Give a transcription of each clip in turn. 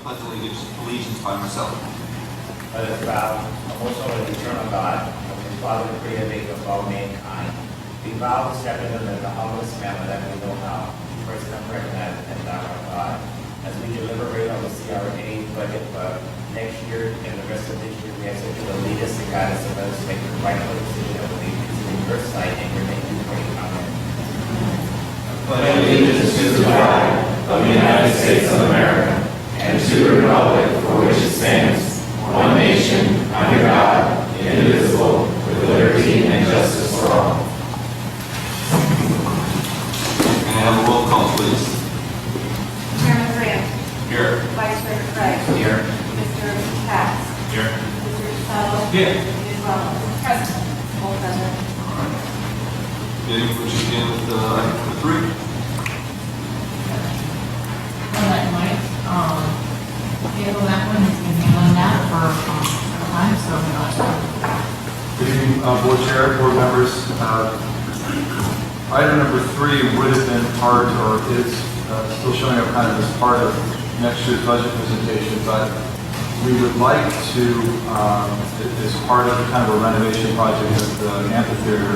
pledge allegiance by myself. Let us bow, most holy eternal God, the Father, creator of all mankind. We vow to step into the humblest manner that we know how. First, come recognize and thou art God. As we deliberate on the CRA budget for next year and the rest of this year, we ask that you will lead us and guide us and let us make the right decision that will be pleasing in your sight and your name we pray. Amen. Pledge allegiance to the flag of the United States of America and to the republic for which it stands, one nation, under God, indivisible, with liberty and justice for all. May I have a roll call, please? Chairman Grant. Here. Vice Chair Craig. Here. Mr. Katz. Here. Mr. DeSalvo. Here. Ms. Rollins. Present. All present. All right. Getting, would you begin with item number 3? All right, Mike. Handle that one. He's been handling that for some time, so we don't have Good evening, Board Chair, Board members. Item number 3 would have been part, or is still showing up kind of as part of next year's budget presentation, but we would like to, as part of kind of a renovation project of the amphitheater,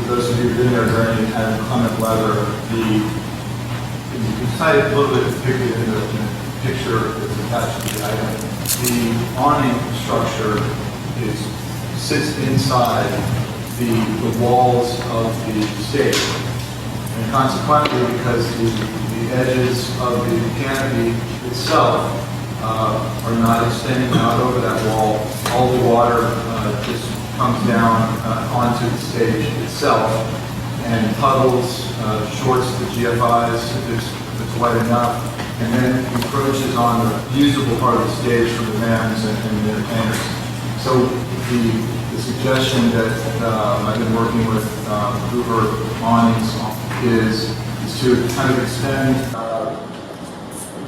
for those of you who've been there during any kind of inclement weather, you can cite a little bit depicted in the picture that's attached to the item. The awning structure sits inside the walls of the stage. And consequently, because the edges of the canopy itself are not extending out over that wall, all the water just comes down onto the stage itself and puddles, shorts the GFIs if it's wet enough, and then encroaches on the usable part of the stage for the bands and the entertainers. So the suggestion that I've been working with Hoover Awnings is to kind of extend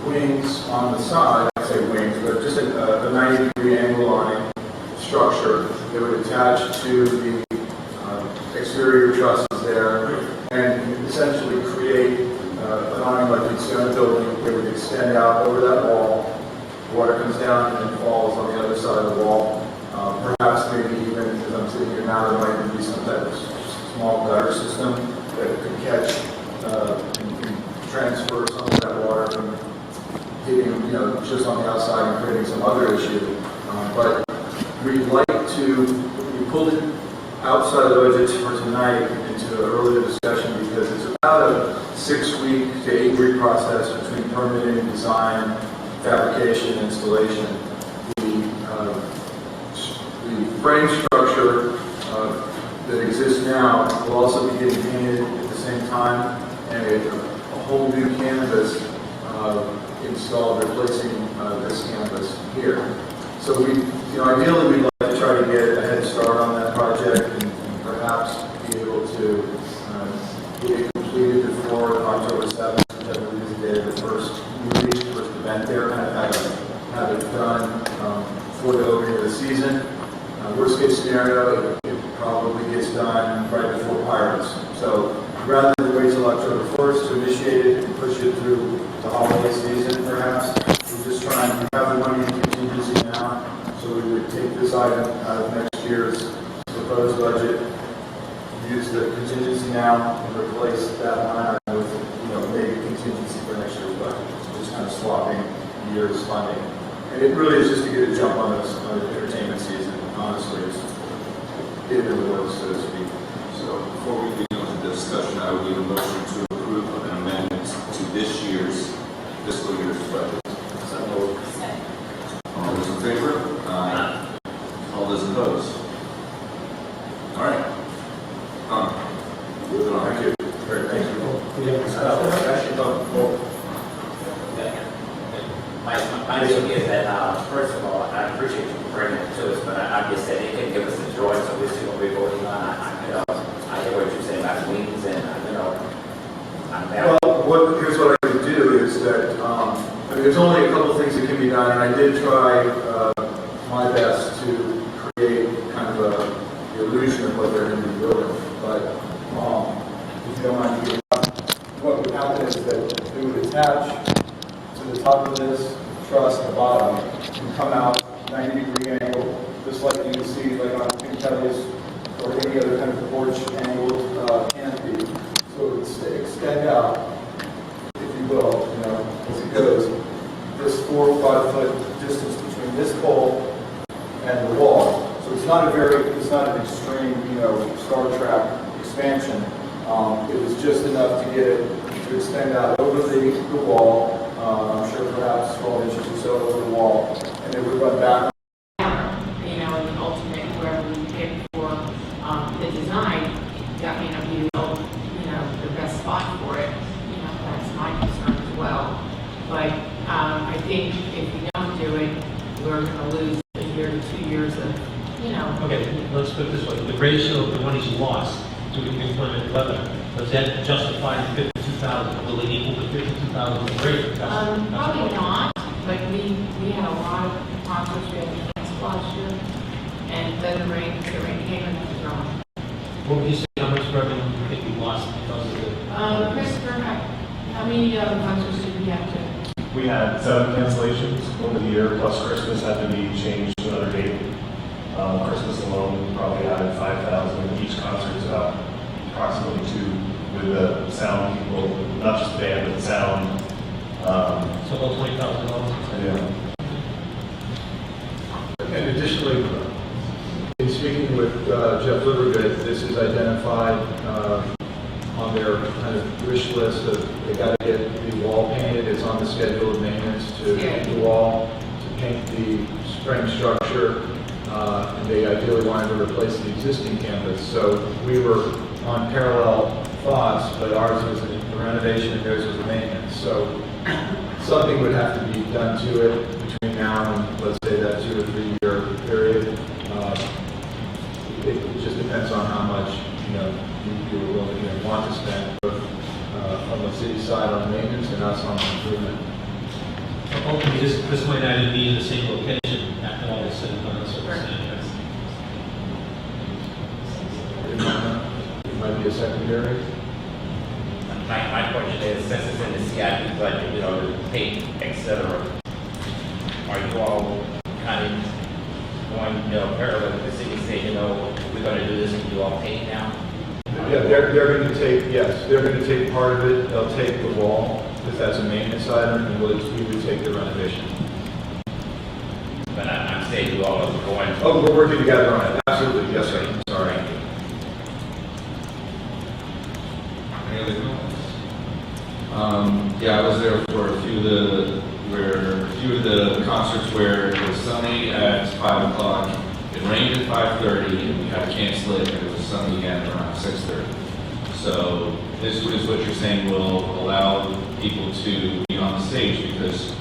wings on the side, I say wings, but just a 90-degree angle awning structure that would attach to the exterior trusses there and essentially create an awning like you'd see on a building. It would extend out over that wall. Water comes down and then falls on the other side of the wall. Perhaps maybe even, as I'm sitting here now, there might be some type of small gutter system that could catch and transfer some of that water from hitting, just on the outside and creating some other issue. But we'd like to, we pulled it outside of the budget for tonight into an earlier discussion because it's about a 6-week to 8-week process between permitting, design, fabrication, installation. The frame structure that exists now will also be getting painted at the same time, and a whole new canvas installed replacing this canvas here. So ideally we'd like to try to get a head start on that project and perhaps be able to get it completed before October 7th, which I believe is the day of the first event there, kind of have it done before the opening of the season. Worst case scenario, it probably gets done right before Pirates. So rather than wait till October 1st to initiate it and push it through the holiday season, perhaps, we're just trying to have the money in contingency now. So we would take this item out of next year's proposed budget, use the contingency now, and replace that line item with, maybe contingency for next year's budget. So just kind of swapping years funding. And it really is just to get a jump on this entertainment season, honestly. It's get it in the works, so to speak. So before we begin with the discussion, I would need a motion to approve an amendment to this year's fiscal year's budget. All those in favor? Aye. All those opposed? All right. Moving on. Thank you. Great, thank you. My thing is that, first of all, I appreciate you bringing it to us, but I just said it can give us the joy, so we'll see what we're voting on. I hear what you're saying about wings, and, I'm down. Well, here's what I would do is that, there's only a couple things that can be done, and I did try my best to create kind of the illusion of what they're going to be building. But if you don't mind giving up, what would happen is that it would attach to the top of this truss at the bottom and come out 90-degree angle, just like you can see like on King Kelly's or any other kind of porch angled canopy. So it would extend out, if you will, as it goes, this 4 or 5 foot distance between this pole and the wall. So it's not an extreme, Star Trek expansion. It was just enough to get it to extend out over the wall. I'm sure perhaps 12 inches or so over the wall, and it would run back. And the ultimate, whoever we pick for the design, that may not be the best spot for it. That's my concern as well. But I think if we don't do it, we're going to lose a year to 2 years of, Okay, let's put it this way. The ratio of the money you lost to employment revenue, does that justify the 52,000? Will it equal the 52,000 rate? Probably not, but we had a lot of concerts, we had events last year, and then the rain came and it was wrong. What would you say, how much revenue do you think you lost because of it? Christopher, how many concerts did we have to? We had 7 cancellations over the year, plus Christmas had to be changed to another date. Christmas alone probably added 5,000. Each concert is about approximately 2 with the sound people, not just the band, but the sound. So about $20,000? Yeah. And additionally, in speaking with Jeff Livergood, this is identified on their kind of wish list of they got to get the wall painted. It's on the schedule of maintenance to paint the wall, to paint the frame structure, and they ideally wanted to replace the existing canvas. So we were on parallel thoughts, but ours was a renovation and theirs was a maintenance. So something would have to be done to it between now and, let's say, that 2 or 3 year period. It just depends on how much you were willing to want to spend, both from the city side on maintenance and us on improvement. Ultimately, this might not even be in the same location after all this is said and done. That's what we're saying. It might be a secondary. My question is, since it's in the CIP budget, the paint, et cetera, are you all kind of going, parallel with the city saying, we're going to do this and you all paint now? Yeah, they're going to take, yes, they're going to take part of it. They'll take the wall, if that's a maintenance item, and we would take the renovation. But I'm saying you all are going. Oh, we're working together on it. Absolutely, yes, sir. Sorry. Any other comments? Yeah, I was there for a few of the concerts where it was sunny at 5 o'clock. It rained at 5:30, and we had to cancel it, and it was sunny again around 6:30. So this is what you're saying will allow people to be on the stage because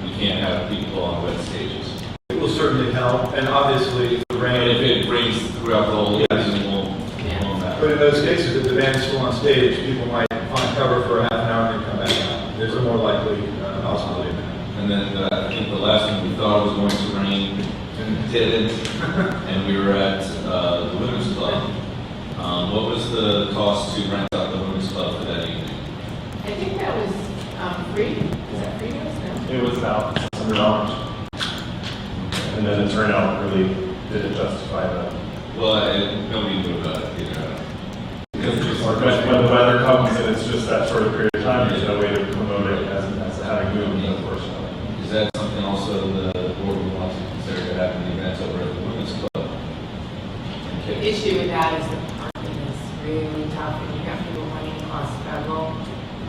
we can't have people on wet stages. It will certainly help, and obviously the rain. And if it rains throughout the whole year, then it won't matter. But in those cases, if the band's still on stage, people might find cover for a half an hour and then come back out. There's a more likely possibility of that. And then I think the last one we thought it was going to rain, and it didn't. And we were at the Women's Club. What was the cost to rent out the Women's Club for that evening? I think that was free. Is that free? No? It was about $600. And then the turnout really didn't justify that. Well, nobody knew about it either. When the weather comes and it's just that short of period of time, there's no way to promote it as having movement, unfortunately. Is that something also the board would want to consider to have an event over at the Women's Club? The issue with that is the parking is really tough, and you got people running across Federal.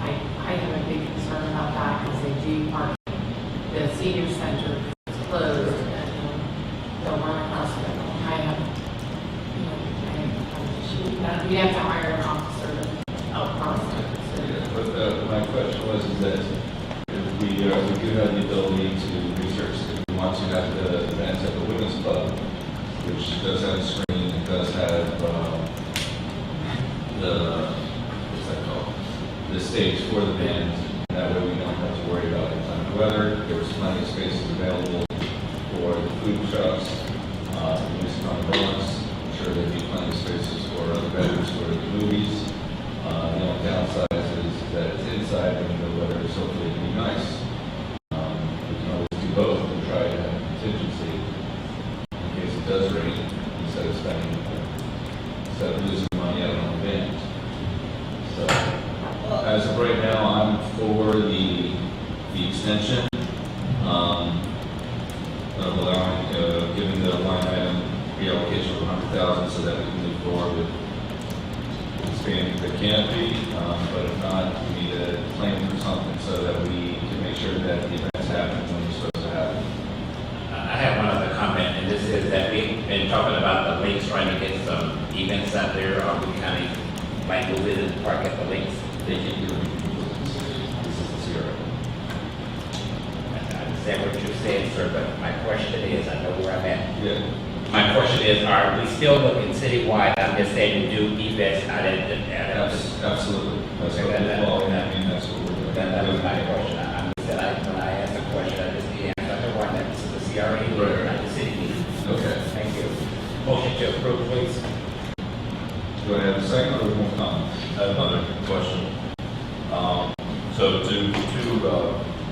I have a big concern about that because they do park. The senior center is closed, and they'll run across Federal. We have to hire an officer to help process it. Yeah, but my question was is that if we do have the ability to research, if we want to have the event at the Women's Club, which does have a screen, it does have the stage for the band. That way we don't have to worry about the time of weather. There's plenty of spaces available for the food trucks, music on the bus. I'm sure there'd be plenty of spaces for other vendors for the movies. The only downside is that it's inside, and the weather is hopefully going to be nice. We can always do instead of spending, instead of losing money out on event. So, as of right now, I'm for the extension, of allowing, giving the line item reallocation of 100,000 so that we can move forward with expanding the canopy, but if not, we need to plan for something so that we can make sure that the events happen when they're supposed to happen. I have one other comment, and this is that we've been talking about the lakes, trying to get some events out there. Are we kind of might move it and park at the lakes? They can do it. This is the CRA. I understand what you're saying, sir, but my question is, I know where I'm at. Yeah. My question is, are we still looking citywide? I'm just saying to do events out at Absolutely. That's what Okay, we're following. I mean, that's what we're doing. That was my question. When I asked the question, I just need to answer the one that this is the CRA, Right. not the city. Okay. Thank you. Motion to approve, please. Do I have a second or more comments? I have another question. So to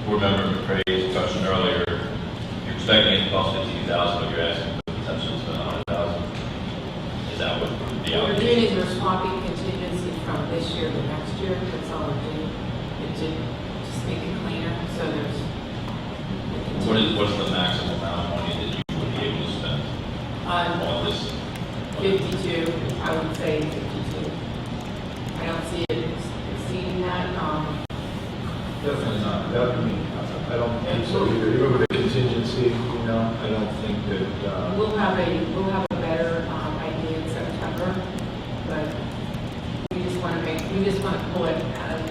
board member McCrae's question earlier, you're expecting it to cost 15,000, but you're asking for potentially spend 100,000. Is that what the What we're allocation? doing is we're swapping contingency from this year to next year, that's all we're doing. It did just make it cleaner, so there's. What's the maximum amount of money that you would be able to spend on this? 52, I would say 52. I don't see it exceeding that. Definitely not. I don't think so either. Even with the contingency, I don't think that, We'll have a better idea in September, but we just want to pull it out of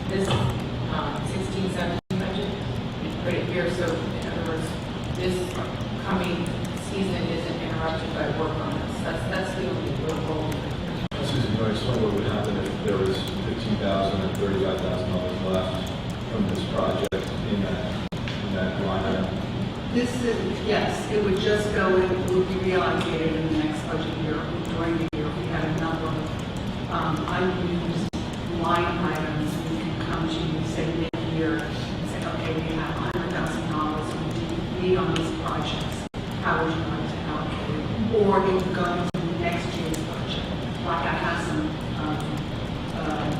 this 16-17 budget and put it here, so in other words, this coming season isn't interrupted by work on this. That's the only real goal. Susan, you want to explain what would happen if there was $15,000 or $35,000 left from this project in that line item? This is, yes, it would just go in, it would be reallocated in the next budget year, during the year. We had a number of unused line items. We can come to you, say, mid-year, and say, okay, we have $100,000 we need on these projects. How would you like to allocate it? Or it would go into next year's budget. Like I have some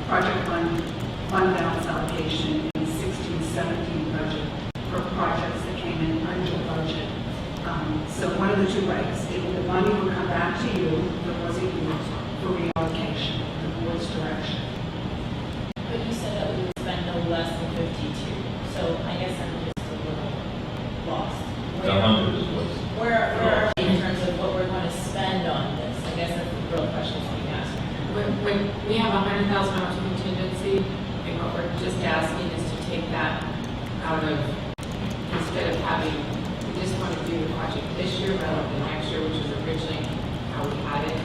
project fund balance allocation in 16-17 budget for projects that came in under budget. So one of the two ways, the money will come back to you that wasn't used for reallocation, the board's direction. But you said that we would spend no less than 52, so I guess I'm just a little lost. The 100 is what's. Where are we in terms of what we're going to spend on this? I guess that's the real question being asked. When we have $100,000 contingency, and what we're just asking is to take that out of, instead of having, we just want to do the project this year rather than next year, which is originally how we had it.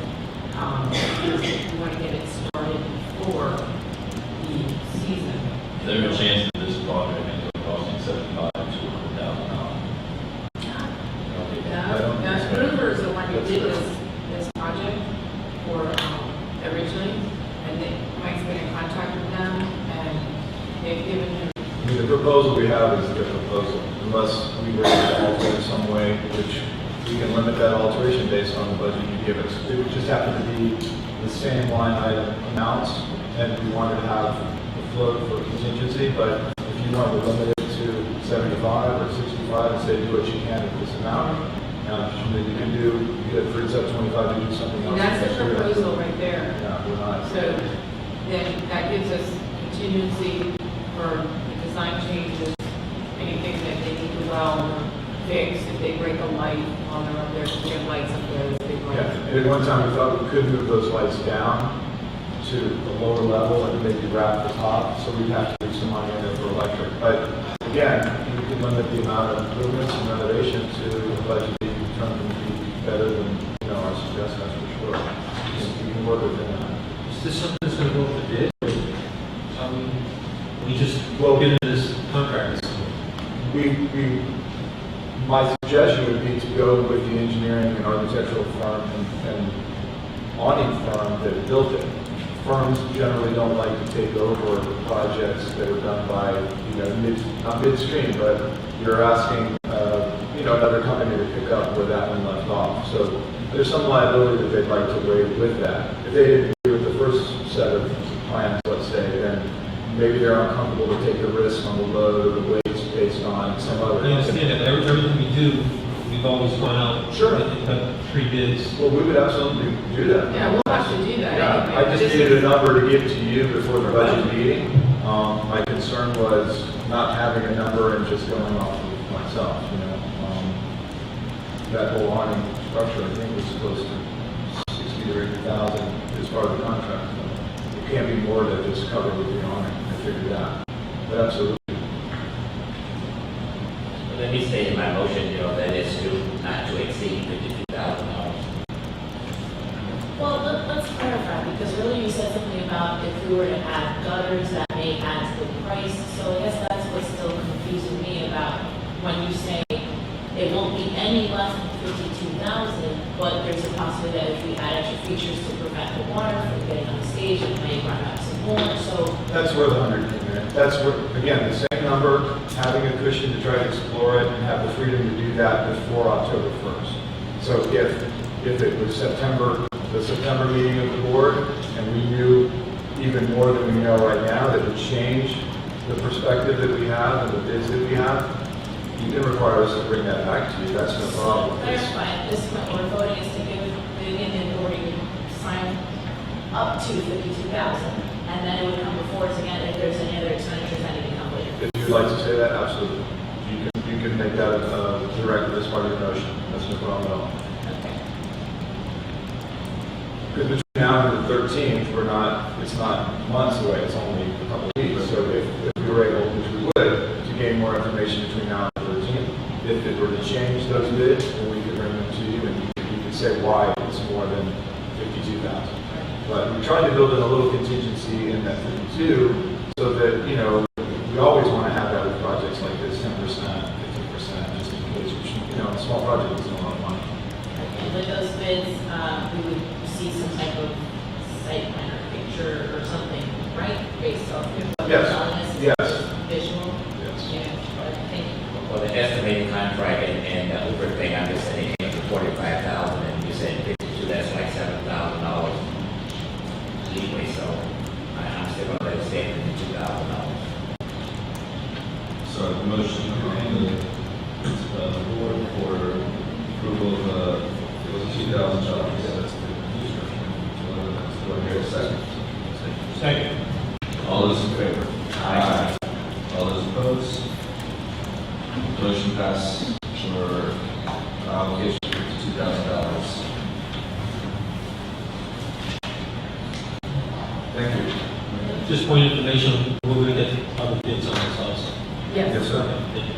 We want to get it started before the season. Is there a chance that this project ends up costing $75,000 to $100,000? No, Gruber is the one who did this project for originally, and Mike's been in contact with them, and they've given him. The proposal we have is a good proposal, unless we were to alter in some way, which we can limit that alteration based on the budget you give us. It would just happen to be the same line item amounts, and we wanted to have a float for contingency, but if you wanted to limit it to 75 or 65 and say do what you can at this amount, you can do, you frees up 25 to do something else. And that's next the year. proposal right there. Yeah, we're not. So then that gives us contingency for the design changes, anything that they need to fix, if they break a light while they're up there, we have lights up there, it's big Yeah, lights. and at one time we thought we could move those lights down to a lower level and maybe wrap the top, so we'd have to leave some money in there for electric. But again, we can limit the amount of improvements and renovation to a budget that you determine to be better than, our suggestions for sure. You can work within that. Is this something that's going to go for bid? We just get into this contract. My suggestion would be to go with the engineering and architectural firm and awning firm that built it. Firms generally don't like to take over projects that are done by, not midstream, but you're asking, another company to pick up where that one left off. So there's some liability that they'd like to waive with that. If they didn't agree with the first set of plans, let's say, then maybe they're uncomfortable to take the risk on the load or the weights based on some other. I understand that everything we do, we've always gone out. Sure. And got 3 bids. Well, we would absolutely do that. Yeah, we'll have to do that Yeah, anyway. I just needed a number to give to you before the budget meeting. My concern was not having a number and just going off of myself, you know. That whole awning structure, I think, was supposed to 60 or 80,000 as part of the contract. It can't be more than just covered with the awning, I figured that. But absolutely. Let me say in my motion, that is to not to exceed $52,000. Well, let's clarify, because earlier you said something about if we were to add gutters, that may add to the price. So I guess that's what's still confusing me about when you say it won't be any less than $52,000, but there's a possibility that if we add extra features to prevent the water from getting on the stage, it may run out some more. So That's where the 100 came in. That's where, again, the same number, having a cushion to try to explore it and have the freedom to do that before October 1st. So if it was the September meeting of the board, and we knew even more than we know right now, that would change the perspective that we have and the bids that we have, you can require us to bring that back to you. That's no problem. clarify, at this point, what we're voting is to give the union authority to sign up to $52,000, and then it would come before us again if there's any other expenditures that need to come later. If you'd like to say that, absolutely. You can make that direct as part of your motion. That's no problem at all. Okay. Because between now and the 13th, it's not months away, it's only a couple of weeks. So if we were able, which we would, to gain more information between now and the 13th, if it were to change those bids, then we could bring them to you and you could say why it's more than 52,000. But we're trying to build in a little contingency in that 52 so that, we always want to have that with projects like this, 10%, 15%, just in case, a small project isn't a lot of money. And with those bids, we would see some type of site plan or picture or something, right? Based off of what Yes. you're telling us? Yes. Visual? Yes. Yeah, but thank you. Well, the estimated contract and the Uber thing, I'm just saying, it came to 45,000, and you said 52, that's like $7,000 leeway, so I'm still going to let it stay at $2,000. So the motion on the board for approval of, it was $2,000. Yeah, that's the description. So do I hear a second? Second. All those in favor? Aye. All those opposed? Motion passed for allocation of $2,000. Thank you. Just point of information, we're going to get other bids on this also. Yes. Yes, sir. Thank you.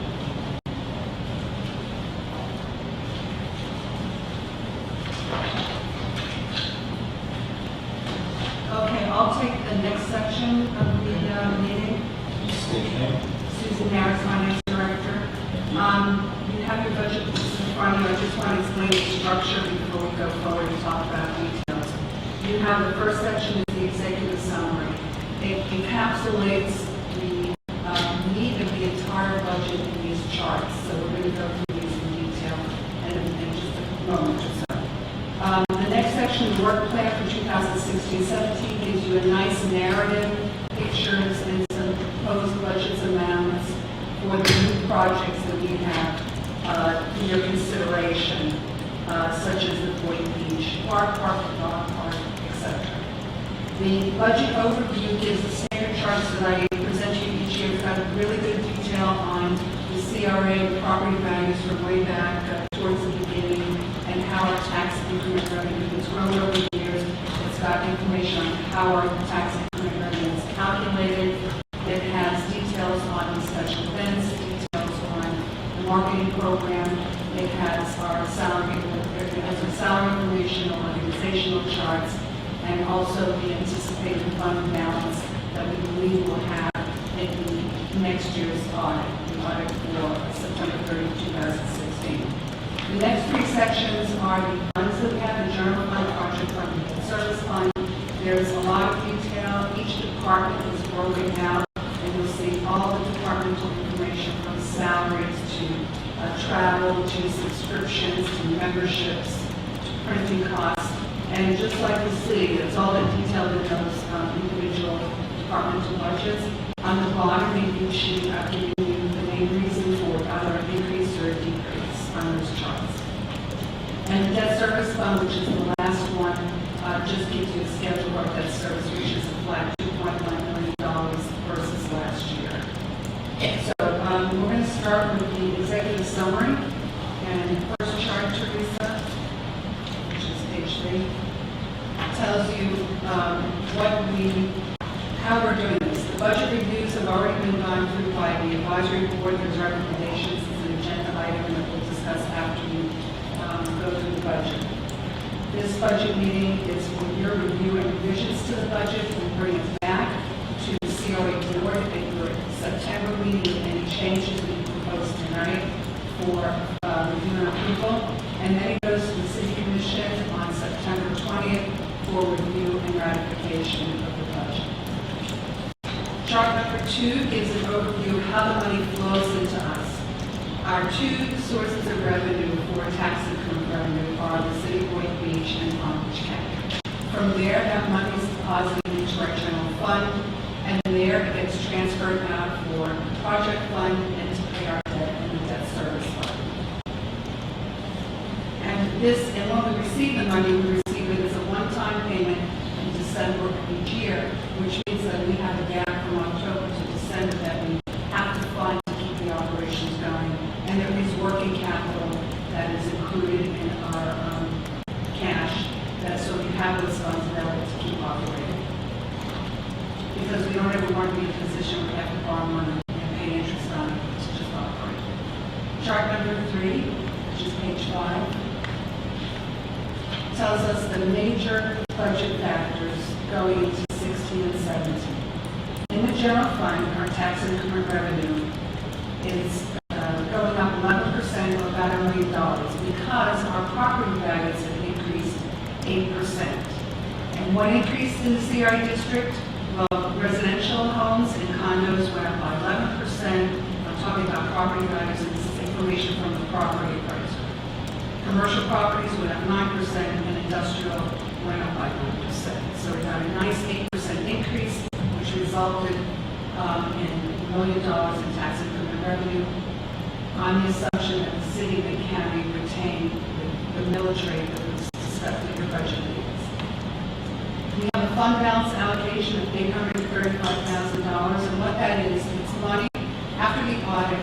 Okay, I'll take the next section of the meeting. State your name. Susan Harris, Finance Director. You have your budget in front of you. I just want to explain the structure before we go forward and talk about details. You have the first section is the executive summary. It encapsulates the meat of the entire budget in these charts. So we're going to go through these in detail in just a moment or so. The next section, the work plan for 2016-17, gives you a nice narrative, pictures, and some proposed budget amounts for the new projects that we have in your consideration, such as the Boynton Beach Park, the Dog Park, etc. The budget overview gives the standard charts that I present to you each year. It's got really good detail on the CRA property values from way back towards the beginning and how our tax increment revenue has grown over the years. It's got information on how our tax increment revenue is calculated. It has details on special events, details on the marketing program. It has our salary information, organizational charts, and also the anticipated fund balance that we believe we'll have in the next year's audit, the audit for September 30, 2016. The next three sections are the funds that we have, the general fund, project fund, and service fund. There's a lot of detail. Each department is broken out, and you'll see all the departmental information from salaries to travel to subscriptions to memberships to printing costs. And just like the city, it's all detailed in those individual departmental budgets. On the bottom, maybe you should give you the main reason for either an increase or a decrease on those charts. And the debt service fund, which is the last one, just gives you a schedule of debt service, which is a flat $2.9 million versus last year. So we're going to start with the executive summary. And the first chart, Teresa, which is page 3, tells you how we're doing this. The budget reviews have already been gone through by the advisory board. There's recommendations. It's an agenda item that we'll discuss after we go through the budget. This budget meeting is for your review and revisions to the budget. We'll bring it back to the CRA board at your September meeting with any changes that you propose tonight for review and approval. And then it goes to the City Commission on September 20th for review and ratification of the budget. Chart number 2 gives an overview of how the money flows into us. Our two sources of revenue for tax income revenue are the City of Boynton Beach and Palm Beach County. From there, that money is deposited into our general fund, and there it gets transferred out for the project fund and to pay our debt and the debt service fund. And when we receive the money, we receive it as a one-time payment in December of each year, which means that we have a gap from October to December that we have to fund to keep the operations going. And there is working capital that is included in our cash, so we have those funds available to keep operating. Because we don't ever want to be in a position where we have to borrow money and pay interest on it to just operate. Chart number 3, which is page 5, tells us the major budget factors going into 16 and 17. In the general fund, our tax income and revenue is going up 11% or about $1 million because our property values have increased 8%. And what increased in the CRA district? Well, residential homes and condos went up by 11%. I'm talking about property values, and this is information from the property appraiser. Commercial properties went up 9%, and industrial went up by 9%. So we got a nice 8% increase, which resulted in $1 million in tax income and revenue, on the assumption that the city and the county retain the millage rate that was discussed in your budget meetings. We have a fund balance allocation of $835,000, and what that is, it's money after the audit.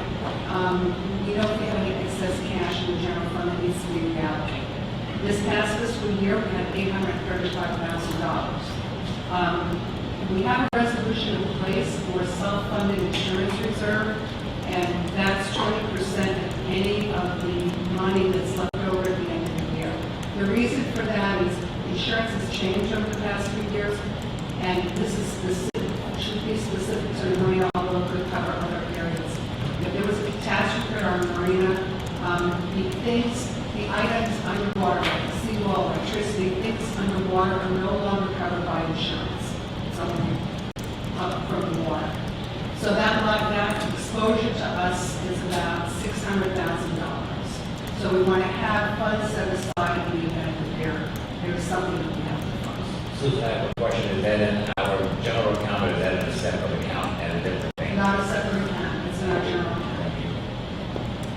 We know if we have any excess cash in the general fund that needs to be reallocated. This past fiscal year, we had $835,000. We have a resolution in place for self-funded insurance reserve, and that's 20% of any of the money that's left over at the end of the year. The reason for that is insurance has changed over the past 3 years, and this is specific, should be specific to the marina, although it could cover other areas. If there was a catastrophe at our marina, the items underwater, like the seawall, electricity, things underwater are no longer covered by insurance. It's only up from the water. So that exposure to us is about $600,000. So we want to have funds set aside in the event that there is something that we have to fund. Susan, I have a question. Is that in our general account or is that in a separate account and a different thing? Not a separate account, it's in our general account.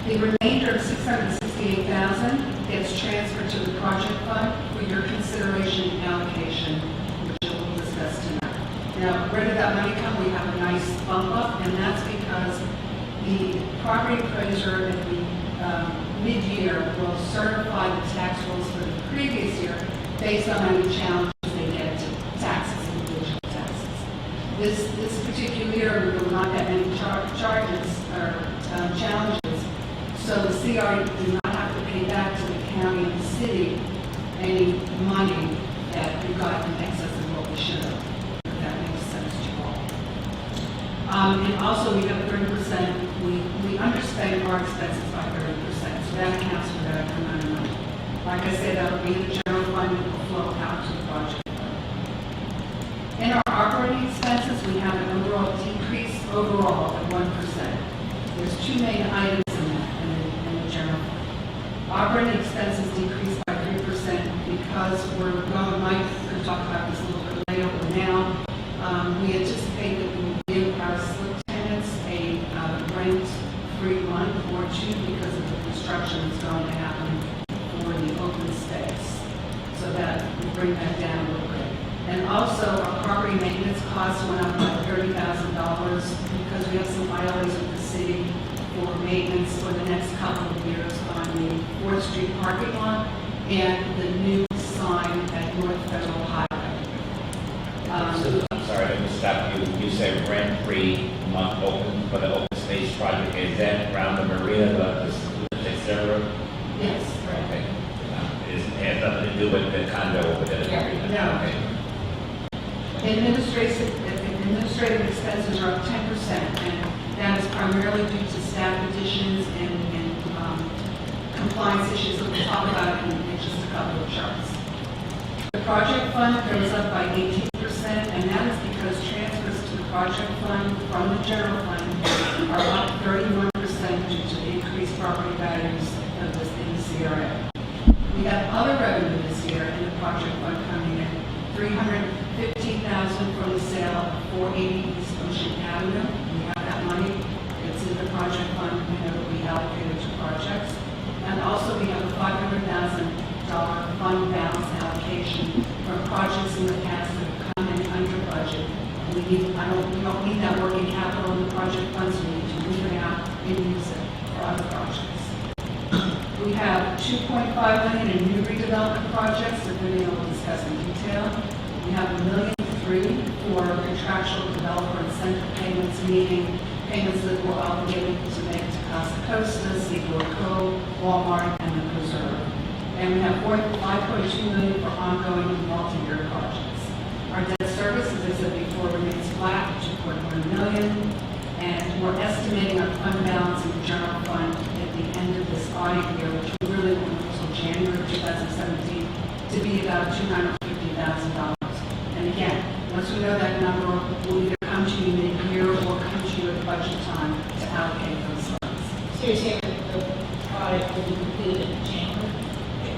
The remainder of $668,000 gets transferred to the project fund for your consideration and allocation, which we'll discuss tonight. Now, where did that money come? We have a nice bump up, and that's because the property appraiser at the mid-year will certify the tax rolls for the previous year based on any challenges they get to taxes, individual taxes. This particular year, we will not have any charges or challenges, so the CRA does not have to pay back to the county and the city any money that we got in excess of what we should have. If that makes sense to you all. And also, we have 30%. We underspend our expenses by 30%, so that accounts for that amount of money. Like I said, that will be in the general fund and will flow out to the project fund. In our operating expenses, we have an overall decrease overall of 1%. There's two main items in that in the general Operating expenses decreased by 3% because we're going, Mike could talk about this a little bit later, but now, we anticipate that we will give our slip tenants a rent-free month or two because of the construction that's going to happen for the open space. So that will bring that down a little bit. And also, our property maintenance costs went up by $30,000 because we have some IOs with the city for maintenance for the next couple of years on the 4th Street parking lot and the new sign at North Federal Highway. I'm sorry to stop you. You said rent-free month open for the open space project. Is that around the marina, the server? Yes, correct. Okay. It has nothing to do with the condo over there. No. Okay. Administrative expenses are up 10%, and that is primarily due to staff additions and compliance issues that we'll talk about in just a couple of charts. The project fund goes up by 18%, and that is because transfers to the project fund from the general fund are up 31% due to the increased property values of this in the CRA. We have other revenue this year in the project fund coming in, $315,000 from the sale of 480 East Ocean Avenue. We have that money. It's in the project fund, we allocated to projects. And also we have a $500,000 fund balance allocation for projects in the past that have come in under budget. We don't need that working capital in the project funds. We need to move it out and use it for other projects. We have $2.5 million in new redevelopment projects that Vivian will discuss in detail. We have $1.3 million for contractual developer incentive payments, meaning payments that we're obligated to make to Costa Costa, Seagull Cove, Walmart, and the Preserve. And we have $5.2 million for ongoing multi-year projects. Our debt service, as I said before, remains flat, $2.1 million. And we're estimating our fund balance in the general fund at the end of this audit year, which we really won't until January 2017, to be about $250,000. And again, once we know that number, we'll either come to you mid-year or come to you at budget time to allocate those funds. So you're saying that the audit will be completed in January?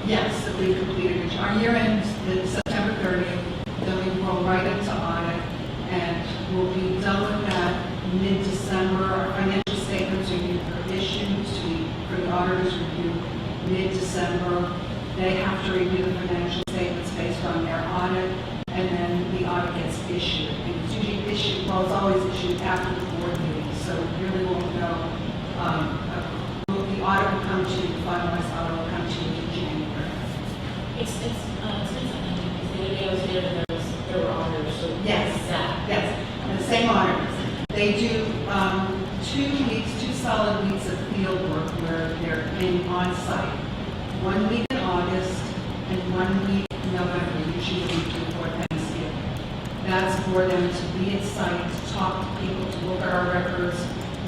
Yes, that we completed it. Our year ends September 30th, then we roll right into audit, and we'll be done with that mid-December. Our financial statements are issued for the auditor's review mid-December. They have to review the financial statements based on their audit, and then the audit gets issued. And it's usually issued, well, it's always issued after the board meeting, so we really won't know. The audit will come to you, the finalized audit will come to you in January. It's been something, because the other day I was there, there were auditors, so. Yes, That. yes, and the same auditors. They do 2 solid weeks of field work where they're in on-site. 1 week in August and 1 week in November, usually the week before Thanksgiving. That's for them to be at site, to talk to people, to look at our records,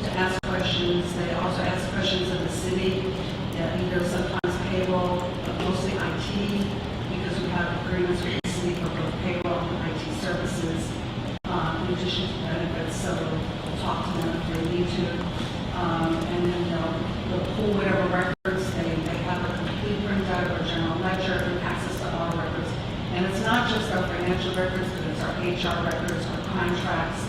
to ask questions. They also ask questions of the city, either sometimes payroll, but mostly IT, because we have agreements with the city for both payroll and IT services. In addition to benefits, so we'll talk to them if they need to, and then they'll pull whatever records they have a complete printout of our general ledger and access to all records. And it's not just our financial records, but it's our HR records, our contracts.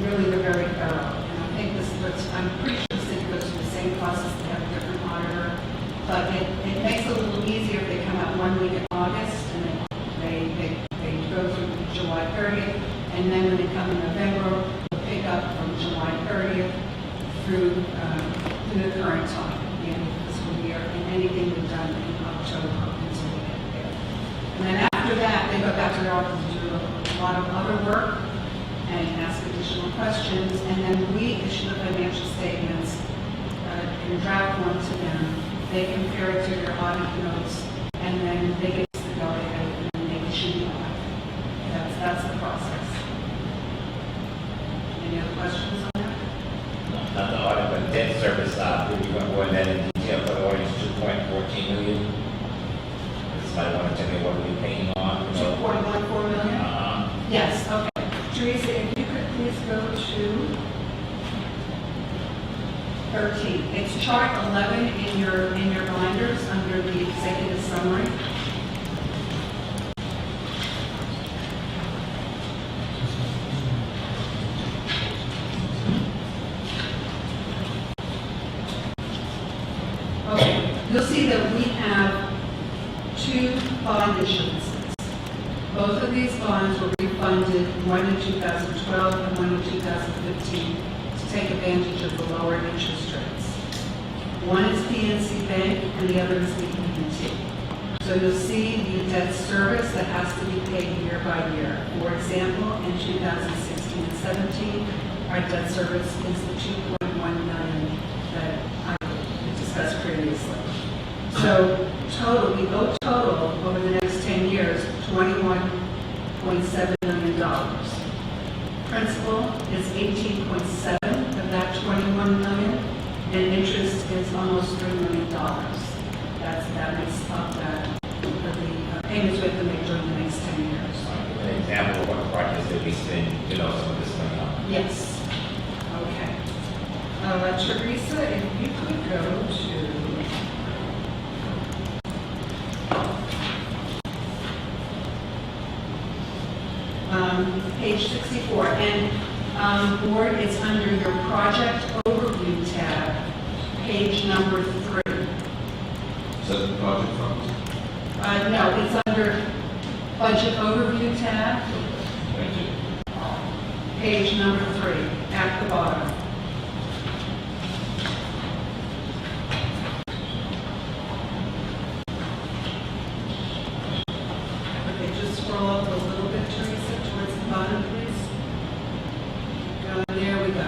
Really, they're very thorough. And I think I'm pretty sure the city goes through the same process. They have a different auditor, but it makes it a little easier if they come out 1 week in August and then they go through July 30th. And then when they come in November, we'll pick up from July 30th through the current time, the end of the fiscal year, and anything we've done in October until we get there. And then after that, they go back to their office to do a lot of other work and ask additional questions, and then we issue the financial statements in draft form to them. They compare it to their audit notes, and then they get us the go-ahead, and then they issue the audit. That's the process. Any other questions on that? Not the audit, but debt service, we won't go into that in detail, but the audit is $2.14 million. Somebody want to tell me what we're paying on? 2.14 million? Yes, okay. Teresa, if you could please go to 13. It's chart 11 in your bond issuances. Both of these bonds were refunded, one in 2012 and one in 2015, to take advantage of the lower interest rates. One is PNC Bank and the other is the EBT. So you'll see the debt service that has to be paid year by year. For example, in 2016 and 17, our debt service is the 2.1 million that I discussed previously. So total, we owe total over the next 10 years, $21.7 million. Principal is 18.7 of that 21 million, and interest is almost $3 million. That makes up the payments we have to make during the next 10 years. An example of what projects that we spend, some of this money on. Yes. Okay. Teresa, if you could go to page 64, and board, it's under your project overview tab, page number 3. Is that the project funds? No, it's under budget overview tab, Thank you. page number 3, at the bottom. Okay, just scroll up a little bit, Teresa, towards the bottom, please. There we go.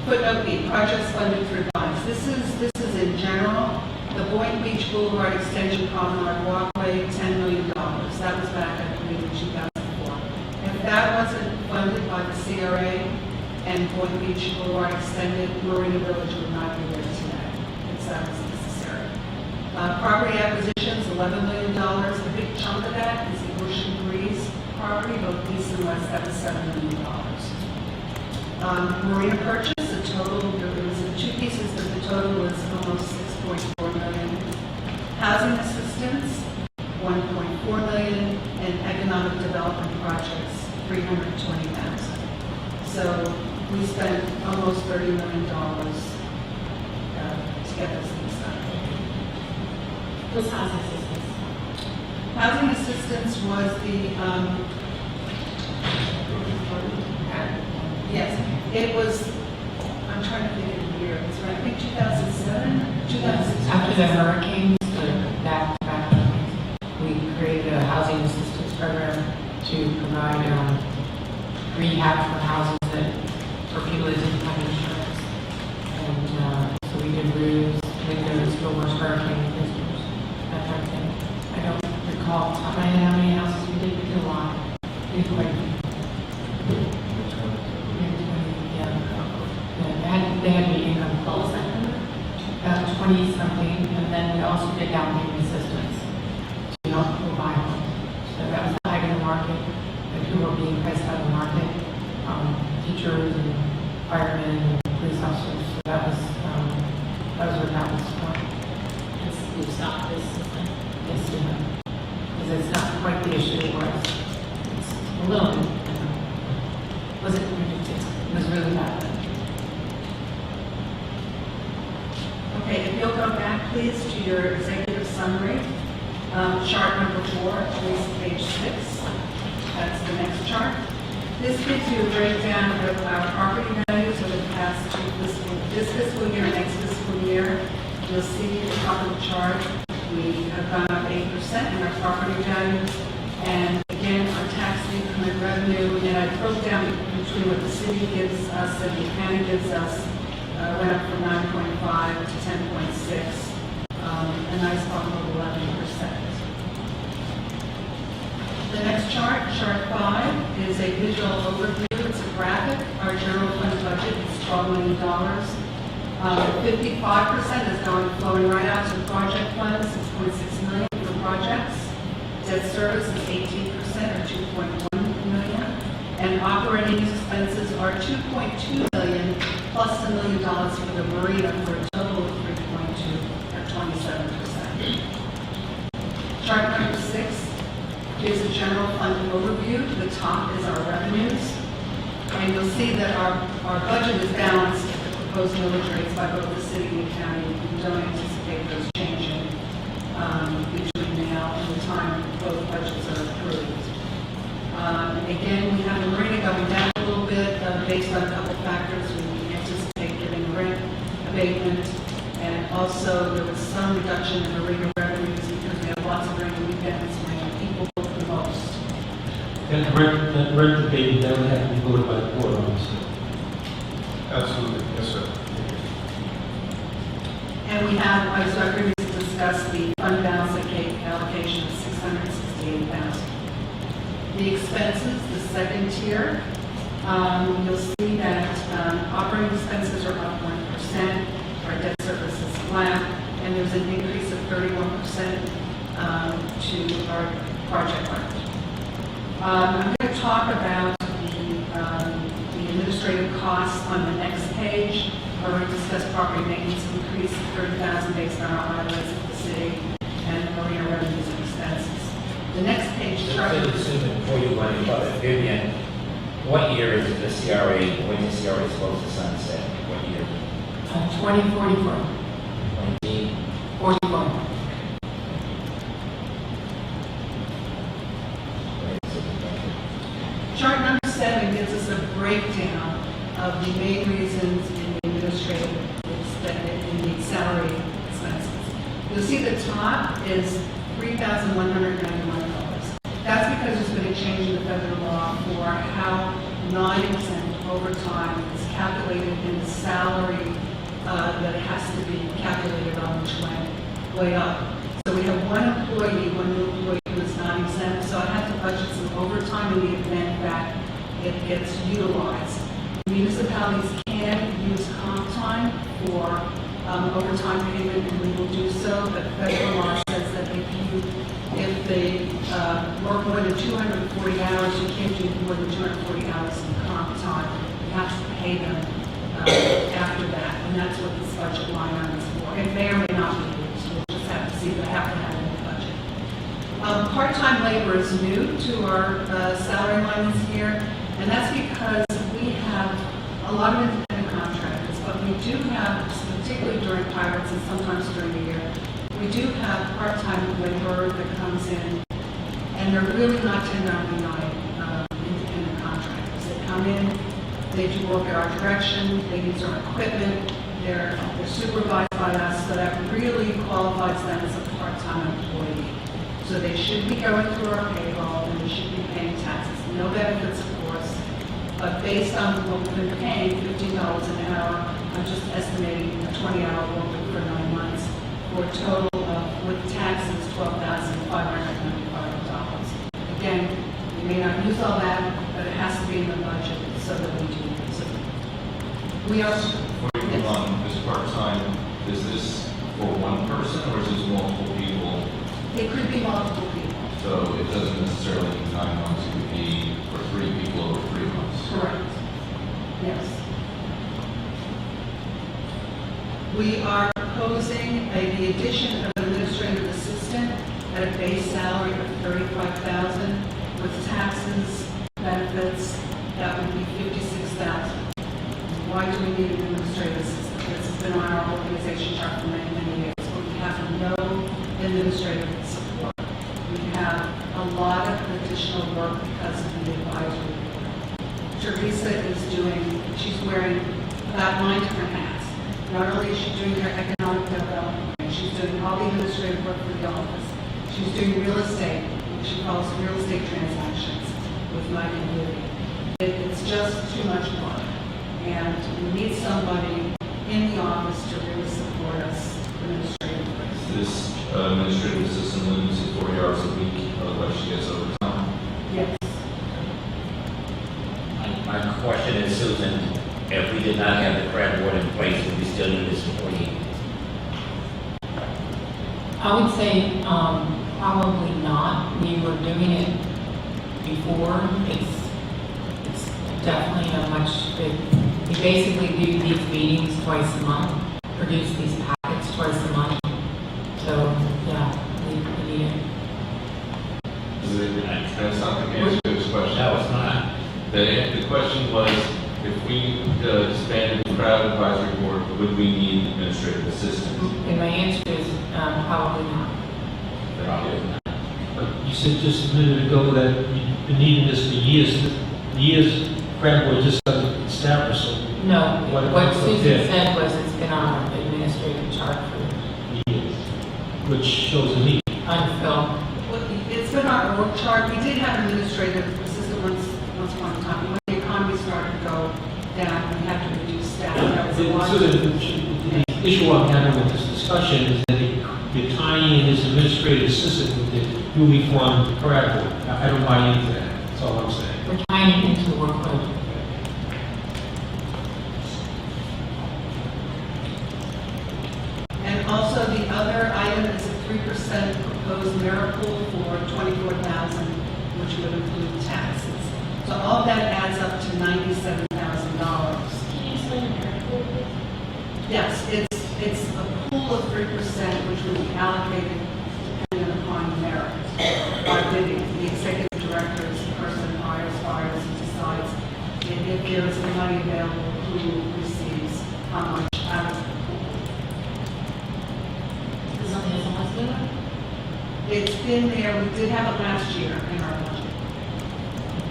Footnote B, projects funded through bonds. This is in general. The Boynton Beach Boulevard Extension Promenade Walkway, $10 million. That was back, I believe, in 2004. If that wasn't funded by the CRA and Boynton Beach Boulevard extended, Marina Village would not be there today. That was necessary. Property acquisitions, $11 million. A big chunk of that is the Ocean Breeze property, both east and west. That was $7 million. Marina purchase, the total, there was two pieces, but the total was almost $6.4 million. Housing assistance, $1.4 million, and economic development projects, $320,000. So we spent almost $30 million to get those things done. What's housing assistance? Housing assistance was the, yes, it was, I'm trying to think of the year, it was around, I think 2007, 2006. After the hurricanes, the back-to-back hurricanes, we created a housing assistance program to provide rehab for houses for people that didn't have insurance. And so we did roofs, windows, doors, hurricane visitors, that type of thing. I don't recall off the top of my head how many houses we did. We did a lot. We did quite a few. They had to be income close, 20 something, and then we also did down payment assistance to help people buy homes. So that was the height of the market, and people were being priced out of the market, teachers and firemen and police officers. So that was what that was for. We've stopped this system. Yes, we have. Because it's not quite the issue it was. It's a little bit, was it? It was really bad. Okay, if you'll go back, please, to your executive summary, chart number 4, please, page 6. That's the next chart. This gives you a breakdown of our property values over the past this fiscal year, next fiscal year. You'll see at the top of the chart, we have gone up 8% in our property values. And again, our tax income and revenue, and I broke down between what the city gives us and the county gives us, went up from 9.5 to 10.6, a nice bump of 11%. The next chart, chart 5, is a visual overview. It's a graphic. Our general fund budget is $12 million. 55% is flowing right out to project funds, $6.6 million for projects. Debt service is 18%, or $2.1 million. And operating expenses are $2.2 million plus $1 million for the marina, for a total of $3.2, or 27%. Chart number 6 gives a general fund overview. The top is our revenues. And you'll see that our budget is balanced at the proposed millage rates by both the city and the county. We don't anticipate those changing between now in the time both budgets are approved. Again, we have the marina going down a little bit based on a couple factors. We anticipate getting rent abatement, and also there was some reduction in marina revenues because we have lots of rainy weekends when people book the most. And rent abatement, that would have to be voted by the board, obviously. Absolutely, yes, sir. And we have, I was previously discussed the fund balance allocation of $668,000. The expenses, the second tier, you'll see that operating expenses are up 1%, our debt service is flat, and there's an increase of 31% to our project fund. I'm going to talk about the administrative costs on the next page. We're going to discuss property maintenance increase of $30,000 based on our highways of the city and marina revenues and expenses. The next page starts. Before you go any further, Vivian, what year is the CRA, when the CRA is supposed to sunset? What year? 2044. 44. Chart number 7 gives us a breakdown of the main reasons in the administrative, in the salary expenses. You'll see the top is $3,191. That's because there's been a change in the federal law for how non-exempt overtime is calculated in the salary that has to be calculated on, which went way up. So we have one new employee who is non-exempt, so I have to budget some overtime in the event that it gets utilized. Municipalities can use comp time for overtime payment, and we will do so, but federal law says that if they work more than 240 hours, you can't do more than 240 hours in comp time. You have to pay them after that, and that's what this budget line item is for. It may or may not be used, we'll just have to see, but have to have it in the budget. Part-time labor is new to our salary line this year, and that's because we have a lot of independent contractors, but we do have, particularly during pirates and sometimes during the year, we do have part-time labor that comes in, and they're really not 1099 independent contractors. They come in, they do work at our direction, they use our equipment, they're supervised by us, so that really qualifies them as a part-time employee. So they should be going through our payroll, and they should be paying taxes. No benefits, of course, but based on what we've been paying, $15 an hour, I'm just estimating a 20-hour work week for 9 months, for a total of, with taxes, $12,595. Again, we may not use all that, but it has to be in the budget so that we do use it. We are. Before you move on, this part-time, is this for one person or is this multiple people? It could be multiple people. So it doesn't necessarily mean 9 months, it could be for 3 people over 3 months. Correct. Yes. We are proposing the addition of an administrative assistant at a base salary of $35,000 with taxes, benefits, that would be $56,000. Why do we need an administrative assistant? This has been on our organization chart for many, many years, but we have no administrative support. We have a lot of additional work because of the advisory board. Teresa is she's wearing about 9 different hats. Not only is she doing her economic development, she's doing all the administrative work for the office. She's doing real estate, which she calls real estate transactions with Mike and Louie. It's just too much work. And we need somebody in the office to really support us administratively. This administrative assistant limits to 40 hours a week, otherwise she gets overtime. Yes. My question is, Susan, if we did not have the credit board in place, would we still need this employee? I would say probably not. We were doing it before. It's definitely a much big. We basically do these meetings twice a month, produce these packets twice a month. So yeah, we need it. That's not the answer to this question. No, it's not. The question was, if we disbanded the crowd advisory board, would we need administrative assistants? And my answer is probably not. Probably not. said just a minute ago that you've been needing this for years. Cranboy just got established, so No, What- what what's Susan there? said was it's been on administrative chart for years, which shows a need. unfilled. Well, it's been our work chart. We did have an administrative assistant once upon a time. When the economy started to go down, we had to reduce staff. That was a lot. So the issue I'm having with this discussion is that you're tying in this administrative assistant with the newly formed Cranboy. I don't buy into that, that's all I'm saying. We're tying it into the workload. And also the other item is a 3% proposed merit pool for 24,000, which would include taxes. So all that adds up to $97,000. Can you explain the merit pool, please? Yes, it's a pool of 3%, which would be allocated depending upon merit. By bidding, the executive director is the person who hires, fires, and decides if there is money available, who receives how much out of the pool. Is something that's almost good? It's been there, we did have it last year in our budget.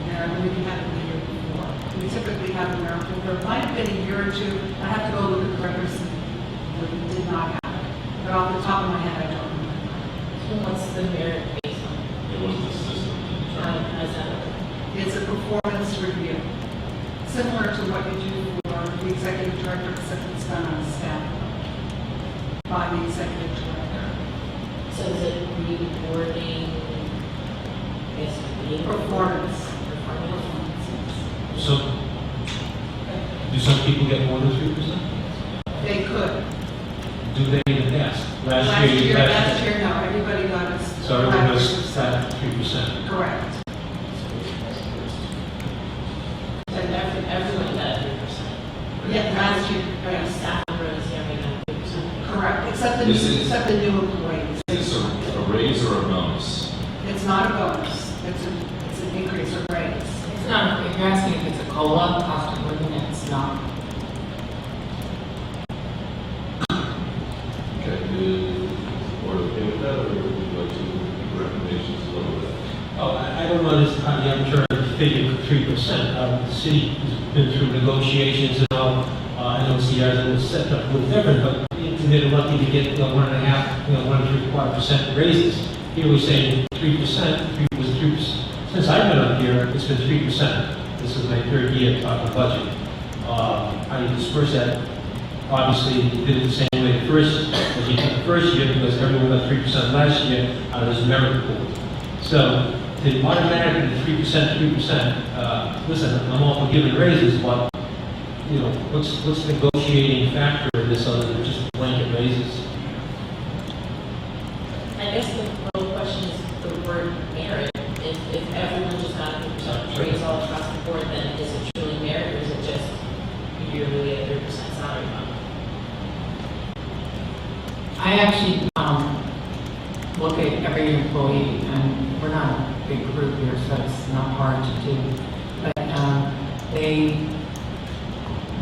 And we didn't have it the year before. We typically have a merit pool. There might have been a year or two, I have to go look at the records, but we did not have it. But off the top of my head, I don't remember. So what's the merit based on? It was the system to determine. How does that work? It's a performance review, similar to what you do for the executive director, except it's done on staff by the executive director. So is it rewarding, yes, Performance. So, do some people get more than 3%? They could. Do they in the past? Last year, no, everybody got us. So everyone was flat at 3%. Correct. So everyone got 3%? Yeah, last year, yes, Staff members, everyone got 3%? correct, except This is- the new employees. Is this a raise or a bonus? It's not a bonus, it's an increase or raise. It's not, if you're asking if it's a COLA, cost of living, it's not. Okay, is the board okay with that, or would you like to make recommendations a little bit? Oh, I don't know this, how the arbitrary figure for 3%. The city has been through negotiations and all. I know CRA was set up with different, but they're lucky to get 1.5%, 1.75% raises. Here we're saying 3%, 3%. Since I've been up here, it's been 3%. This is my third year talking budget. How do you disperse that? Obviously, you did it the same way the first year because everyone got 3% last year out of this merit pool. So, the automatically 3%, listen, I'm all for giving raises, but, what's the negotiating factor in this other than just blanket raises? I guess the real question is the word merit. If everyone just got a 3% raise all across the board, then is it truly merit, or is it just you're really at 3% salary bump? I actually, look at every employee, and we're not a big group here, so it's not hard to do. But,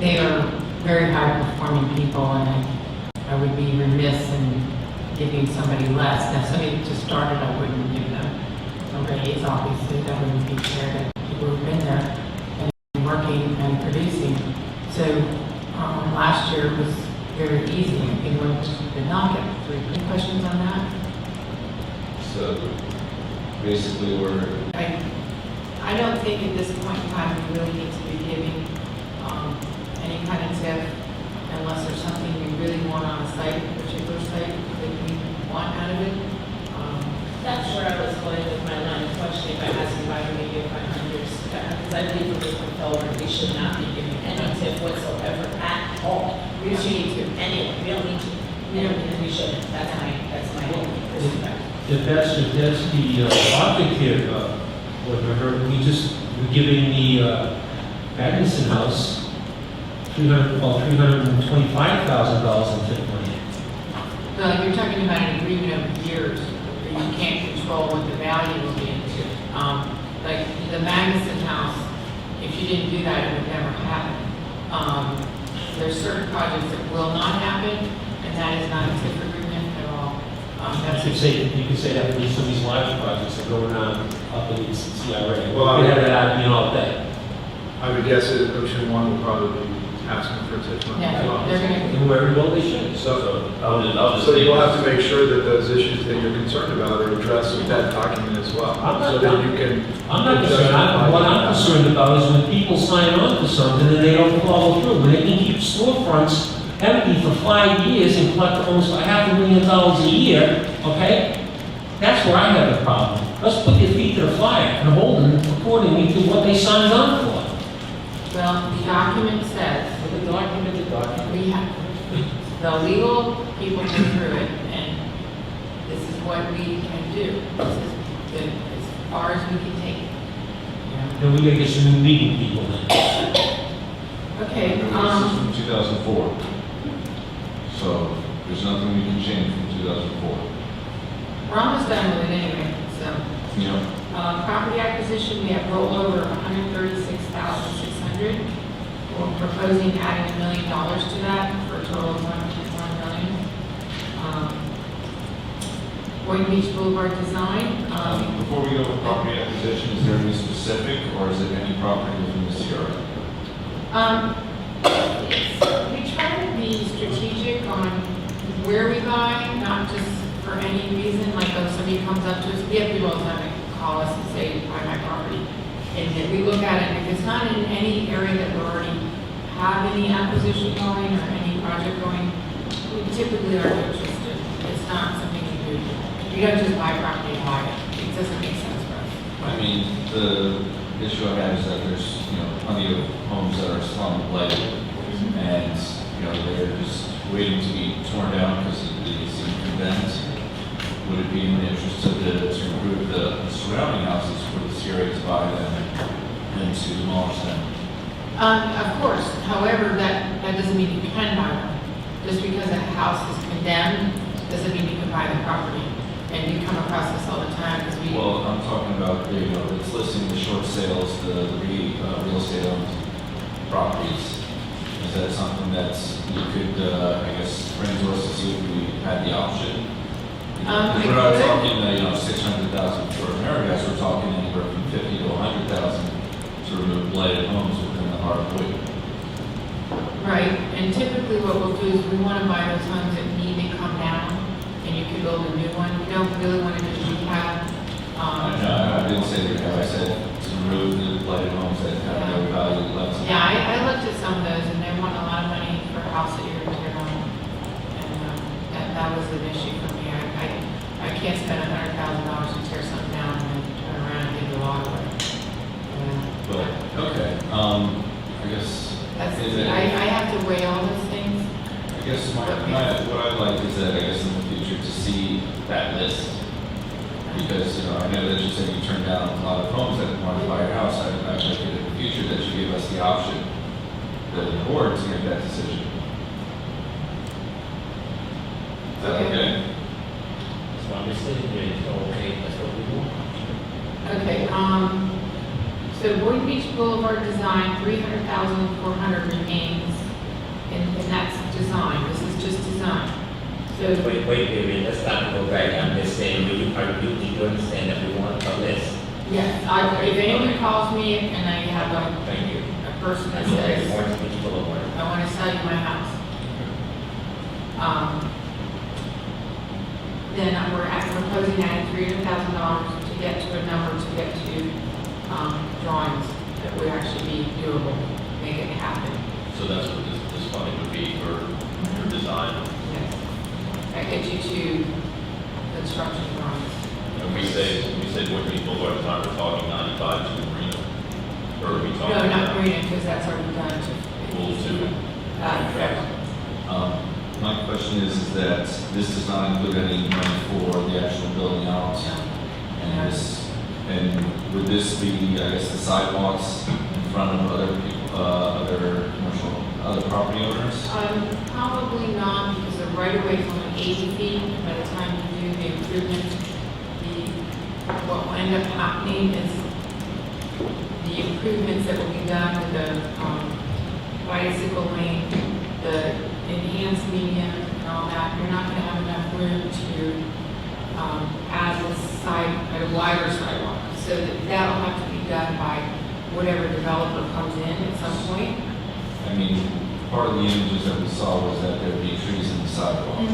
they are very high-performing people, and I would be remiss in giving somebody less. Now, somebody who just started, I wouldn't give them a raise, obviously, that wouldn't be fair to people who've been there and working and producing. So, last year was very easy, and people did not get 3. Any questions on that? So basically, I don't think at this point in time we really need to be giving any kind of tip unless there's something we really want on a site, a particular site that we want out of it. That's where I was going with my line of questioning by asking why we give 500, because I believe from this point forward, we should not be giving any tip whatsoever at all. We should need to, anyway, we don't need to, we shouldn't, that's my perspective. If that's the object here, we're giving the Magnuson House $325,000 in tip money. No, you're talking about an agreement of years where you can't control what the value will be. Like the Magnuson House, if you didn't do that, it would never happen. There's certain projects that will not happen, and that is not a tip agreement at all. You could say that for some of these large projects that go around up in the CRA. Well, We could have that out, all day. I would guess that Ocean One will probably be asking for TIF money as Yeah, well. they're gonna, And wherever well they should. So, I'll just so leave you'll this. have to make sure that those issues that you're concerned about are addressed with that document as well. So that you can. I'm not concerned. What I'm concerned about is when people sign on for something and they don't follow through. When they can keep storefronts empty for 5 years and collect almost $500,000 a year, okay? That's where I have a problem. Let's put your feet to the fire and hold them accordingly to what they signed on for. well, the document says, The document. we have, the legal people go through it, and this is what we can do. This is as far as we can take it. Then we gotta get some new meeting people then. Okay, This is from 2004. So there's nothing we can change from 2004. we're almost done with it anyway, so. You know, Property acquisition, we have rollover of $136,600. We're proposing adding $1 million to that for a total of $1.1 million. Boynton Beach Boulevard design, before we go with property acquisition, is there any specific, or is it any property within the CRA? we try to be strategic on where we buy, not just for any reason, like if somebody comes up to us, we have people all the time that call us and say, buy my property. And then we look at it, and if it's not in any area that we already have any acquisition going or any project going, we typically are interested. It's not something we do. We don't just buy property and buy it. It doesn't make sense for us. I mean, the issue I have is that there's, plenty of homes that are slum blighted, and, they're just waiting to be torn down because of the condemned. Would it be in the interest of to improve the surrounding houses for the CRA to buy them and to demolish them? Of course, however, that doesn't mean you can buy them. Just because a house is condemned, doesn't mean you can buy the property. And you come across this all the time, because we. Well, I'm talking about, it's listing the short sales, the real estate owned properties. Is that something that you could, bring to us to see if we had the option? Because we're not talking, 600,000 for Americas, we're talking anywhere from 50 to 100,000 to remove blighted homes within the heart of Boynton. Right, and typically what we'll do is we want to buy those homes that need to come down, and you can build a new one. We don't really want to just rehab. I didn't say rehab, I said to remove the blighted homes that have no value left. Yeah, I looked at some of those, and they want a lot of money for a house that you're going to tear down. And that was an issue for me. I can't spend $100,000 to tear something down and then turn around and give the lot away. But, okay, I guess. I have to weigh all those things. I guess what I'd like is that, in the future, to see that list. Because, I know that you said you turned down a lot of homes that want to buy your house. I'd like it in the future that you give us the option, the board, to make that decision. Is that okay? That's why we're sitting here, so okay, that's what we want. Okay, so Boynton Beach Boulevard design, $300,400 remains, and that's design, this is just design. So, Wait, let's not go back. I'm just saying, do you understand that we want a list? yes, if anyone calls me and I have Thank you. a person that Okay, says, Boynton Beach Boulevard. I want to sell you my house. Then we're proposing adding $300,000 to get to a number, to get to drawings that would actually be doable, make it happen. So that's what this funding would be for your design. Yes. That gets you to construction drawings. And we say Boynton Beach Boulevard design, we're talking 95 to Marina. Or are we talking? No, not Marina, because that's already done to. Pool two. Federal. My question is that this does not include any money for the actual building out. And would this be, the sidewalks in front of other people, other commercial, other property owners? Probably not, because the right of way is only 80 feet. By the time you do the improvements, what will end up happening is the improvements that will be done with the bicycle lane, the enhanced median and all that, you're not going to have enough room to add a wider sidewalk. So that'll have to be done by whatever developer comes in at some point. I mean, part of the images that we saw was that there'd be trees in the sidewalk.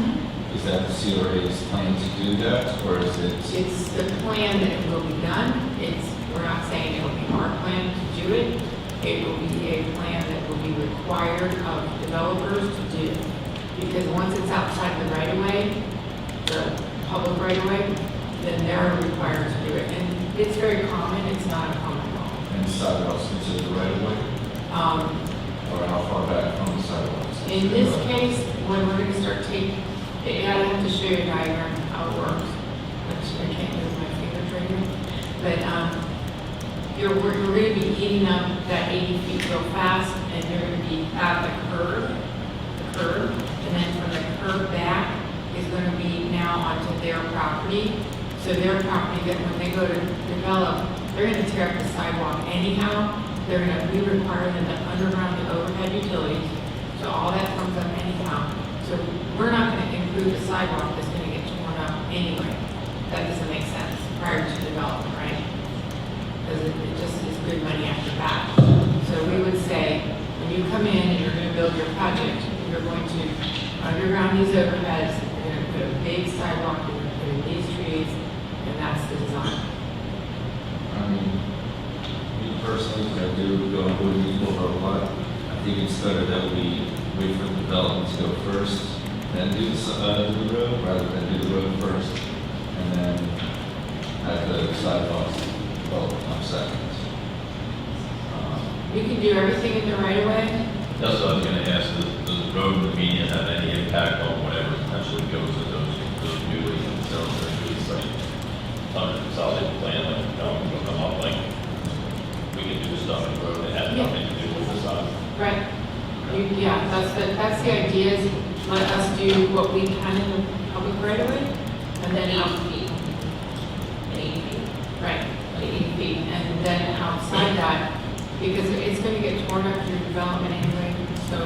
Is that the CRA's plan to do that, or is it? It's the plan that it will be done. We're not saying it'll be our plan to do it. It will be a plan that will be required of developers to do. Because once it's outside the right of way, the public right of way, then they're required to do it. And it's very common, it's not a common law. And the sidewalks considered the right of way? Or how far back from the sidewalks? In this case, when we're gonna start taking, I have to show you a diagram how it works, which I can't use my fingers right now. But, we're gonna be eating up that 80 feet real fast, and you're gonna be at the curb, and then from the curb back is gonna be now onto their property. So their property, that when they go to develop, they're gonna tear up the sidewalk anyhow. We require them to underground the overhead utilities, so all that comes up anyhow. So we're not gonna improve the sidewalk that's gonna get torn up anyway. That doesn't make sense prior to development, right? Because it just is good money after that. So we would say, when you come in and you're gonna build your project, you're going to underground these overheads, you're gonna put a big sidewalk, you're gonna put in these trees, and that's the design. I mean, me personally, I do go and would need over a lot. I think it's better that we wait for the development to go first, then do the road, rather than do the road first, and then have the sidewalks develop on second. You can do everything in the right of way. That's what I was gonna ask, does the road median have any impact on whatever potentially goes to those newly zoned or newly sited? Under consolidated plan, like, will come up like, we can do stuff in the road that has nothing to do with the side. Right. Yeah, that's the idea, is let us do what we can in the public right of way, and then 80 feet. 80 feet. Right, 80 feet, and then outside that, because it's gonna get torn up through development anyway, so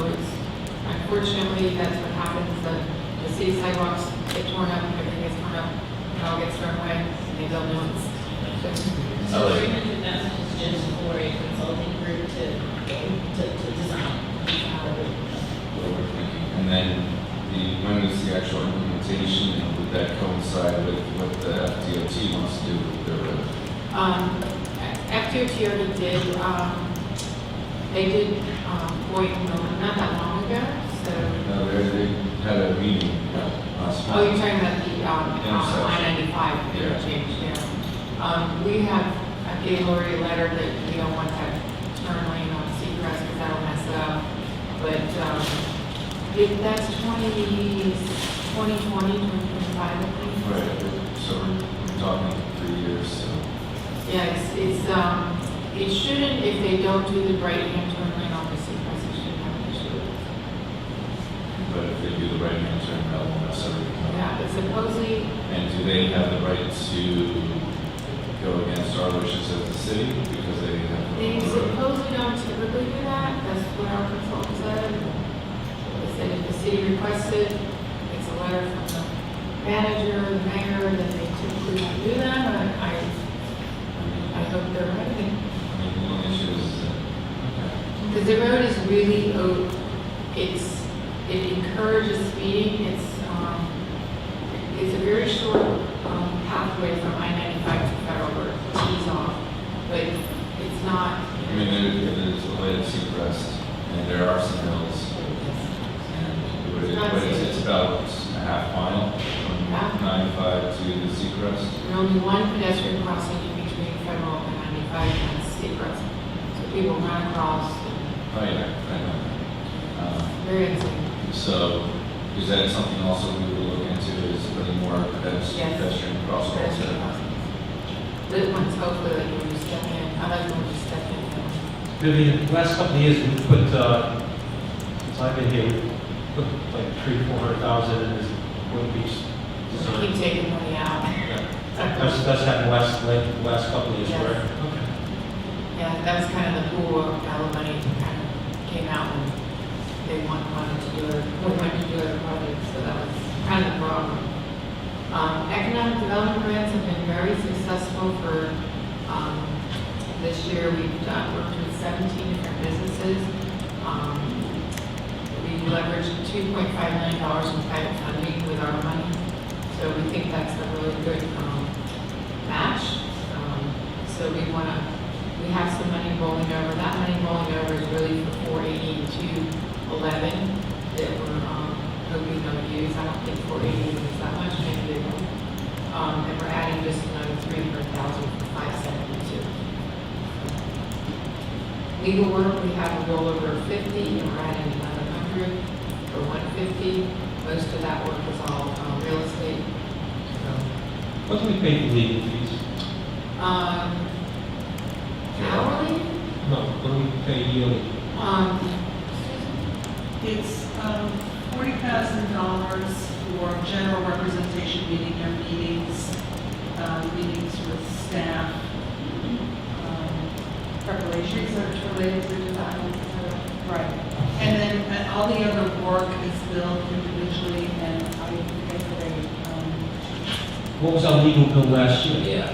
unfortunately, that's what happens, the city sidewalks get torn up, everything gets torn up, it all gets thrown away, and they build new ones. So 300,000 is just for a consulting group to design. And then when is the actual implementation, and would that coincide with what the FDOT wants to do with their road? FDOT already did, they did, Boynton, not that long ago, so. No, they had a meeting last month. Oh, you're talking about the, Intersection. I-95 Yeah. interchange, yeah. We have, I gave Lori a letter that we don't want that turn lane on Seacrest because that'll mess it up. But, if that's 2020, 2025, I think. Right, so we're talking 3 years, so. Yeah, it shouldn't, if they don't do the right-hand turn lane on the Seacrest, it shouldn't have an issue. But if they do the right hand turn, that will mess everything up. Yeah, but supposedly, And do they have the right to go against our wishes as a city because they have? they supposedly don't typically do that, that's what our consultant said. They said if the city requests it, it's a letter from the manager, the mayor, that they typically don't do that, but I hope they're right. I mean, the only issue is that, Because the road is really, it encourages speeding, it's a very short pathway from I-95 to Federal Road, tees off, but it's not. I mean, it is the way to Seacrest, and there are some hills, and it's about a half mile from 95 to the Seacrest. There's only one pedestrian crossing in between Federal and 95 and Seacrest, so people run across, Oh, yeah, I know. very insane. So, is that something also we will look into, is putting more pedestrian crosswalks Pedestrian in? crossing. Little ones, hopefully, like when you step in, I like when you step in. Vivian, the last couple of years, we put, since I've been here, we put like 300,000-400,000 in this Boynton Beach design. Keep taking money out. That's happened the last couple of years, Yes. right? Okay. Yeah, that was kind of the pool of how the money kind of came out when they wanted to do it, or wanted to do other projects, so that was kind of the problem. Economic development grants have been very successful for, this year. We've worked with 17 different businesses. We leveraged $2.5 million in private funding with our money. So we think that's a really good match. So we have some money rolling over. That money rolling over is really for 480 to 11 that we're hoping they'll use. I don't think 480 is that much, maybe they won't. And we're adding just another 300,000 for 572. Legal work, we have a rollover of 50, and we're adding another 100 for 150. Most of that work is all real estate. What do we pay for legal fees? Hourly? No, what do we pay yearly? It's $40,000 for general representation, meeting their meetings, meetings with staff, Preparation research related to design, right. And then all the other work is billed individually, and I get What was our legal bill last year? Yeah.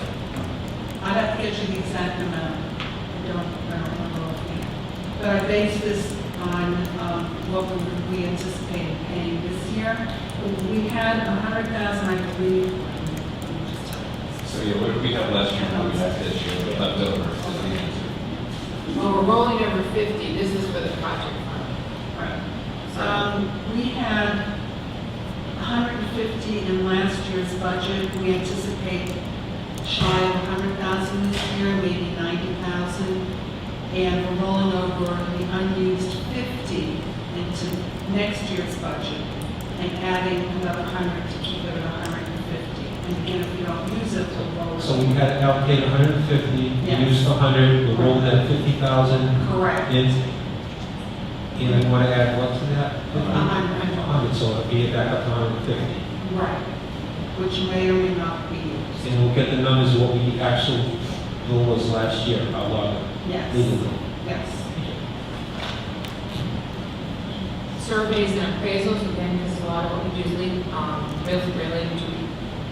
I'd have to get you the exact amount. I don't remember offhand. But I base this on what we anticipate paying this year. We had 100,000, I believe. So yeah, what did we have last year, what do we have this year, left over, is the answer. Well, we're rolling over 50. This is for the project fund. Right. We had 150 in last year's budget. We anticipate shy of 100,000 this year, maybe 90,000. And we're rolling over the unused 50 into next year's budget and adding another 100 to keep it at 150. And again, if we don't use it, we'll roll it. So we had allocated 150, we Yes. used 100, we're rolling at 50,000. Correct. And you want to add what to that? 100. So it'll be back up to 150. Right. Which may or may not be used. And we'll get the numbers of what we actually bill was last year, our legal Yes. bill. Yes. Surveys and appraisals, again, this is a lot of what we do, related to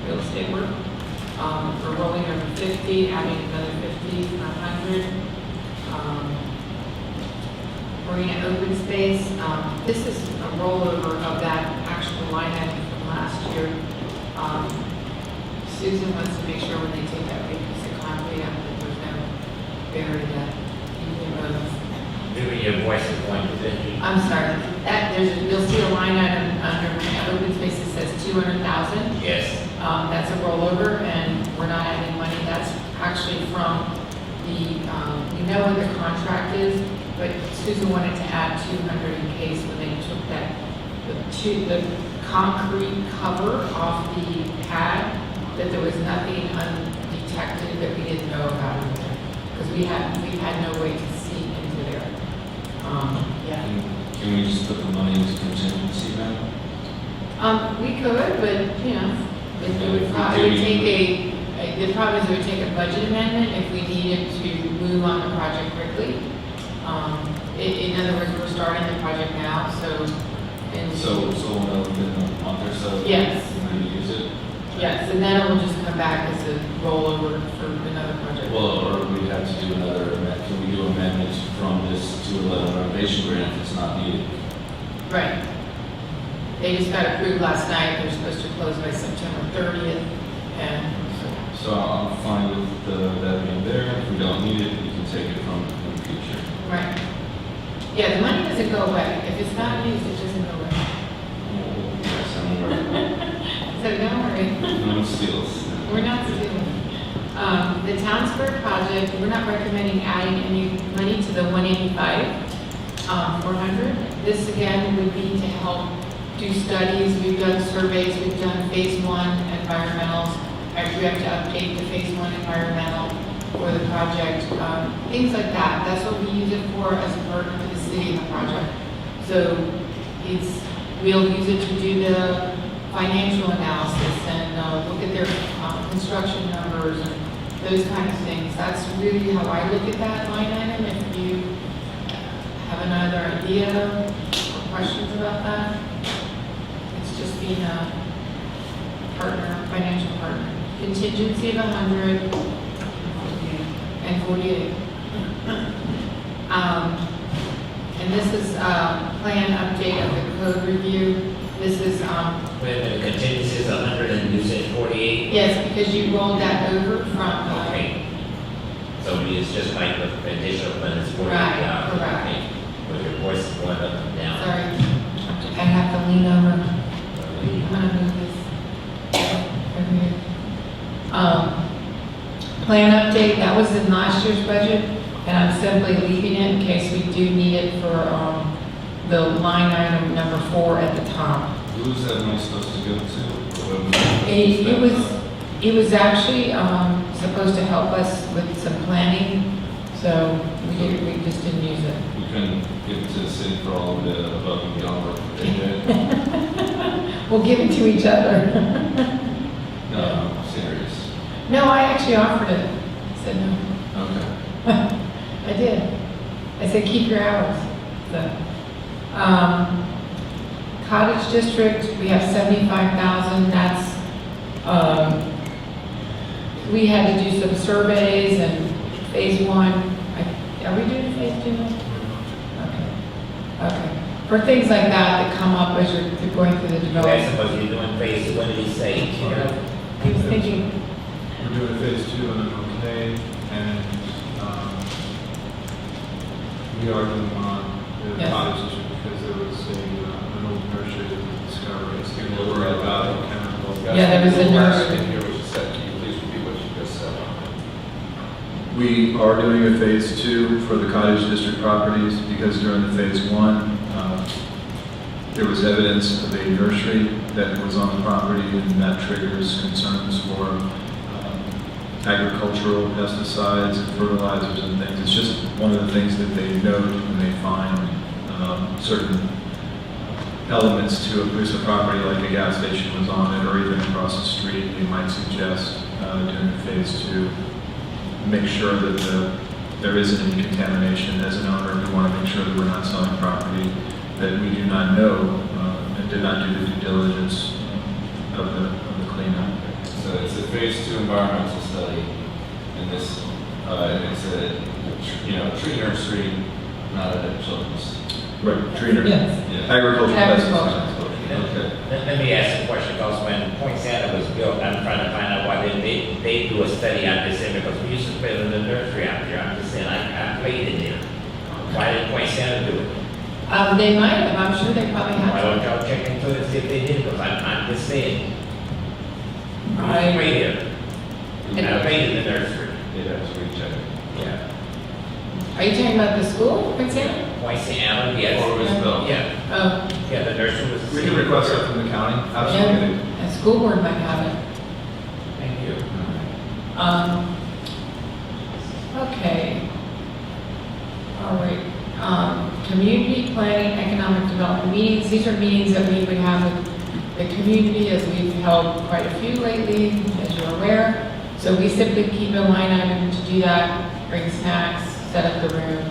real estate work. We're rolling over 50, adding another 50, 100. Marina open space, this is a rollover of that actual line item from last year. Susan wants to make sure when they take that big piece of concrete out that there's no buried in the roads. Maybe your voice is going to be. I'm sorry, you'll see a line item under open space that says 200,000. Yes. That's a rollover, and we're not adding money. That's actually from the, we know what the contract is, but Susan wanted to add 200 in case when they took the concrete cover off the pad, that there was nothing undetected that we didn't know about in there. Because we've had no way to see into there. Yeah. Can we just put the money into contingency now? We could, but, you know, it would probably take the problem is it would take a budget amendment if we needed to move on the project quickly. In other words, we're starting the project now, so. So we'll know within a month or so? Yes. When we use it? Yes, and then it will just come back as a rollover for another project. Well, or we'd have to do can we do amendments from this to a renovation grant if it's not needed? Right. They just got approved last night. They're supposed to close by September 30th, and So I'm fine with that being there. If we don't need it, we can take it from in the future. right. Yeah, the money doesn't go away. If it's not used, it doesn't go away. Yes, I'm aware. So don't worry. No one steals. We're not stealing. The Town Square project, we're not recommending adding any money to the 185, 400. This again would be to help do studies. We've done surveys, we've done phase 1 environmentals. Actually, we have to update the phase 1 environmental for the project, things like that. That's what we use it for as a burden to the city and the project. So we'll use it to do the financial analysis and look at their construction numbers and those kind of things. That's really how I look at that line item. If you have another idea or questions about that, it's just being partner, financial partner. Contingency of 100 and 48. And this is plan update of the code review. This is, Wait a minute, contingency is 100 and you said 48? yes, because you rolled that over from, Okay. So it's just like the additional one is 48 Right, dollars. correct. Okay. With your voice going up and down. sorry, I have to lean over. I'm gonna move this over here. Plan update, that was in last year's budget, and I'm simply leaving it in case we do need it for, the line item number 4 at the top. Who's that money supposed to go to? It was actually, supposed to help us with some planning, so we just didn't use it. We couldn't give it to the city for all of the above and beyond work that they did. We'll give it to each other. No, I'm serious. No, I actually offered it. I said no. Okay. I did. I said, keep your hours. So, Cottage District, we have 75,000. That's, we had to do some surveys and phase 1. Are we doing phase 2 now? Okay. Okay. For things like that come up as you're going through the You asked him, development. was he doing phase, what did he say? He was thinking, We're doing phase 2 and then okay, and we are doing one on the Yes. cottage district because there was an old nursery that was discovered. It's Speak a little bit about it. chemicals. Yeah, there was a nursery. Here, what you said, can you please repeat what you just said? We are doing a phase 2 for the cottage district properties because during the phase 1, there was evidence of a nursery that was on the property and that triggers concerns for agricultural pesticides and fertilizers and things. It's just one of the things that they note when they find certain elements to a piece of property, like a gas station was on it, or even across the street. They might suggest during phase 2, make sure that there isn't any contamination. As an owner, we want to make sure that we're not selling property that we do not know and did not do the due diligence of the cleanup. So it's a phase 2 environmental study, and this, it's a, tree nursery, not a children's. Right, tree nursery. yes. Yeah. Agricultural Agriculture. pesticides. Okay. Let me ask a question, because when Point Santa was built, I'm trying to find out why they do a study on this end, because we used to play in the nursery out there. I'm just saying, I played in there. Why did Point Santa do it? They might have, I'm sure they probably Why have. don't y'all check into it and see if they did, because I'm just saying. I I- played there. And I played in the nursery. Yeah, that's recheck. Yeah. Are you talking about the school, for example? Point Santa, yes. Or was built. Yeah, Oh, yeah, the nursery was. We can request that from the county, absolutely. yeah, a school board might have it. Thank you. Okay. All right. Community planning, economic development meetings. These are meetings that we would have with the community, as we've held quite a few lately, as you're aware. So we simply keep a line item to do that, bring snacks, set up the room.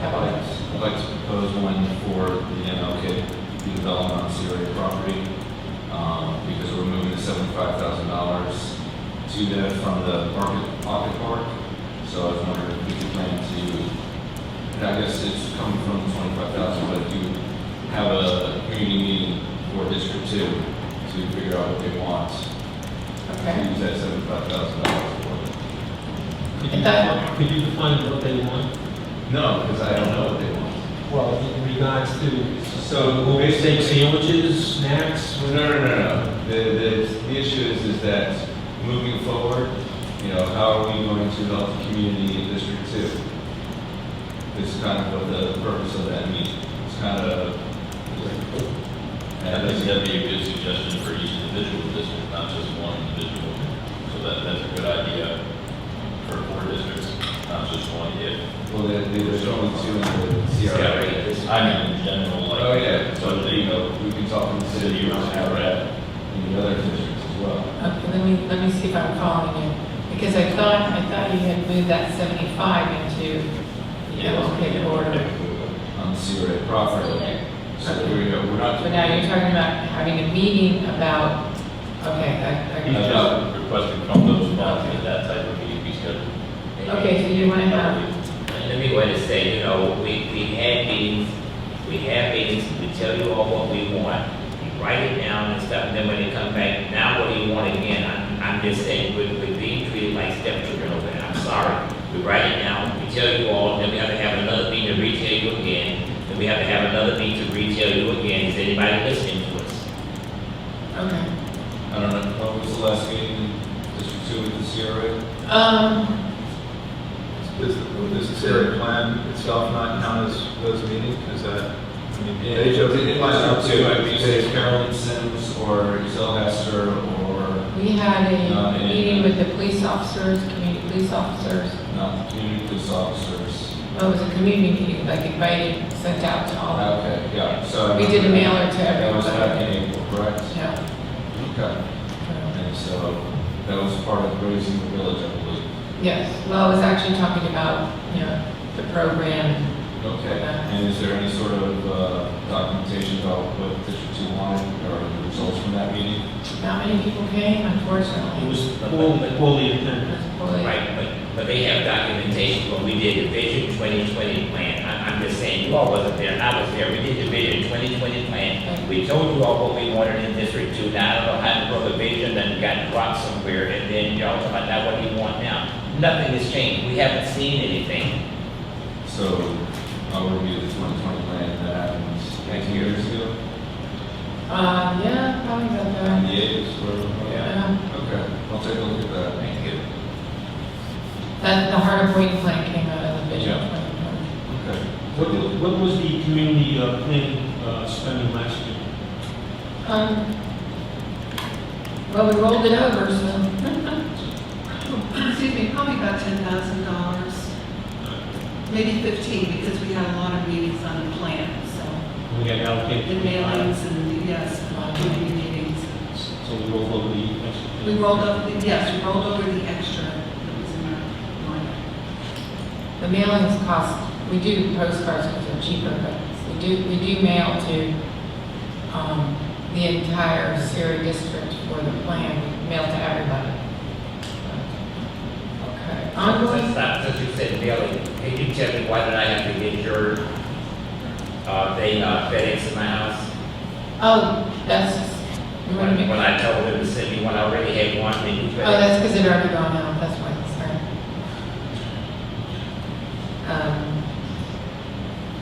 I'd like to propose one for the MLK development on CRA property, because we're moving the $75,000 to that from the pocket park. So I was wondering if we could plan to, and I guess it's coming from 25,000, but if you have a community meeting for District 2 to figure out what they want, Okay. use that $75,000 for. Could you define what they want? No, because I don't know what they want. Well, in regards to, So say sandwiches, snacks? No. The issue is that moving forward, how are we going to help the community in District 2? This is kind of what the purpose of that meeting. It's kind of. I think that'd be a good suggestion for each individual district, not just one individual. So that's a good idea for 4 districts, not just one yet. Well, there's only 2 in the CRA. I mean, in general, like. Oh, yeah. So there you go. We can talk in the city or CRA in the other districts as well. Okay, let me see if I'm following you. Because I thought you had moved that 75 into the MLK corridor. On the CRA property. So we're not. So now you're talking about having a meeting about Okay, I'm not requesting from those funds that that type of meeting be scheduled. okay, so you want to have, Let me go ahead and say, you know, we have meetings, we tell you all what we want, you write it down and stuff, and then when they come back, now what do you want again? I'm just saying, we're being treated like stepchildren over there, I'm sorry. We write it down, we tell you all, then we have to have another meeting to retell you again, then we have to have another meeting to retell you again. Is anybody listening to us? okay. I don't know, what was the last meeting in District 2 with the CRA? Does the CRA plan itself not count as those meetings? Is that, I mean, Yeah, they chose it to was plan up out to, I mean, say Carolyn Sims or Sylvester or We had Not a any- meeting with the police officers, community police officers. not the community police officers. Well, it was a community meeting, like invited, sent out to all. Okay, yeah, so. We did a mailer to That was back everybody. in April, correct? Yeah. Okay, and so that was part of raising the village, I believe. Yes, well, I was actually talking about, the program. Okay, and is there any sort of documentation about what District 2 wanted or the results from that meeting? Not many people came, It unfortunately. was poorly attended. Poorly. Right, but they have documentation when we did the Vision 2020 plan. I'm just saying, you all wasn't there, I was there. We did the Vision 2020 plan. We told you all what we wanted in District 2. Now, I don't know how to grow the vision and got dropped somewhere, and then y'all talking about now what do you want now? Nothing has changed. We haven't seen anything. So I'll review the 2020 plan that happened 19 years ago. Yeah, probably about that. 98 is where, Yeah. okay, I'll take a look at that. Thank you. That, the Heart of Boynton plan came out of the Vision Yeah. 2020. Okay. What was the community planning spending last year? Well, we rolled it over, so. Excuse me, probably about $10,000, maybe 15, because we had a lot of meetings on the plan, so. We got allocated. The mailings and, yes, community meetings. So we rolled over the extra. We rolled over, yes, we rolled over the extra that was in our line. The mailings cost, we do postcards because they're cheaper, but we do mail to, the entire CRA district for the plan, we mail to everybody. Okay, ongoing, Since you said mailing, can you tell me why did I have to get your, FedEx in my house? oh, that's, you want to make, When I told them to send me one, I already had one, they do FedEx. oh, that's because it already gone out, that's why, sorry.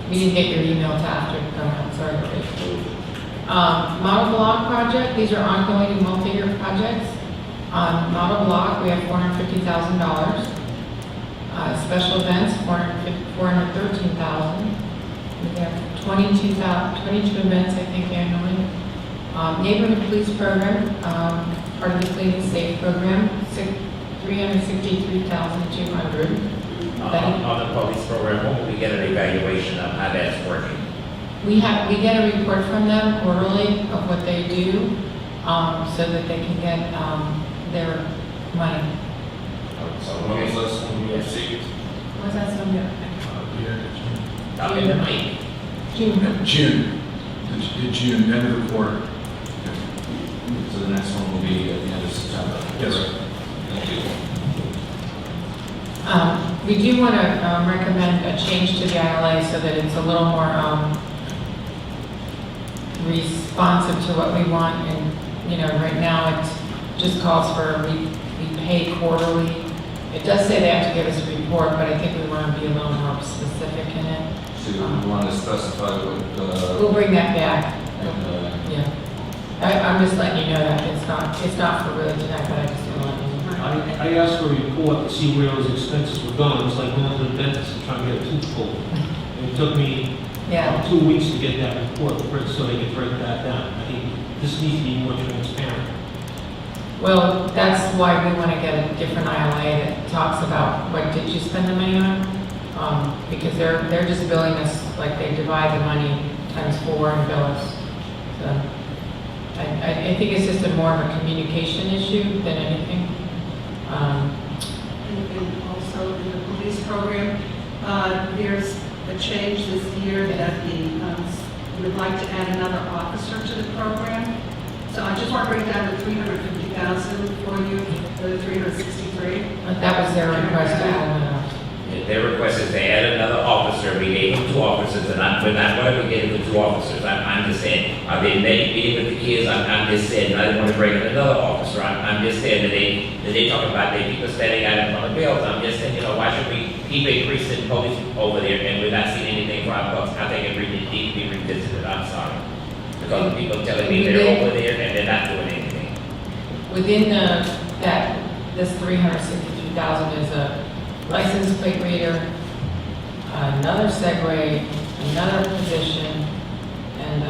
We didn't get your email to after it gone out, sorry. Model block project, these are ongoing and multi-year projects. On model block, we have $450,000. Special events, $413,000. We have 22 events, I think, annually. Neighborhood police program, part of the Clean and Safe program, $363,200. On the police program, when will we get an evaluation of how that's working? We get a report from them quarterly of what they do, so that they can get, their money. So, When was okay. the last one we received? Was that some good? Up in the night. June. June, the June, end of the quarter. So the next one will be at the end of September. Yes. Thank you. We do want to recommend a change to the ILA so that it's a little more responsive to what we want. And, right now it just calls for we pay quarterly. It does say they have to give us a report, but I think we want to be a little more specific in it. So we want to specify what, We'll bring that back. and, Yeah. I'm just letting you know that it's not for really tonight, but I just want to let you know. I asked for a report to see where those expenses were going. It's like going to the dentist and trying to get a tooth pulled. And it took me Yeah. about 2 weeks to get that report so they could break that down. I think this needs to be more transparent. Well, that's why we want to get a different ILA that talks about what did you spend the money on? Because they're just billing us, like they divide the money times 4 and bill us. So I think it's just a more of a communication issue than anything. And also in the police program, there's a change this year that we'd like to add another officer to the program. So I just want to break down the 350,000 for you, for the 363. But that was their request to add another. Their request is to add another officer. We gave them 2 officers, and we're not going to give them 2 officers. I'm just saying, are they meeting with the kids? I'm just saying, I don't want to bring in another officer. I'm just saying that they talk about they people standing out in front of bills. I'm just saying, why should we keep increasing police over there and we're not seeing anything for our bucks? I think it really needs to be revisited. I'm sorry. Because people telling me they're over there and they're not doing anything. Within this 362,000 is a license plate reader, another Segway, another position, and,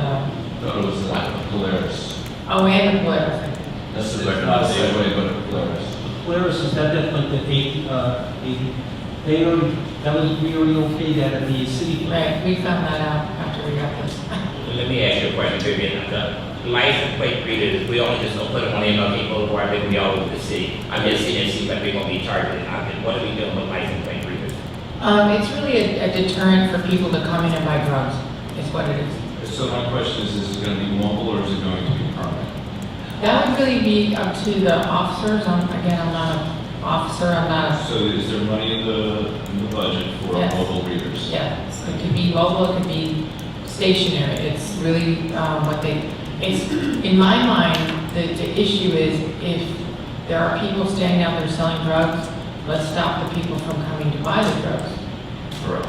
No, it was Polaris. and a Polaris. That's the record, not a Segway, but a Polaris. Polaris, is that like the 80, they already, we already okayed that at the city. Right, we found that out after we got this. Let me ask you a question, Vivian. The license plate readers, we only just don't put them on MLK Boulevard, they can be all over the city. I'm just seeing and see what we're going to be charging. What are we doing with license plate readers? It's really a deterrent for people to come in and buy drugs, is what it is. So my question is it going to be mobile or is it going to be permanent? That would really be up to the officers. Again, I'm not an officer, I'm not a, So is there money in the budget for Yes. mobile readers? yeah, it could be mobile, it could be stationary. It's really it's, in my mind, the issue is if there are people standing out there selling drugs, let's stop the people from coming to buy the drugs. Correct.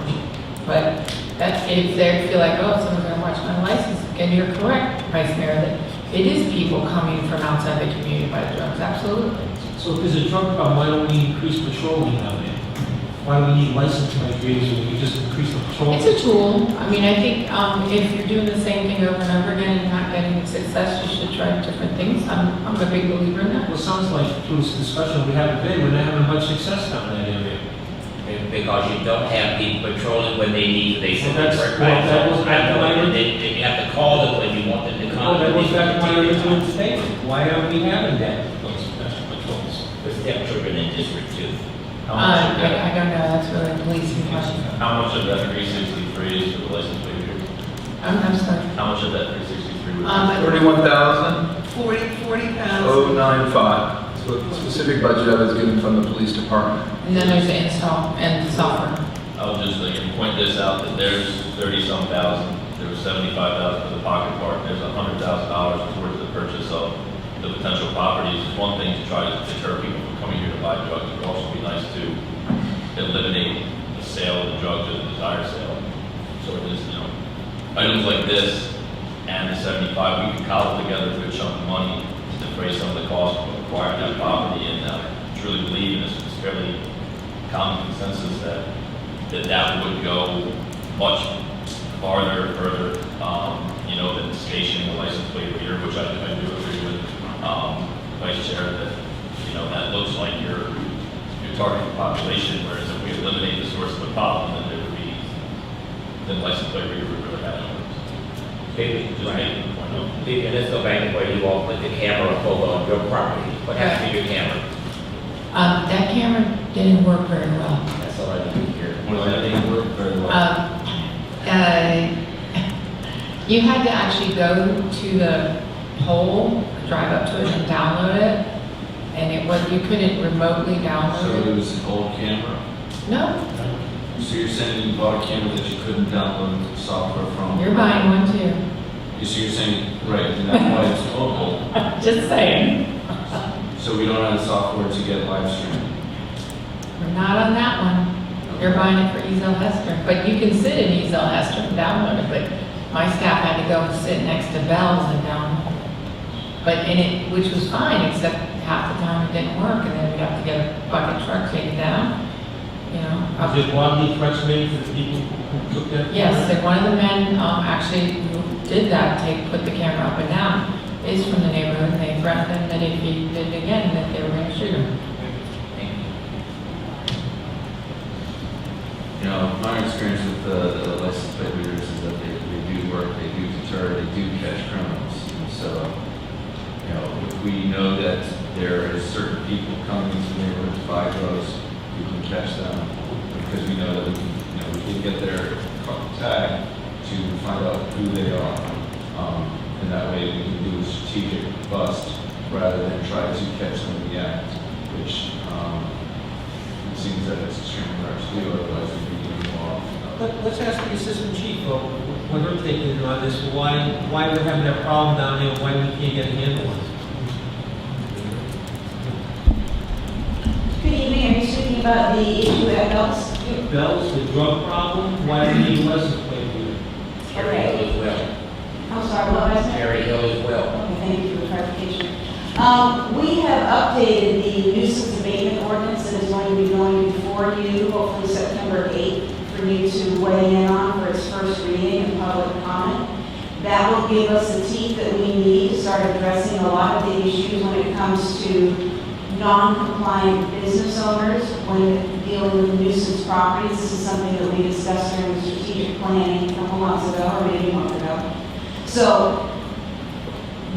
But that's, if they feel like, oh, someone's gonna watch my license, and you're correct, Vice Mayor, that it is people coming from outside the community to buy drugs, absolutely. So if there's a drug problem, why don't we increase patrolling down there? Why do we need license plate readers when we just increase the patrol? It's a tool. I mean, I think if you're doing the same thing over and over again and not getting success, you should try different things. I'm a big believer in that. Well, it sounds like through this discussion we haven't been, we're not having much success down in that area. Because you don't have people patrolling when they need, they Well, simply that's- work well, by that was themselves. back to my- You have to call them when you want them to come. Oh, that goes back to my They- original statement. Why aren't we having that, those special patrols? There's step children in District 2. I don't know. That's really a policing question. How much of that 363 is for the license plate readers? I'm sorry. How much of that 363 was? 31,095. 40,000. So the specific budget I was given from the police department. And then there's the install and software. I'll just point this out, that there's 30-some thousand, there was 75,000 for the pocket park, there's $100,000 towards the purchase of the potential properties. It's one thing to try to deter people from coming here to buy drugs, it would also be nice to eliminate the sale of the drugs or the desired sale. So it is, items like this and the 75, we can cobble together a good chunk of money to defray some of the costs of acquiring that property, and I truly believe, and it's fairly common consensus that would go much farther, further, than stationing a license plate reader, which I do agree with, Vice Chair, that looks like you're targeting population, whereas if we eliminate the source of the problem, then license plate reader would really have no purpose. Just making the point of. Vivian, let's go back to where you all put the camera photo on your property. What happened to your camera? That camera didn't work very well. That's all I need to hear. Well, that didn't work very well. You had to actually go to the pole, drive up to it and download it, and you couldn't remotely So download it it. was an old camera? No, So you're saying you bought a camera that you couldn't download software from? you're buying one too. So you're saying, right, and that's why it's mobile. Just saying. So we don't have the software to get live streaming. We're not on that one. You're buying it for Ezel Hester, but you can sit in Ezel Hester and download it, but my staff had to go and sit next to Bell's and download it. Which was fine, except half the time it didn't work, and then we'd have to get a bucket truck, take it down, Is it wildly threats made for the people who took that? Yes, and one of the men, actually, who did that, put the camera up and down, is from the neighborhood, and they threatened him that if he did it again, that they were gonna shoot him. My experience with the license plate readers is that they do work, they do deter, they do catch criminals. And so, if we know that there is certain people coming into the neighborhood to buy drugs, we can catch them because we know that we can get their tag to find out who they are. And that way we can do a strategic bust rather than try to catch them in the act, which it seems that it's extremely hard to do, otherwise we'd be doing more. Let's ask the assistant chief, when they're taking it on this, why we're having that problem down there, why we can't get a handle on it. Good evening, are you speaking about the issue at Bell's? Bells, the drug problem, why do we need a license plate here? Cherry Hill as well. I'm sorry, what was it? Cherry Hill as well. Okay, thank you for the clarification. We have updated the nuisance abatement ordinance that is going to be going before you, hopefully September 8th, for you to weigh in on for its first reading and public comment. That will give us the teeth that we need to start addressing a lot of the issues when it comes to non-compliant business owners when dealing with nuisance properties. This is something that we discussed during the strategic planning a couple months ago, or maybe a month ago. So,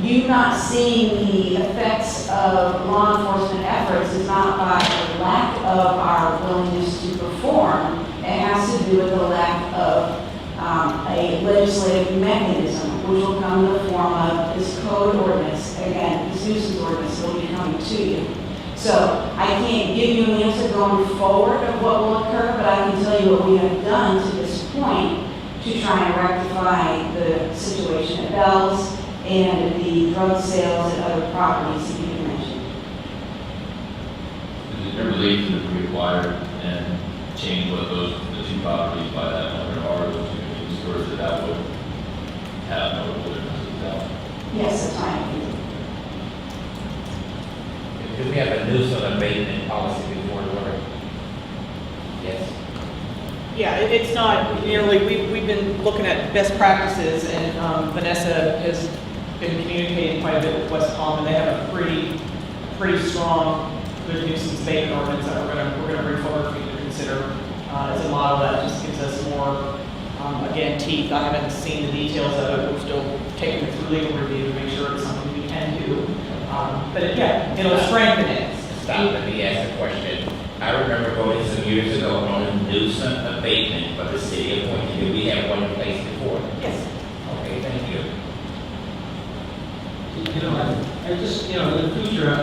you not seeing the effects of law enforcement efforts is not by the lack of our willingness to perform. It has to do with the lack of a legislative mechanism, which will come in the form of this code ordinance, again, this nuisance ordinance that will be coming to you. So I can't give you an answer going forward of what will occur, but I can tell you what we have done to this point to try and rectify the situation at Bell's and the drug sales and other properties that you mentioned. Is it your belief that we acquired and change what those, the two properties by that owner are those two new stores that would have no differences out? Yes, that's right. Do we have a nuisance abatement policy before the order? Yes. Yeah, it's not nearly, we've been looking at best practices, and Vanessa has been communicating quite a bit with West Palm, and they have a pretty strong good nuisance abatement ordinance that we're gonna bring forward for you to consider as a model that just gives us more, again, teeth. I haven't seen the details of it. We're still taking it through legal review to make sure it's something we can do. But yeah, it'll strengthen it. Stop, let me ask a question. I remember voting some years ago on a nuisance abatement for the city of Boynton. Did we have one in place before? Yes. Okay, thank you. You know, I just, you know, in the future,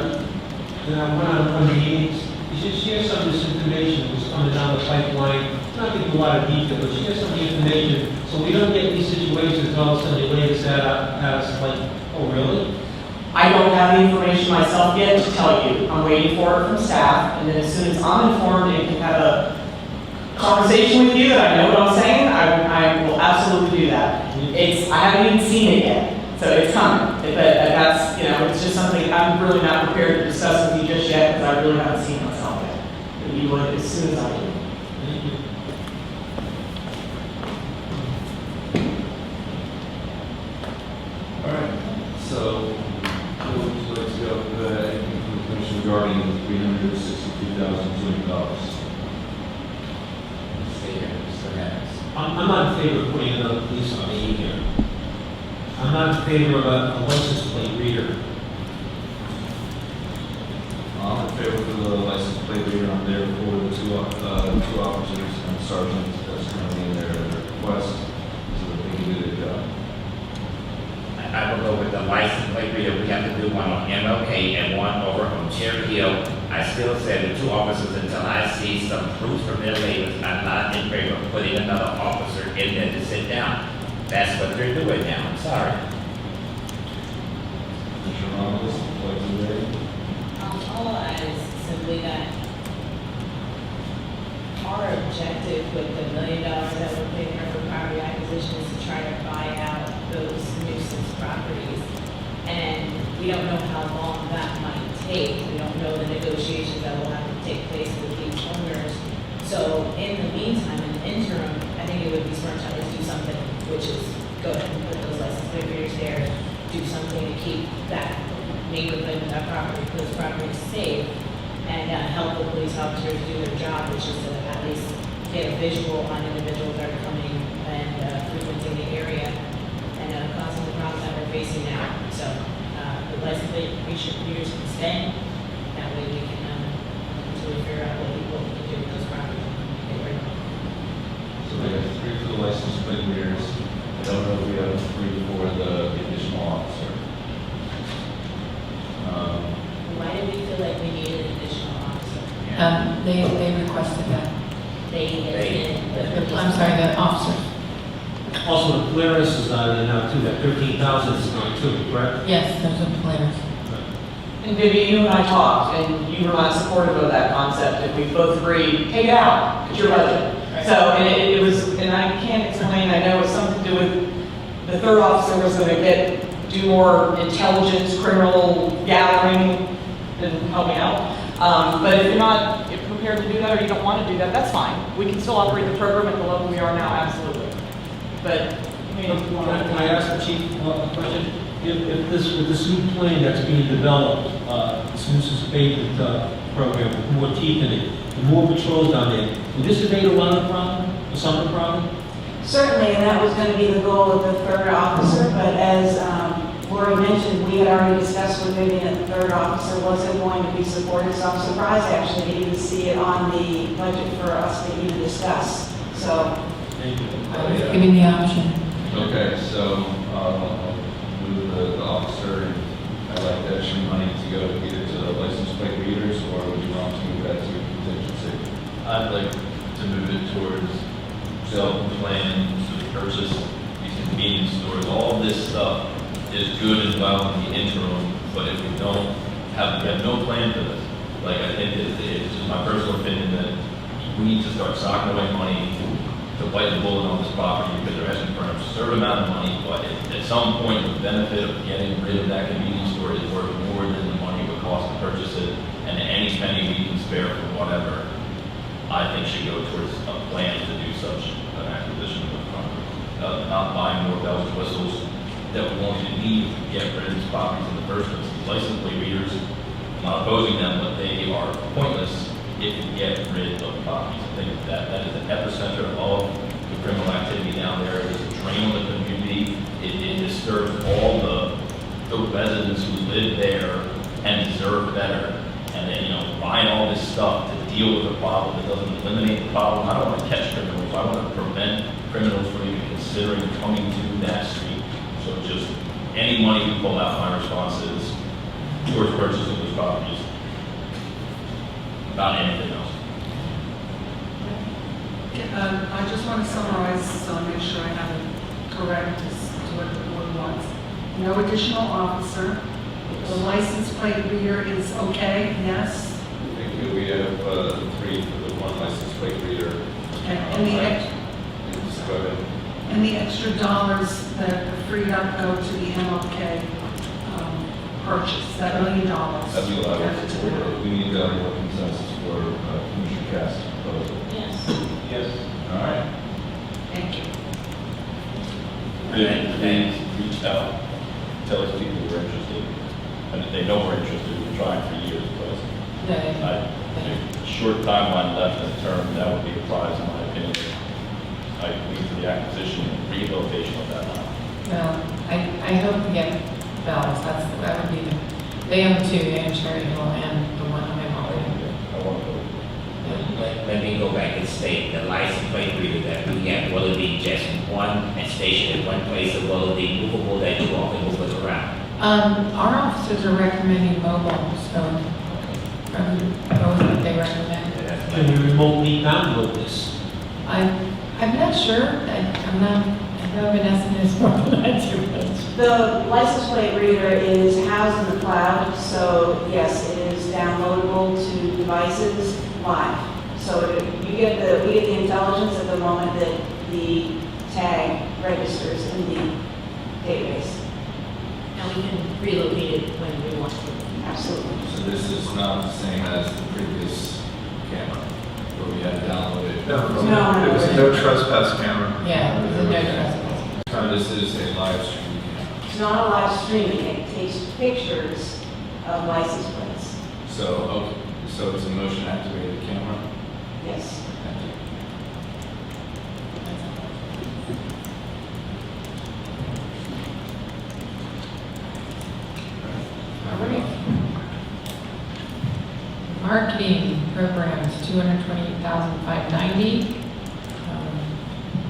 when I went on meetings, you should share some of this information that's coming down the pipeline. Not give a lot of detail, but share some of the information so we don't get these situations all of a sudden they lay this at us like, oh, really? I don't have the information myself yet to tell you. I'm waiting for it from staff, and then as soon as I'm informed and can have a conversation with you that I know what I'm saying, I will absolutely do that. I haven't even seen it yet, so it's coming. But that's, you know, it's just something I'm really not prepared to discuss with you just yet because I really haven't seen it myself yet. But you would as soon as I do. Thank you. All right, so who would like to go with anything from the commission regarding $362,200? Stay here, Mr. Hannah. I'm not in favor of putting another police officer here. I'm not in favor of a license plate reader. I'm in favor for the license plate reader. I'm there for the two officers and sergeant that's currently in their request, so that they can do their job. I will go with the license plate reader. We have to do one on MLK and one over on Cherry Hill. I still say the two officers until I see some proof from their labels. I'm not in favor of putting another officer in there to sit down. That's what they're doing now. I'm sorry. Mr. Ramos, like to read? All I'll add is simply that our objective with the $1 million that we're paying for property acquisition is to try to buy out those nuisance properties. And we don't know how long that might take. We don't know the negotiations that will have to take place with these owners. So in the meantime, in the interim, I think it would be smart to at least do something, which is go ahead and put those license plate readers there, do something to keep that neighborhood, that property, those properties safe, and help the police officers do their job, which is to at least get a visual on individuals that are coming and frequenting the area and causing the problems that we're facing now. So the license plate readers can stay. That way we can until we figure out what we can do with those properties. Get rid of them. So we have 3 for the license plate readers. I don't know if we have 3 for the additional They requested that. They. I'm sorry, the officers. Also, the Polaris is on there now too, that 13,000 is on too, correct? Yes, there's a Polaris. And Vivian, you and I talked, and you were not supportive of that concept, and we both agreed, take it out, it's your budget. So, and it was, and I can't explain, I know it's something to do with, the third officer was gonna do more intelligence, criminal gathering, and help me out. But if you're not prepared to do that, or you don't want to do that, that's fine. We can still operate the program at the level we are now, absolutely. But, I mean, if you want Can I ask the chief a question? If this new plan that's being developed, this new suspended program with more teeth in it, the more patrols down there, will this evade a lot of the problem, or some of the problem? Certainly, and that was going to be the goal of the third officer, but as Lori mentioned, we had already discussed with Vivian that the third officer wasn't going to be supported, so I'm surprised actually to even see it on the budget for us to even discuss. So, Thank you. I was giving the option. Okay, so, move the officer, and I'd like the extra money to go either to the license plate readers, or would you want to move that to contingency? I'd like to move it towards self-plan, to purchase these convenience stores. All of this stuff is good and well in the interim, but if we have no plan for this, like, I think it's just my personal opinion that we need to start socking away money to bite the bullet on this property, because they're asking for an absurd amount of money, but at some point, the benefit of getting rid of that convenience store is worth more than the money it would cost to purchase it, and any penny we can spare for whatever, I think should go towards a plan to do such an acquisition of the property. Not buying more bells and whistles that we won't even need to get rid of these properties in the first place. These license plate readers, I'm not opposing them, but they are pointless if you get rid of properties. I think that is the epicenter of the criminal activity down there. It's a drain on the community. It disturbs all the residents who live there and deserve better. And then, buying all this stuff to deal with a problem that doesn't eliminate the problem. I don't want to catch criminals. I want to prevent criminals from even considering coming to that street. So just any money we pull out, my response is towards purchasing those properties. Not anything else. I just want to summarize, so I make sure I have it correct as to what the board wants. No additional officer. The license plate reader is okay, yes? Thank you. We have 3 for the one license plate reader. And Just go ahead. and the extra dollars that are freed up go to the MLK purchase, that $1 million. That'd be allowed. We need more consensus for Commissioner Cass' proposal. Yes. Yes. All right. Thank you. They reached out, tell us people we're interested, and they know we're interested, we've been trying for years, but a short timeline left in the term, that would be a prize in my opinion. I believe for the acquisition and rehabilitation of that land. Well, I hope we get bells, that would be they own 2, they own Cherry Hill and the one on my property. I want to go. Let me go back and state, the license plate reader that we have, will it be just one and stationed in one place, or will it be movable that you all can move it around? Our officers are recommending mobile, so both what they recommend. Can you remotely download this? I'm not sure, I know Vanessa knows more than I do. the license plate reader is housed in the cloud, so yes, it is downloadable to devices live. So we get the intelligence at the moment that the tag registers in the database. And we can relocate it when we want to. Absolutely. So this is not the same as the previous camera, where we had to download it. No. It was a no trespass camera. Yeah, it's a no trespass. So this is a live stream camera. It's not a live streaming, it takes pictures of license plates. So it's a motion activated camera? Yes. Thank you. All right. Marketing programs, $228,590.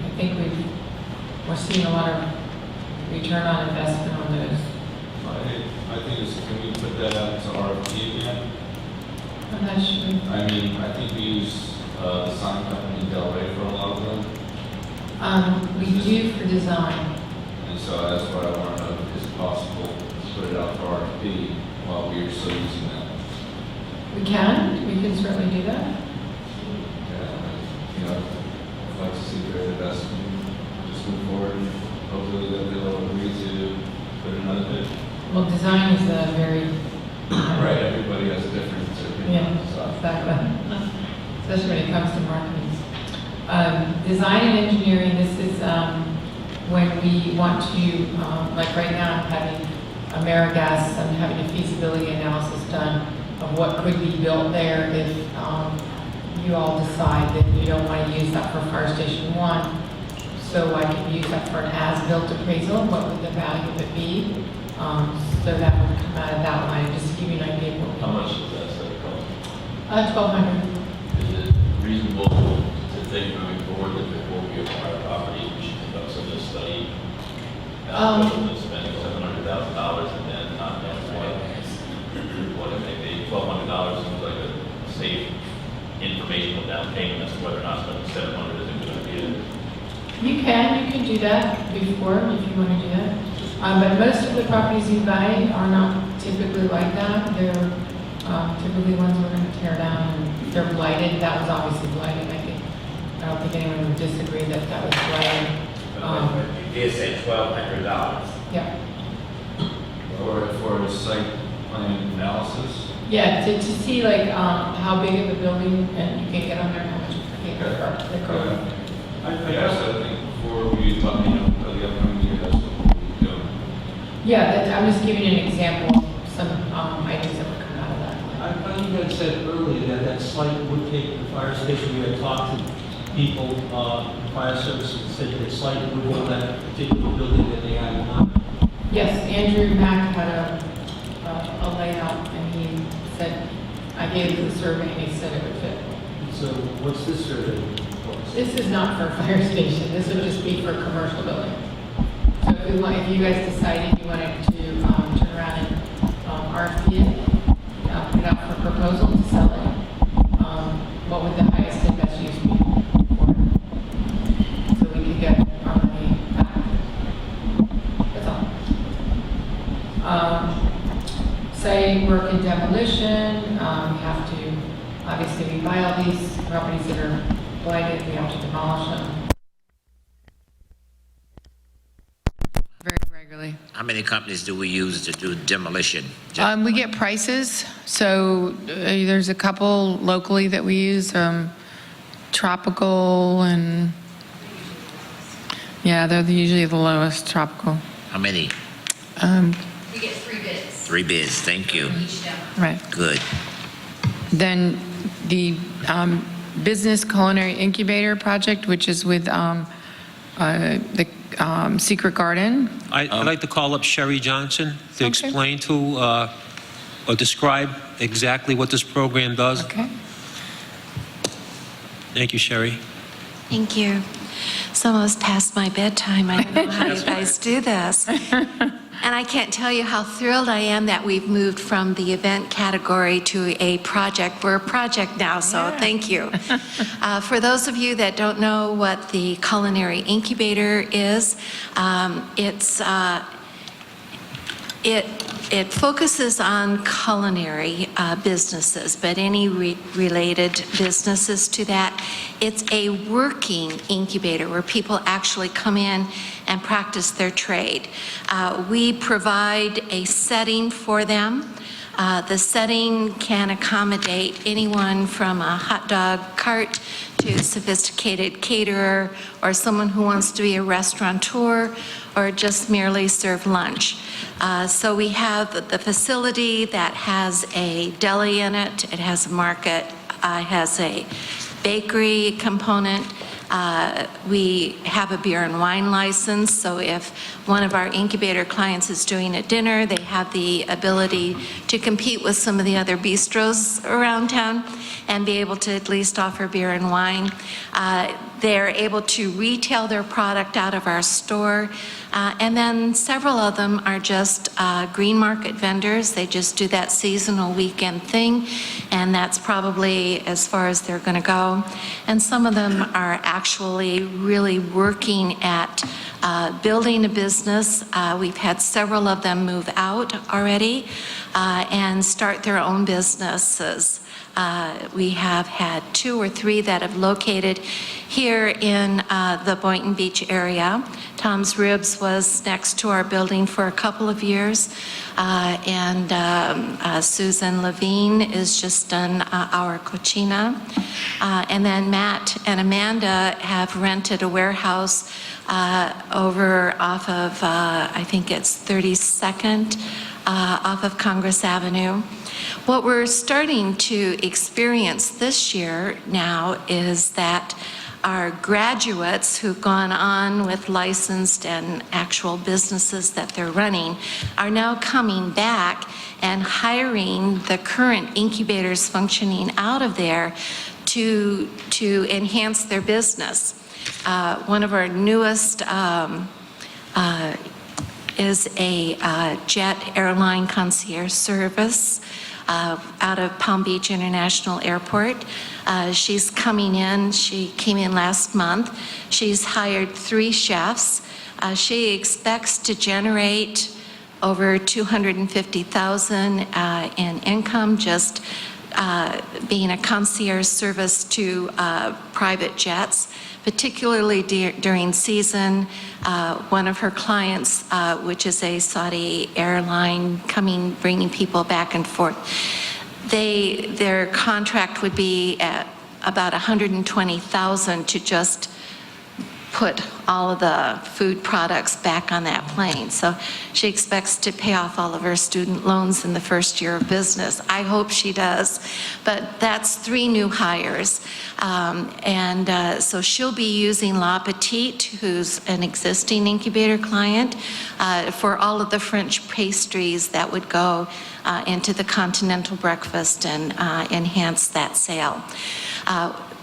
I think we're seeing a lot of return on investment on those. I think can we put that out to RFP again? I'm not sure. I mean, I think we use the sign company in Delray for a lot of them, We do for design. and so that's what I want to know, is it possible to put it out for RFP while we are still using that? We can certainly do that. You know, I'd like to see if they're the best, and just move forward, and hopefully that they'll agree to put another bid. Well, design is a very, Right, everybody has a different yeah, opinion, so. exactly. Especially when it comes to marketing. Design and engineering, this is when we want to, like right now, I'm having AmeriGas, I'm having a feasibility analysis done of what could be built there if you all decide that you don't want to use that for Fire Station 1. So I could use that for an as-built appraisal, what would the value of it be? So that would come out of that line, just to give you an idea of what we. How much does that study cost? $1,200. Is it reasonable to think moving forward that there will be a private property, we should conduct some of this study? Rather than spending $700,000 and then not know what it may be. $1,200 seems like a safe informational down payment as to whether or not spending $700 is a good idea. You can do that before if you want to do that. But most of the properties you buy are not typically like that. They're typically ones we're going to tear down and they're blighted. That was obviously blighted. I don't think anyone would disagree that that was blighted. You did say $1,200. Yeah. For a site plan analysis. Yeah, to see like how big of a building, and you can get on there how much the code. Yes, I think before we, the upcoming year, that's what we're doing. Yeah, I'm just giving you an example of some items that would come out of that. I thought you had said earlier that that site would take the fire station. We had talked to people, fire services, said that site would hold that particular building that they had in mind. Yes, Andrew Mack had a layout, and he said, I gave him the survey, and he said it would fit. So what's this survey? This is not for a fire station, this would just be for a commercial building. So if you guys decided you wanted to turn around and RFP it, put it out for proposal to sell it, what would the highest and best use be for it? So we could get our money back. That's all. Say work in demolition, we have to, obviously we buy all these properties that are blighted, we have to demolish them. Very regularly. How many companies do we use to do demolition? We get prices, so there's a couple locally that we use, Tropical and, yeah, they're usually the lowest, Tropical. How many? We get 3 bids. 3 bids, thank you. Each demo. Right. Good. Then the Business Culinary Incubator Project, which is with the Secret Garden. I'd like to call up Sherry Johnson to Okay. explain to or describe exactly what this program does. Okay. Thank you, Sherry. Thank you. It's almost past my bedtime. I don't know how you guys do this. And I can't tell you how thrilled I am that we've moved from the event category to a project. We're a project now, so thank you. For those of you that don't know what the Culinary Incubator is, it focuses on culinary businesses, but any related businesses to that. It's a working incubator where people actually come in and practice their trade. We provide a setting for them. The setting can accommodate anyone from a hot dog cart to a sophisticated caterer or someone who wants to be a restaurateur or just merely serve lunch. So we have the facility that has a deli in it, it has a market, it has a bakery component. We have a beer and wine license, so if one of our incubator clients is doing a dinner, they have the ability to compete with some of the other bistros around town and be able to at least offer beer and wine. They're able to retail their product out of our store. And then several of them are just green market vendors. They just do that seasonal weekend thing, and that's probably as far as they're going to go. And some of them are actually really working at building a business. We've had several of them move out already and start their own businesses. We have had 2 or 3 that have located here in the Boynton Beach area. Tom's Ribs was next to our building for a couple of years, and Susan Levine is just done our Cochina. And then Matt and Amanda have rented a warehouse over off of, I think it's 32nd, off of Congress Avenue. What we're starting to experience this year now is that our graduates who've gone on with licensed and actual businesses that they're running are now coming back and hiring the current incubators functioning out of there to enhance their business. One of our newest is a jet airline concierge service out of Palm Beach International Airport. She's coming in. She came in last month. She's hired 3 chefs. She expects to generate over $250,000 in income just being a concierge service to private jets, particularly during season. One of her clients, which is a Saudi airline bringing people back and forth, their contract would be at about $120,000 to just put all of the food products back on that plane. So she expects to pay off all of her student loans in the first year of business. I hope she does. But that's 3 new hires. So she'll be using La Petite, who's an existing incubator client, for all of the French pastries that would go into the continental breakfast and enhance that sale.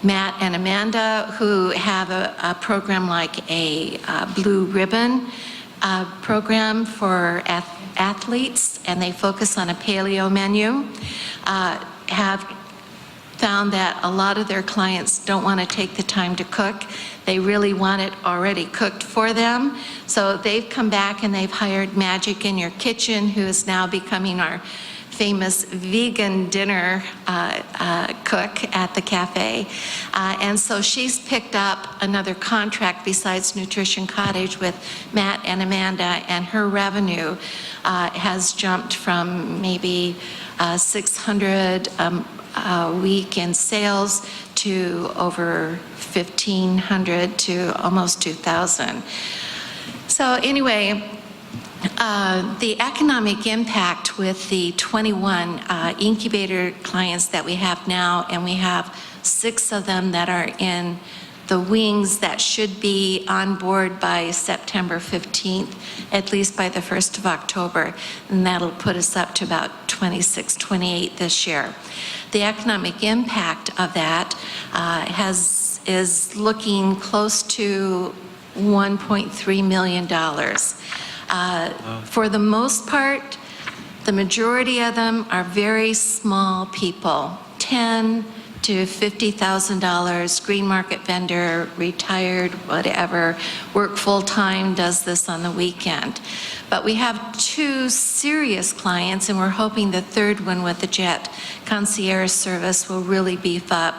Matt and Amanda, who have a program like a Blue Ribbon program for athletes, and they focus on a paleo menu, have found that a lot of their clients don't want to take the time to cook. They really want it already cooked for them. So they've come back and they've hired Magic in Your Kitchen, who is now becoming our famous vegan dinner cook at the cafe. And so she's picked up another contract besides Nutrition Cottage with Matt and Amanda, and her revenue has jumped from maybe 600 a week in sales to over 1,500 to almost 2,000. So anyway, the economic impact with the 21 incubator clients that we have now, and we have 6 of them that are in the wings that should be on board by September 15th, at least by the 1st of October, and that'll put us up to about 26, 28 this year. The economic impact of that is looking close to $1.3 million. For the most part, the majority of them are very small people, $10,000 to $50,000, green market vendor, retired, whatever, work full-time, does this on the weekend. But we have 2 serious clients, and we're hoping the 3rd one with the jet concierge service will really beef up.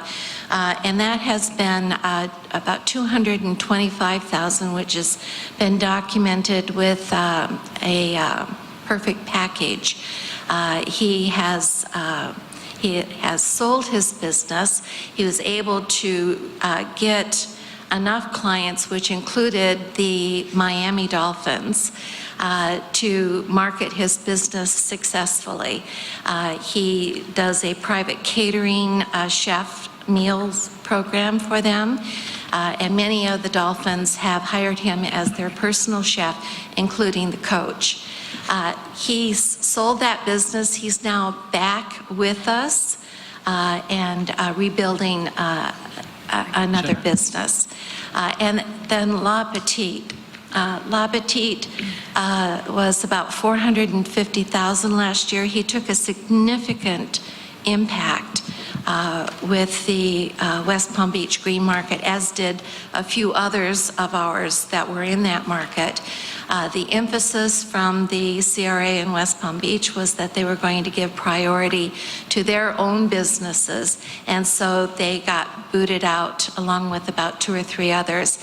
And that has been about $225,000, which has been documented with a perfect package. He has sold his business. He was able to get enough clients, which included the Miami Dolphins, to market his business successfully. He does a private catering chef meals program for them, and many of the Dolphins have hired him as their personal chef, including the coach. He's sold that business. He's now back with us and rebuilding another business. And then La Petite. La Petite was about $450,000 last year. He took a significant impact with the West Palm Beach Green Market, as did a few others of ours that were in that market. The emphasis from the CRA in West Palm Beach was that they were going to give priority to their own businesses, and so they got booted out along with about 2 or 3 others.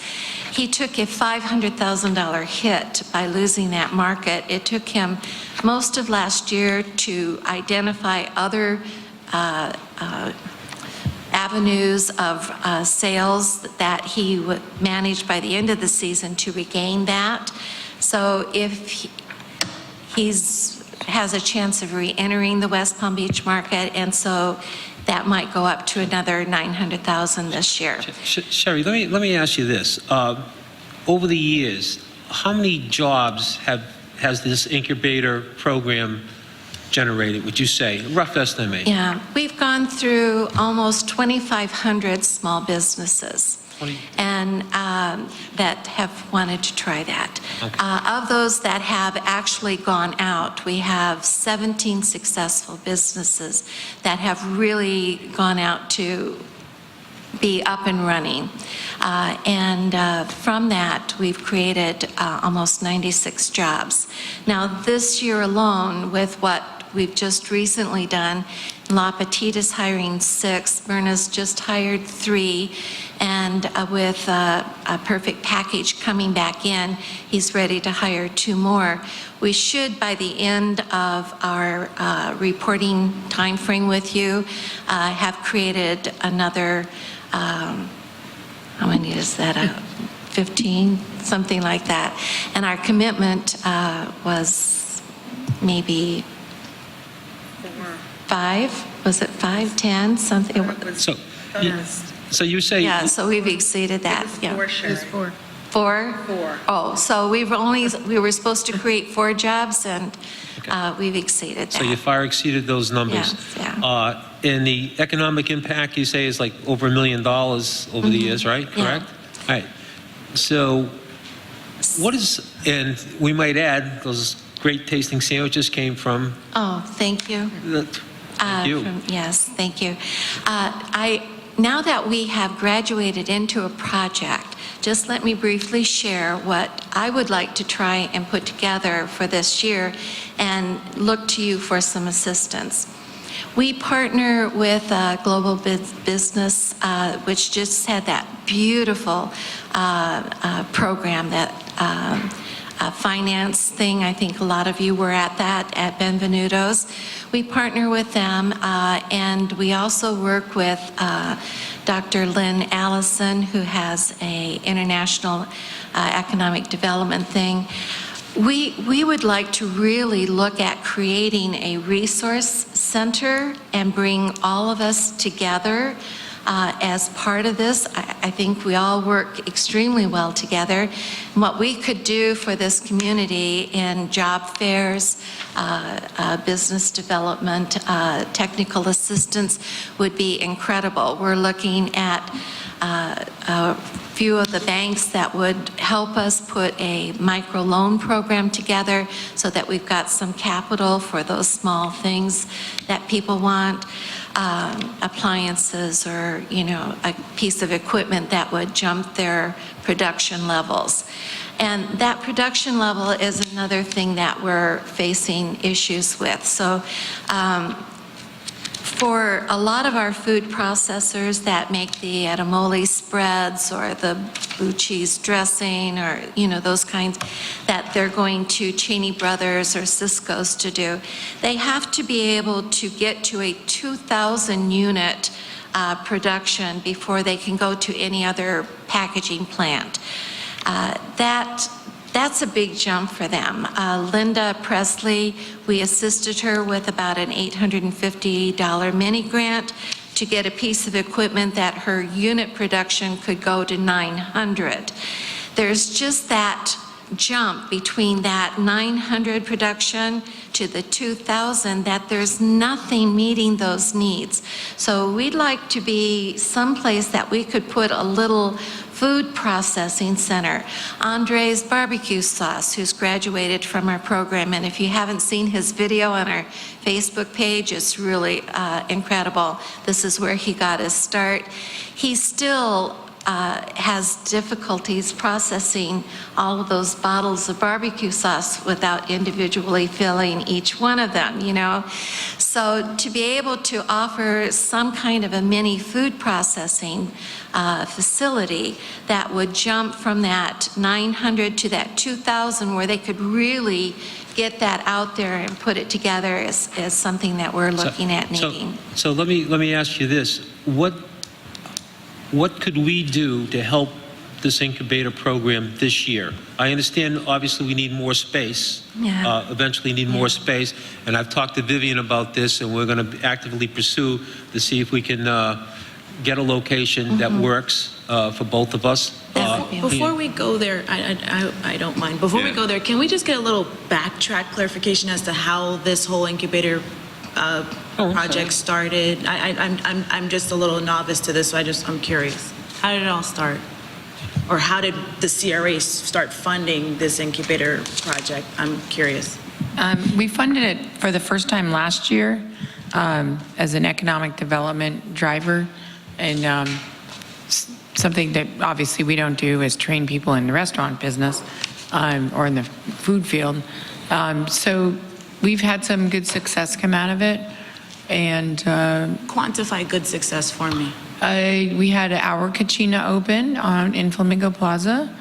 He took a $500,000 hit by losing that market. It took him most of last year to identify other avenues of sales that he would manage by the end of the season to regain that. So if has a chance of re-entering the West Palm Beach market, and so that might go up to another $900,000 this year. Sherry, let me ask you this. Over the years, how many jobs has this incubator program generated, would you say? A rough estimate. Yeah, we've gone through almost 2,500 small businesses. And that have wanted to try that. Okay. Of those that have actually gone out, we have 17 successful businesses that have really gone out to be up and running. From that, we've created almost 96 jobs. Now, this year alone, with what we've just recently done, La Petite is hiring 6, Myrna's just hired 3, and with a Perfect Package coming back in, he's ready to hire 2 more. We should, by the end of our reporting timeframe with you, have created another, how many is that? 15, something like that. And our commitment was maybe 5, was it 5, 10, something? So you say... Yeah, so we've exceeded that. It was 4, Sherry. It was 4. 4? Oh, so we were supposed to create 4 jobs, and we've exceeded that. So you far exceeded those numbers. Yes, yeah. And the economic impact, you say, is like over $1 million over the years, right? Correct? Yeah. All right. So what is, and we might add, those great tasting sandwiches came from... Oh, thank you. Thank you. Yes, thank you. Now that we have graduated into a project, just let me briefly share what I would like to try and put together for this year and look to you for some assistance. We partner with Global Business, which just had that beautiful program, that finance thing. I think a lot of you were at that at Benvenuto's. We partner with them, and we also work with Dr. Lynn Allison, who has an international economic development thing. We would like to really look at creating a resource center and bring all of us together as part of this. I think we all work extremely well together. And what we could do for this community in job fairs, business development, technical assistance would be incredible. We're looking at a few of the banks that would help us put a microloan program together so that we've got some capital for those small things that people want. Appliances or, a piece of equipment that would jump their production levels. And that production level is another thing that we're facing issues with. So for a lot of our food processors that make the edamame spreads or the blue cheese dressing or, those kinds that they're going to Cheney Brothers or Cisco's to do, they have to be able to get to a 2,000 unit production before they can go to any other packaging plant. That's a big jump for them. Linda Presley, we assisted her with about an $850 mini grant to get a piece of equipment that her unit production could go to 900. There's just that jump between that 900 production to the 2,000 that there's nothing meeting those needs. So we'd like to be someplace that we could put a little food processing center. Andre's barbecue sauce, who's graduated from our program, and if you haven't seen his video on our Facebook page, it's really incredible. This is where he got his start. He still has difficulties processing all of those bottles of barbecue sauce without individually filling each one of them, you know? So to be able to offer some kind of a mini food processing facility that would jump from that 900 to that 2,000, where they could really get that out there and put it together is something that we're looking at needing. So let me ask you this. What could we do to help this incubator program this year? I understand, obviously, we need more space. Yeah. Eventually need more space. And I've talked to Vivian about this, and we're going to actively pursue to see if we can get a location that works for both of us. Before we go there, I don't mind. Before we go there, can we just get a little backtrack clarification as to how this whole incubator project started? I'm just a little novice to this, so I'm curious. How did it all start? Or how did the CRA start funding this incubator project? I'm curious. We funded it for the first time last year as an economic development driver. And something that obviously we don't do is train people in the restaurant business or in the food field. So we've had some good success come out of it. And quantify good success for me. We had our Kachina open in Flamingo Plaza,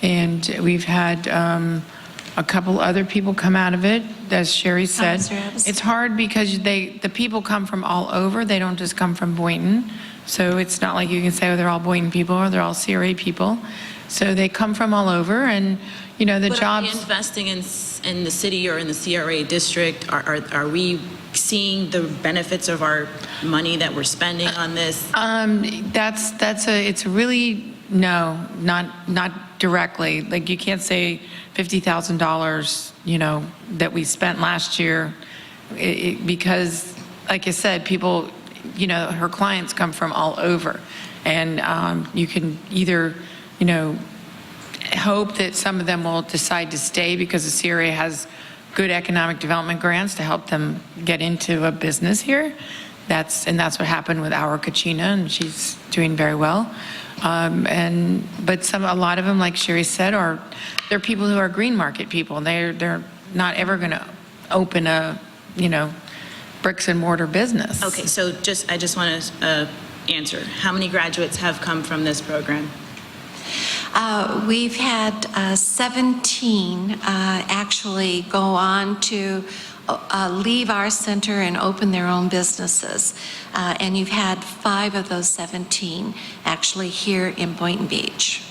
and we've had a couple other people come out of it. As Sherry said, it's hard because the people come from all over. They don't just come from Boynton. So it's not like you can say, oh, they're all Boynton people or they're all CRA people. So they come from all over, and you know the jobs. Are we investing in the city or in the CRA district? Are we seeing the benefits of our money that we're spending on this? It's really, no, not directly. Like you can't say $50,000, you know, that we spent last year because, like I said, people, you know, her clients come from all over, and you can either, you know, hope that some of them will decide to stay because the CRA has good economic development grants to help them get into a business here. That's what happened with our Kachina, and she's doing very well. But a lot of them, like Sherry said, they're people who are green market people. They're not ever going to open a, you know, bricks and mortar business. Okay, so I just want to answer. How many graduates have come from this program? We've had 17 actually go on to leave our center and open their own businesses. And you've had 5 of those 17 actually here in Boynton Beach.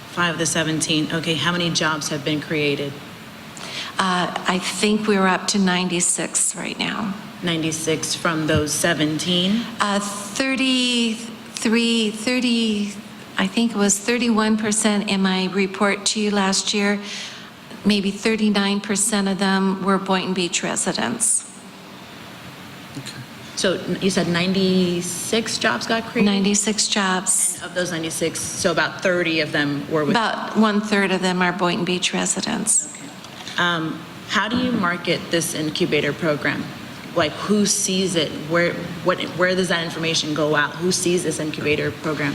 5 of the 17. Okay, how many jobs have been created? I think we're up to 96 right now. 96 from those 17? 30, I think it was 31% in my report to you last year. Maybe 39% of them were Boynton Beach residents. So you said 96 jobs got created? 96 jobs. And of those 96, so about 30 of them were with... About 1/3 of them are Boynton Beach residents. Okay. How do you market this incubator program? Like, who sees it? Where does that information go out? Who sees this incubator program?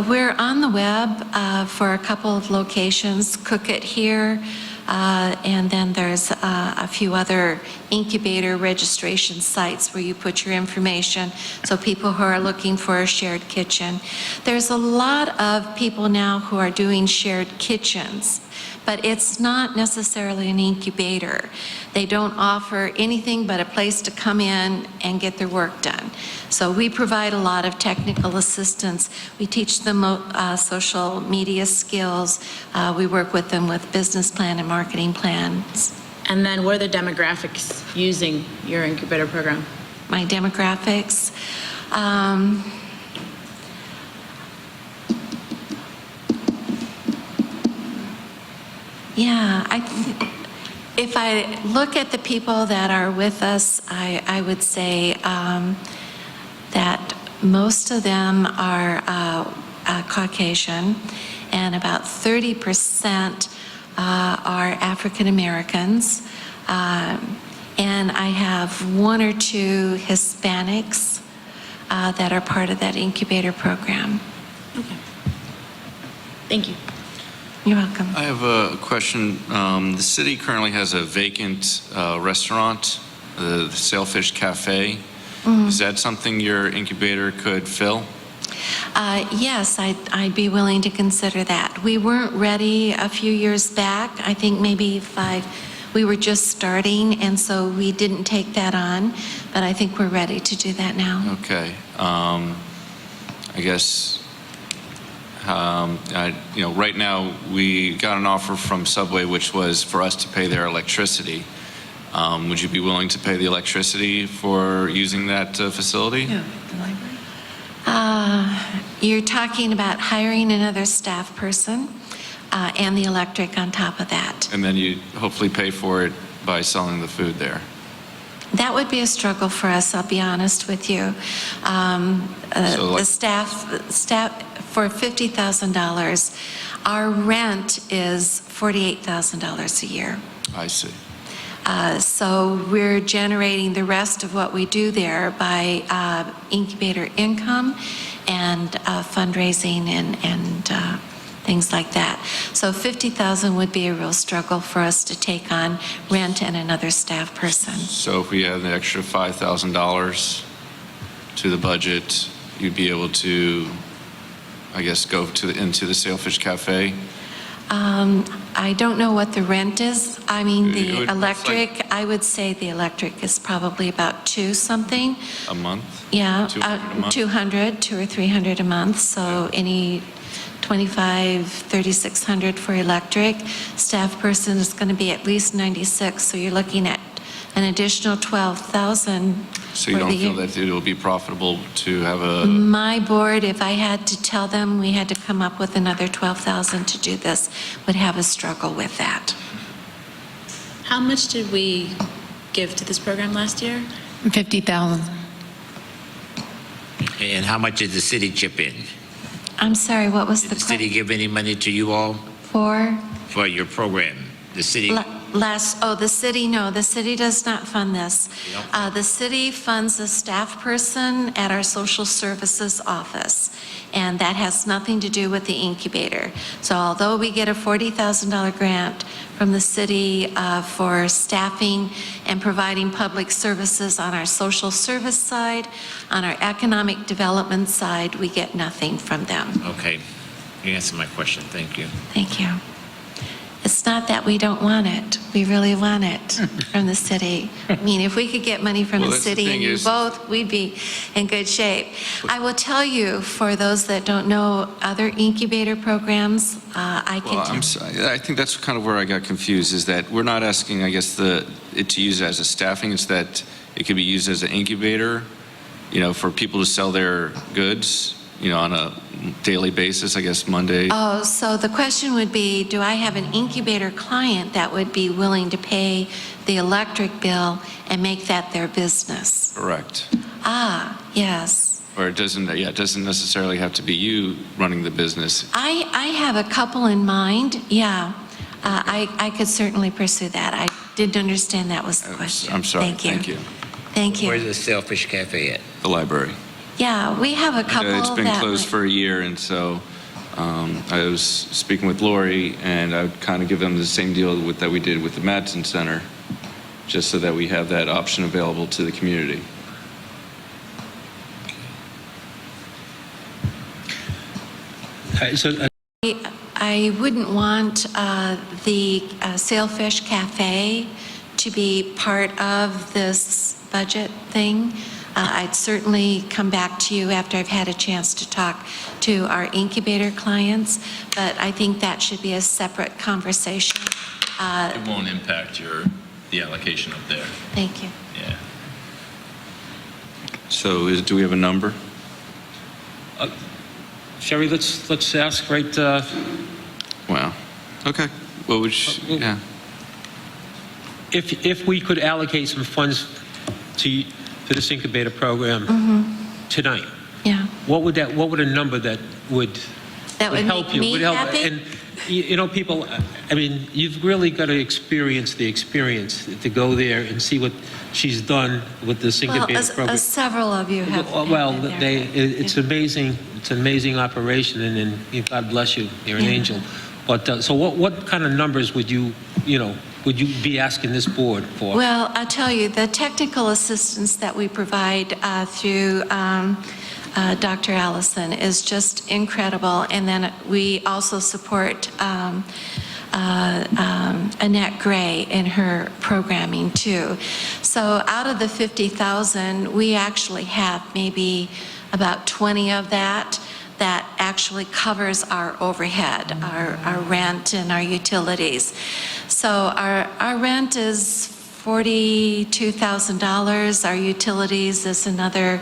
We're on the web for a couple of locations, Cook It here, and then there's a few other incubator registration sites where you put your information, so people who are looking for a shared kitchen. There's a lot of people now who are doing shared kitchens, but it's not necessarily an incubator. They don't offer anything but a place to come in and get their work done. So we provide a lot of technical assistance. We teach them social media skills. We work with them with business plan and marketing plans. And then what are the demographics using your incubator program? My demographics? Yeah, If I look at the people that are with us, I would say that most of them are Caucasian, and about 30% are African Americans. And I have one or two Hispanics that are part of that incubator program. Okay. Thank you. You're welcome. I have a question. The city currently has a vacant restaurant, the Sailfish Cafe. Is that something your incubator could fill? Yes, I'd be willing to consider that. We weren't ready a few years back, I think maybe 5. We were just starting, and so we didn't take that on, but I think we're ready to do that now. Okay. I guess, right now, we got an offer from Subway, which was for us to pay their electricity. Would you be willing to pay the electricity for using that facility? Yeah, the library. You're talking about hiring another staff person and the electric on top of that. And then you hopefully pay for it by selling the food there. That would be a struggle for us, I'll be honest with you. The staff for $50,000, our rent is $48,000 a year. I see. So we're generating the rest of what we do there by incubator income and fundraising and things like that. So $50,000 would be a real struggle for us to take on rent and another staff person. So if we had an extra $5,000 to the budget, you'd be able to, I guess, go into the Sailfish Cafe? I don't know what the rent is. I mean, It the would- electric, I would say the electric is probably about $2 something. A month? Yeah, 200 a month? 200, $200 or $300 a month. So any 25, 3,600 for electric. Staff person is going to be at least 96. So you're looking at an additional 12,000. So you don't feel that it will be profitable to have a, My board, if I had to tell them we had to come up with another 12,000 to do this, would have a struggle with that. How much did we give to this program last year? 50,000. And how much did the city chip in? I'm sorry, what was Did the the city give any money to you all for? for your program? The city? The city, no, the city does not fund this. The city funds a staff person at our social services office, and that has nothing to do with the incubator. So although we get a $40,000 grant from the city for staffing and providing public services on our social service side, on our economic development side, we get nothing from them. Okay. You answered my question. Thank you. Thank you. It's not that we don't want it. We really want it from the city. I mean, if we could get money from Well, the that's the city thing and you is- both, we'd be in good shape. I will tell you, for those that don't know other incubator programs, I well, can. I think that's kind of where I got confused, is that we're not asking, I guess, it to use as a staffing, it's that it could be used as an incubator, for people to sell their goods, on a daily basis, I guess, Monday. Oh, so the question would be, do I have an incubator client that would be willing to pay the electric bill and make that their business? Correct. Yes. Or it doesn't necessarily have to be you running the business. I have a couple in mind, yeah. I could certainly pursue that. I didn't understand that was the question. I'm sorry. Thank you. Thank you. Where's the Sailfish Cafe at? The library. Yeah, we have a couple It's been that closed for a year, and so I was speaking with Lori, and I would kind of give them the same deal that we did with the Madsen Center, just so that we have that option available to the community. I wouldn't want the Sailfish Cafe to be part of this budget thing. I'd certainly come back to you after I've had a chance to talk to our incubator clients, but I think that should be a separate conversation. It won't impact the allocation up there. Thank you. Yeah. So do we have a number? Sherry, let's ask right. Wow. Okay. Well, yeah. if we could allocate some funds to this incubator program tonight, Yeah. what would a number that would help make you? me Would help, happy? and you know, people, I mean, you've really got to experience the experience to go there and see what she's done with this Well, incubator program. several of you have. Well, have been there. it's amazing. It's an amazing operation, and God bless you. You're an angel. But so, what kind of numbers would you be asking this board for? Well, I'll tell you, the technical assistance that we provide through Dr. Allison is just incredible. And then we also support Annette Gray in her programming too. So out of the 50,000, we actually have maybe about 20 of that actually covers our overhead, our rent and our utilities. So our rent is $42,000. Our utilities is another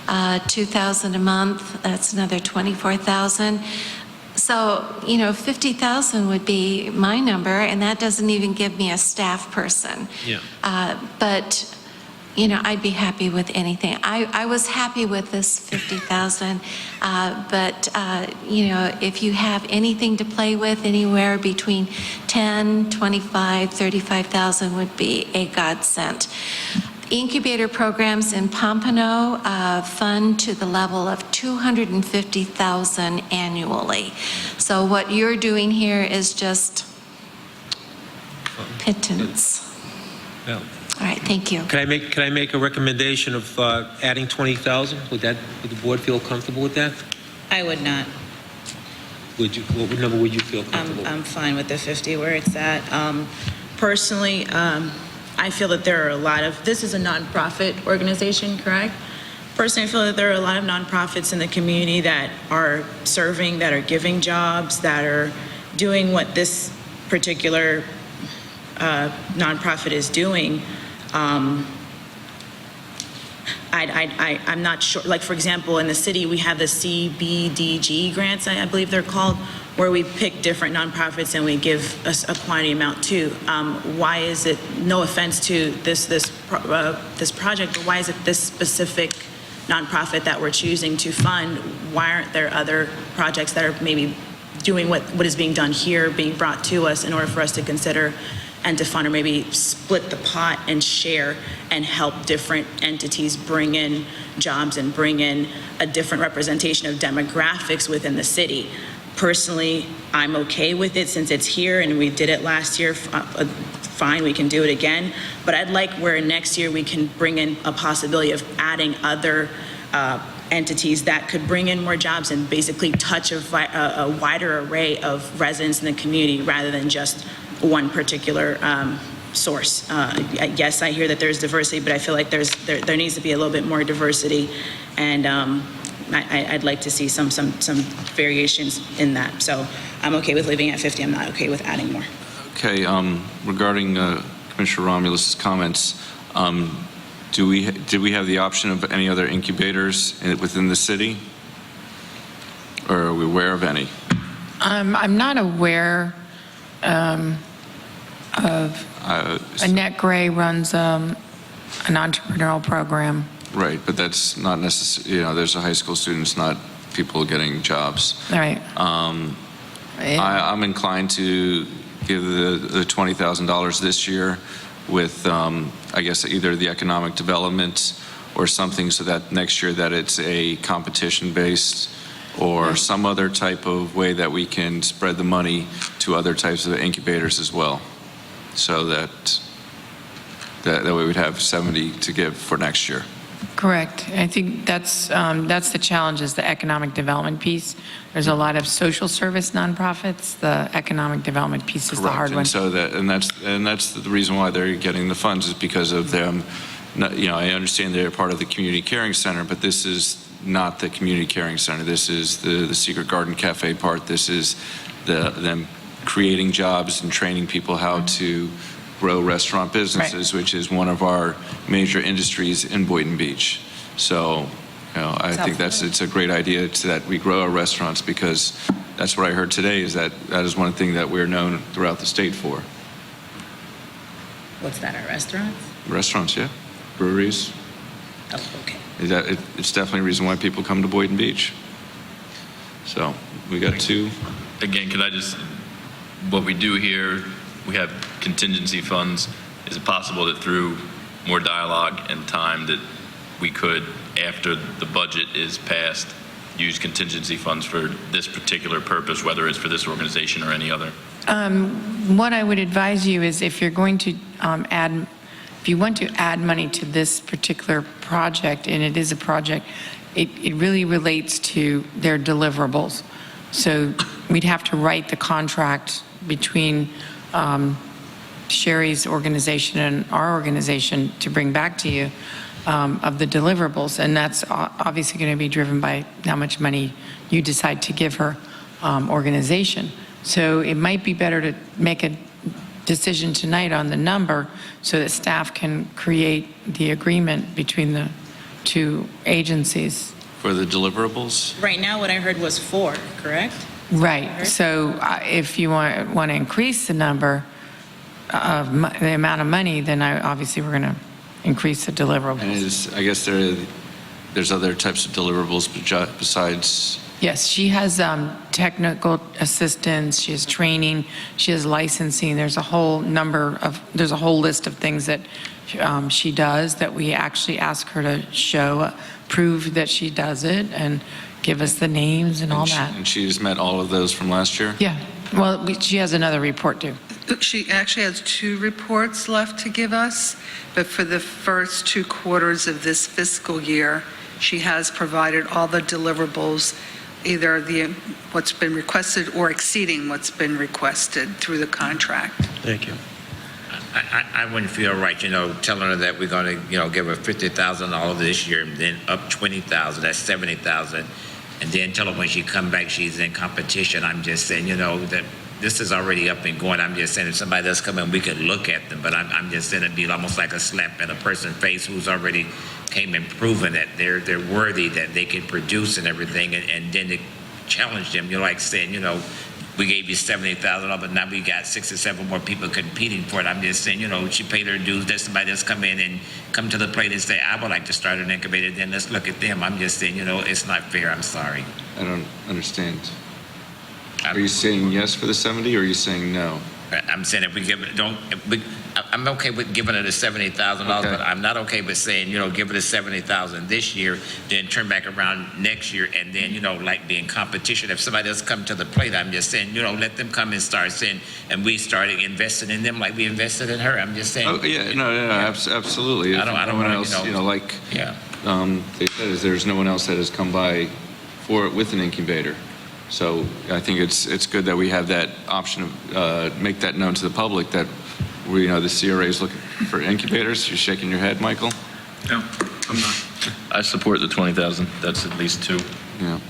$2,000 a month. That's another $24,000. So, 50,000 would be my number, and that doesn't even give me a staff person. Yeah. But, I'd be happy with anything. I was happy with this 50,000, but, if you have anything to play with, anywhere between 10, 25, 35,000 would be a godsend. Incubator programs in Pompano fund to the level of $250,000 annually. So what you're doing here is just pittance. Well, all right, thank you. Can I make a recommendation of adding 20,000? Would the board feel comfortable with that? I would not. What number would you feel comfortable? I'm fine with the 50 where it's at. Personally, I feel that there are this is a nonprofit organization, correct? Personally, I feel that there are a lot of nonprofits in the community that are serving, that are giving jobs, that are doing what this particular nonprofit is doing. I'm not sure, like for example, in the city, we have the CBDG grants, I believe they're called, where we pick different nonprofits and we give a quantity amount to. Why is it, no offense to this project, but why is it this specific nonprofit that we're choosing to fund? Why aren't there other projects that are maybe doing what is being done here, being brought to us in order for us to consider and to fund, or maybe split the pot and share and help different entities bring in jobs and bring in a different representation of demographics within the city. Personally, I'm okay with it since it's here and we did it last year. Fine, we can do it again. But I'd like where next year we can bring in a possibility of adding other entities that could bring in more jobs and basically touch a wider array of residents in the community rather than just one particular source. Yes, I hear that there's diversity, but I feel like there needs to be a little bit more diversity, and I'd like to see some variations in that. So I'm okay with leaving at 50. I'm not okay with adding more. Okay, regarding Commissioner Romulus's comments, did we have the option of any other incubators within the city? Or are we aware of any? I'm not aware of Annette Gray runs an entrepreneurial program. Right, but that's not necessarily, there's a high school students, not people getting jobs. All right. I'm inclined to give the $20,000 this year with, I guess, either the economic development or something so that next year that it's a competition-based or some other type of way that we can spread the money to other types of incubators as well. So that way we'd have 70 to give for next year. Correct. I think that's the challenge, is the economic development piece. There's a lot of social service nonprofits. The economic development piece is the hard one. And so that's the reason why they're getting the funds, is because of them. I understand they're part of the community caring center, but this is not the community caring center. This is the Secret Garden Cafe part. This is them creating jobs and training people how to grow restaurant businesses, which is one of our major industries in Boynton Beach. So, I think it's a great idea that we grow our restaurants, because that's what I heard today, is that is one thing that we're known throughout the state for. What's that, our restaurants? Restaurants, yeah, breweries. Oh, okay. It's definitely a reason why people come to Boynton Beach. So we got two. Again, could I just, what we do here, we have contingency funds. Is it possible that through more dialogue and time that we could, after the budget is passed, use contingency funds for this particular purpose, whether it's for this organization or any other? What I would advise you is if you're going to if you want to add money to this particular project, and it is a project, it really relates to their deliverables. So we'd have to write the contract between Sherry's organization and our organization to bring back to you of the deliverables. And that's obviously going to be driven by how much money you decide to give her organization. So it might be better to make a decision tonight on the number so that staff can create the agreement between the two agencies. For the deliverables? Right now, what I heard was 4, correct? Right. So if you want to increase the number of the amount of money, then obviously we're going to increase the deliverables. And I guess there's other types of deliverables besides. Yes, she has technical assistance, she has training, she has licensing. There's a whole list of things that she does that we actually ask her to prove that she does it and give us the names and all that. And she's met all of those from last year? Yeah. Well, she has another report due. She actually has 2 reports left to give us, but for the first 2 quarters of this fiscal year, she has provided all the deliverables, either what's been requested or exceeding what's been requested through the contract. Thank you. I wouldn't feel right, telling her that we're going to, give her $50,000 this year and then up $20,000, that's $70,000. And then tell her when she come back, she's in competition. I'm just saying, that this is already up and going. I'm just saying if somebody else come in, we could look at them. But I'm just saying it'd be almost like a slap in a person's face who's already came and proven that they're worthy, that they can produce and everything. And then to challenge them, you're like saying, we gave you $70,000, but now we got 6 or 7 more people competing for it. I'm just saying, she paid her dues. There's somebody that's come in and come to the plate and say, I would like to start an incubator. Then let's look at them. I'm just saying, it's not fair. I'm sorry. I don't understand. Are you saying yes for the 70 or are you saying no? I'm saying if we give it, I'm okay with giving it a $70,000, but I'm not okay with saying, give it a $70,000 this year, then turn back around next year, and then, like being competition. If somebody else come to the plate, I'm just saying, let them come and start saying, and we started investing in them like we invested in her. I'm just saying. Oh, yeah, no, absolutely. I don't no one else, they said is there's no one else that has come by for it with an incubator. So I think it's good that we have that option of make that known to the public that the CRA is looking for incubators. You're shaking your head, Michael? No, I'm not. I support the 20,000. That's at least 2. Yeah.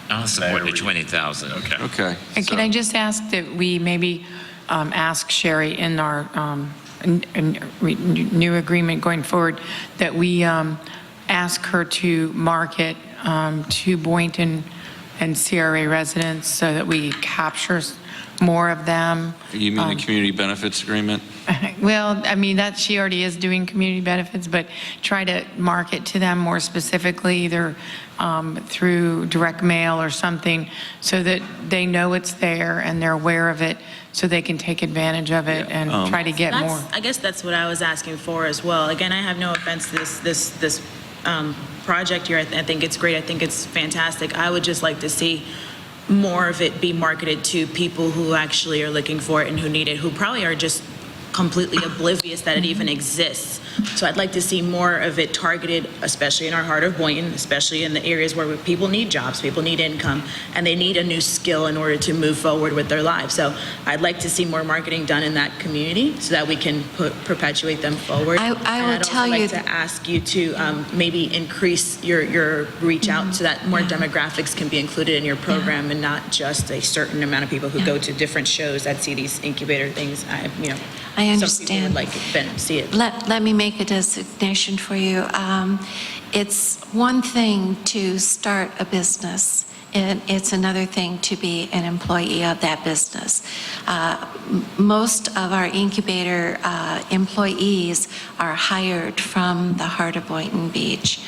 I'll support the 20,000. Okay. And can I just ask that we maybe ask Sherry in our new agreement going forward that we ask her to market to Boynton and CRA residents so that we capture more of them. You mean the community benefits agreement? Well, I mean, that she already is doing community benefits, but try to market to them more specifically, either through direct mail or something, so that they know it's there and they're aware of it, so they can take advantage of it and try to get more. I guess that's what I was asking for as well. Again, I have no offense to this project here. I think it's great. I think it's fantastic. I would just like to see more of it be marketed to people who actually are looking for it and who need it, who probably are just completely oblivious that it even exists. So I'd like to see more of it targeted, especially in our heart of Boynton, especially in the areas where people need jobs, people need income, and they need a new skill in order to move forward with their lives. So I'd like to see more marketing done in that community so that we can perpetuate them forward. I will tell you. I'd also like to ask you to maybe increase your reach out so that more demographics can be included in your program and not just a certain amount of people who go to different shows that see these incubator things. I understand. Some people would like to see it. Let me make a designation for you. It's one thing to start a business. and it's another thing to be an employee of that business. Most of our incubator employees are hired from the heart of Boynton Beach.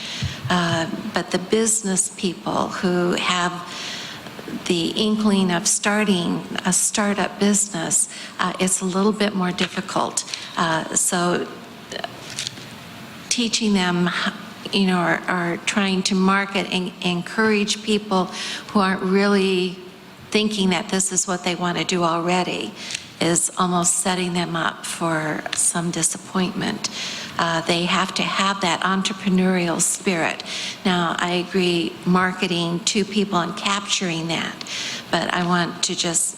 But the business people who have the inkling of starting a startup business, it's a little bit more difficult. So teaching them, or trying to market and encourage people who aren't really thinking that this is what they want to do already is almost setting them up for some disappointment. They have to have that entrepreneurial spirit. Now, I agree, marketing to people and capturing that, but I want to just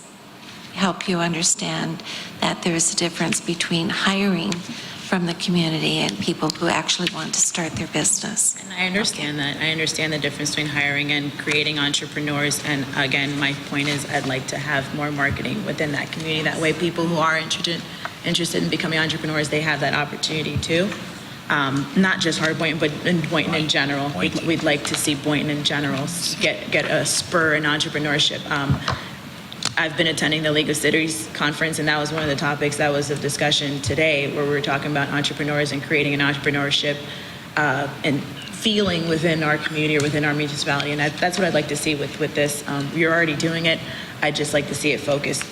help you understand that there's a difference between hiring from the community and people who actually want to start their business. And I understand that. I understand the difference between hiring and creating entrepreneurs. And again, my point is I'd like to have more marketing within that community. That way people who are interested in becoming entrepreneurs, they have that opportunity too. Not just Hard Boynton, but in Boynton in general. We'd like to see Boynton in general get a spur in entrepreneurship. I've been attending the League of Cities conference, and that was one of the topics that was of discussion today, where we were talking about entrepreneurs and creating an entrepreneurship and feeling within our community or within our municipality. And that's what I'd like to see with this. We're already doing it. I'd just like to see it focused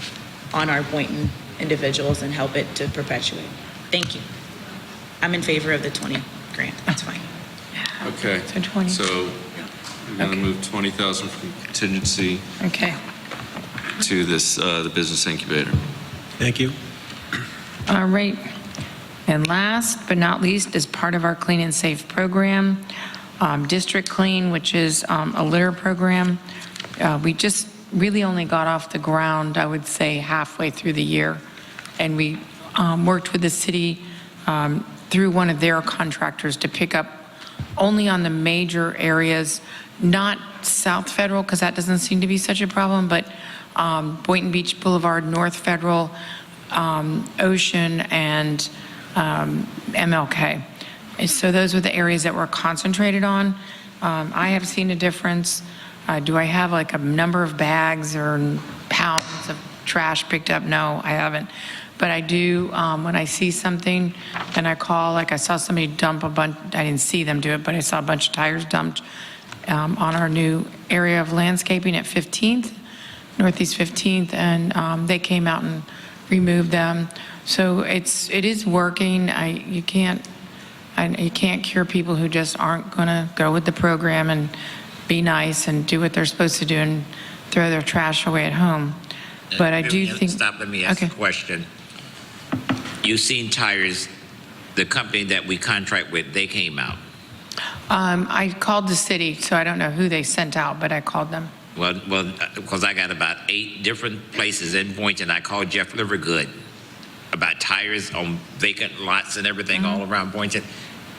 on our Boynton individuals and help it to perpetuate. Thank you. I'm in favor of the 20 grant. That's fine. Okay. So 20. So we're going to move 20,000 from contingency Okay. to this, the business incubator. Thank you. All right. And last but not least, as part of our Clean and Safe program, District Clean, which is a litter program. We just really only got off the ground, I would say, halfway through the year. And we worked with the city through one of their contractors to pick up only on the major areas, not South Federal, because that doesn't seem to be such a problem, but Boynton Beach Boulevard, North Federal, Ocean, and MLK. And so those were the areas that were concentrated on. I have seen a difference. Do I have like a number of bags or pounds of trash picked up? No, I haven't. But I do, when I see something, and I call, like I saw somebody dump a bunch, I didn't see them do it, but I saw a bunch of tires dumped on our new area of landscaping at 15th, Northeast 15th, and they came out and removed them. So it is working. You can't cure people who just aren't going to go with the program and be nice and do what they're supposed to do and throw their trash away at home. But I do think... Stop, let me ask a question. You've seen tires, the company that we contract with, they came out. I called the city, so I don't know who they sent out, but I called them. Well, because I got about 8 different places in Boynton. I called Jeff Livergood about tires on vacant lots and everything all around Boynton,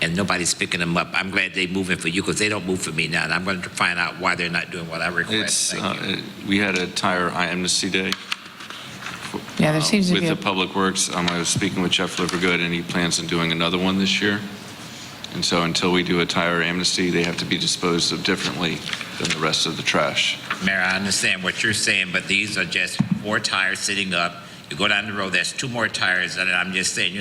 and nobody's picking them up. I'm glad they're moving for you because they don't move for me now, and I'm going to find out why they're not doing what I request. We had a tire amnesty day. Yeah, there seems to be with the Public Works. I was speaking with Jeff Livergood, and he plans on doing another one this year. And so until we do a tire amnesty, they have to be disposed of differently than the rest of the trash. Mayor, I understand what you're saying, but these are just 4 tires sitting up. You go down the road, there's 2 more tires, and I'm just saying,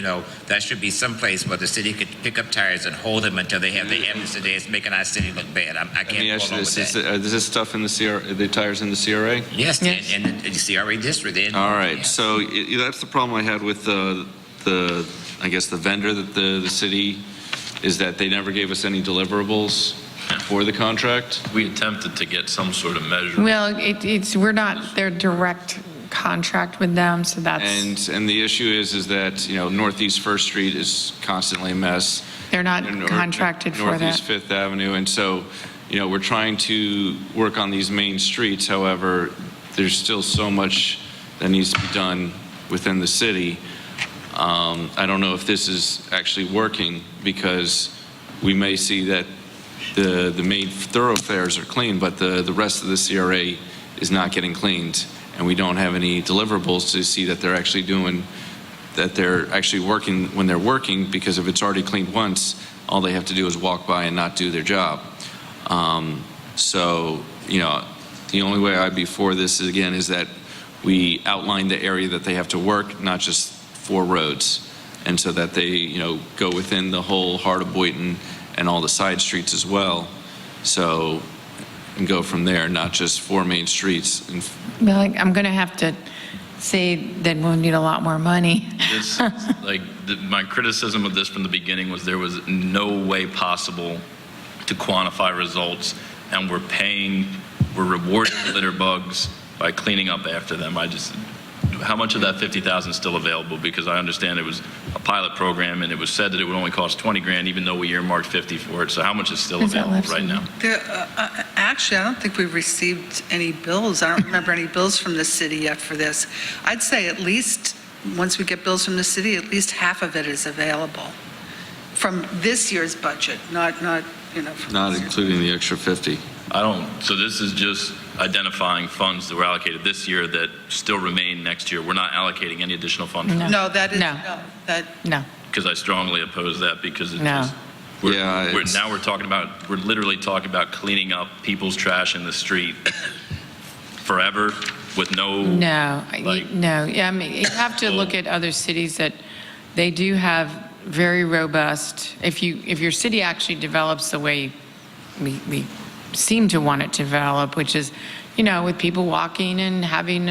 that should be someplace where the city could pick up tires and hold them until they have the amnesty day. It's making our city look bad. I can't go along with that. Is this stuff in the CRA, the tires in the CRA? Yes, in the CRA district. All right, so that's the problem I had with the I guess the vendor that the city, is that they never gave us any deliverables for the contract. We attempted to get some sort of measure. Well, we're not their direct contract with them, so that's... And the issue is that, Northeast First Street is constantly a mess. They're not contracted for that. Northeast Fifth Avenue, and so, we're trying to work on these main streets. However, there's still so much that needs to be done within the city. I don't know if this is actually working, because we may see that the main thoroughfares are clean, but the rest of the CRA is not getting cleaned. And we don't have any deliverables to see that they're actually working when they're working, because if it's already cleaned once, all they have to do is walk by and not do their job. So, The only way I'd be for this, again, is that we outline the area that they have to work, not just 4 roads. And so that they, go within the whole heart of Boynton and all the side streets as well. So, and go from there, not just 4 main streets. And Well, I'm going to have to say that we'll need a lot more money. This, my criticism of this from the beginning was there was no way possible to quantify results, and we're rewarding litter bugs by cleaning up after them. How much of that 50,000 is still available? Because I understand it was a pilot program, and it was said that it would only cost 20 grand, even though we earmarked 50 for it. So how much is still available right now? Actually, I don't think we've received any bills. I don't remember any bills from the city yet for this. I'd say at least, once we get bills from the city, at least half of it is available from this year's budget, not from not including the extra 50. So this is just identifying funds that were allocated this year that still remain next year. We're not allocating any additional funds. No, that is, No. Because I strongly oppose that, because it's No. just, we're literally talking about cleaning up people's trash in the street forever with no. No, no. Yeah, I mean, you have to look at other cities that they do have very robust, if your city actually develops the way we seem to want it to develop, which is, with people walking and having,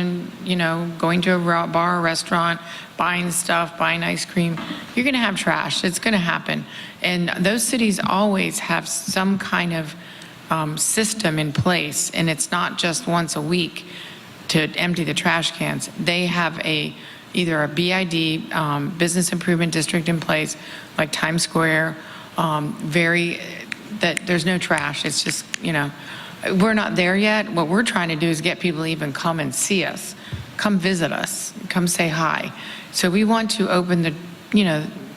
going to a bar or restaurant, buying stuff, buying ice cream, you're going to have trash. It's going to happen. And those cities always have some kind of system in place, and it's not just once a week to empty the trash cans. They have either a BID, Business Improvement District in place, like Times Square, that there's no trash. It's just, we're not there yet. What we're trying to do is get people to even come and see us, come visit us, come say hi. So we want to open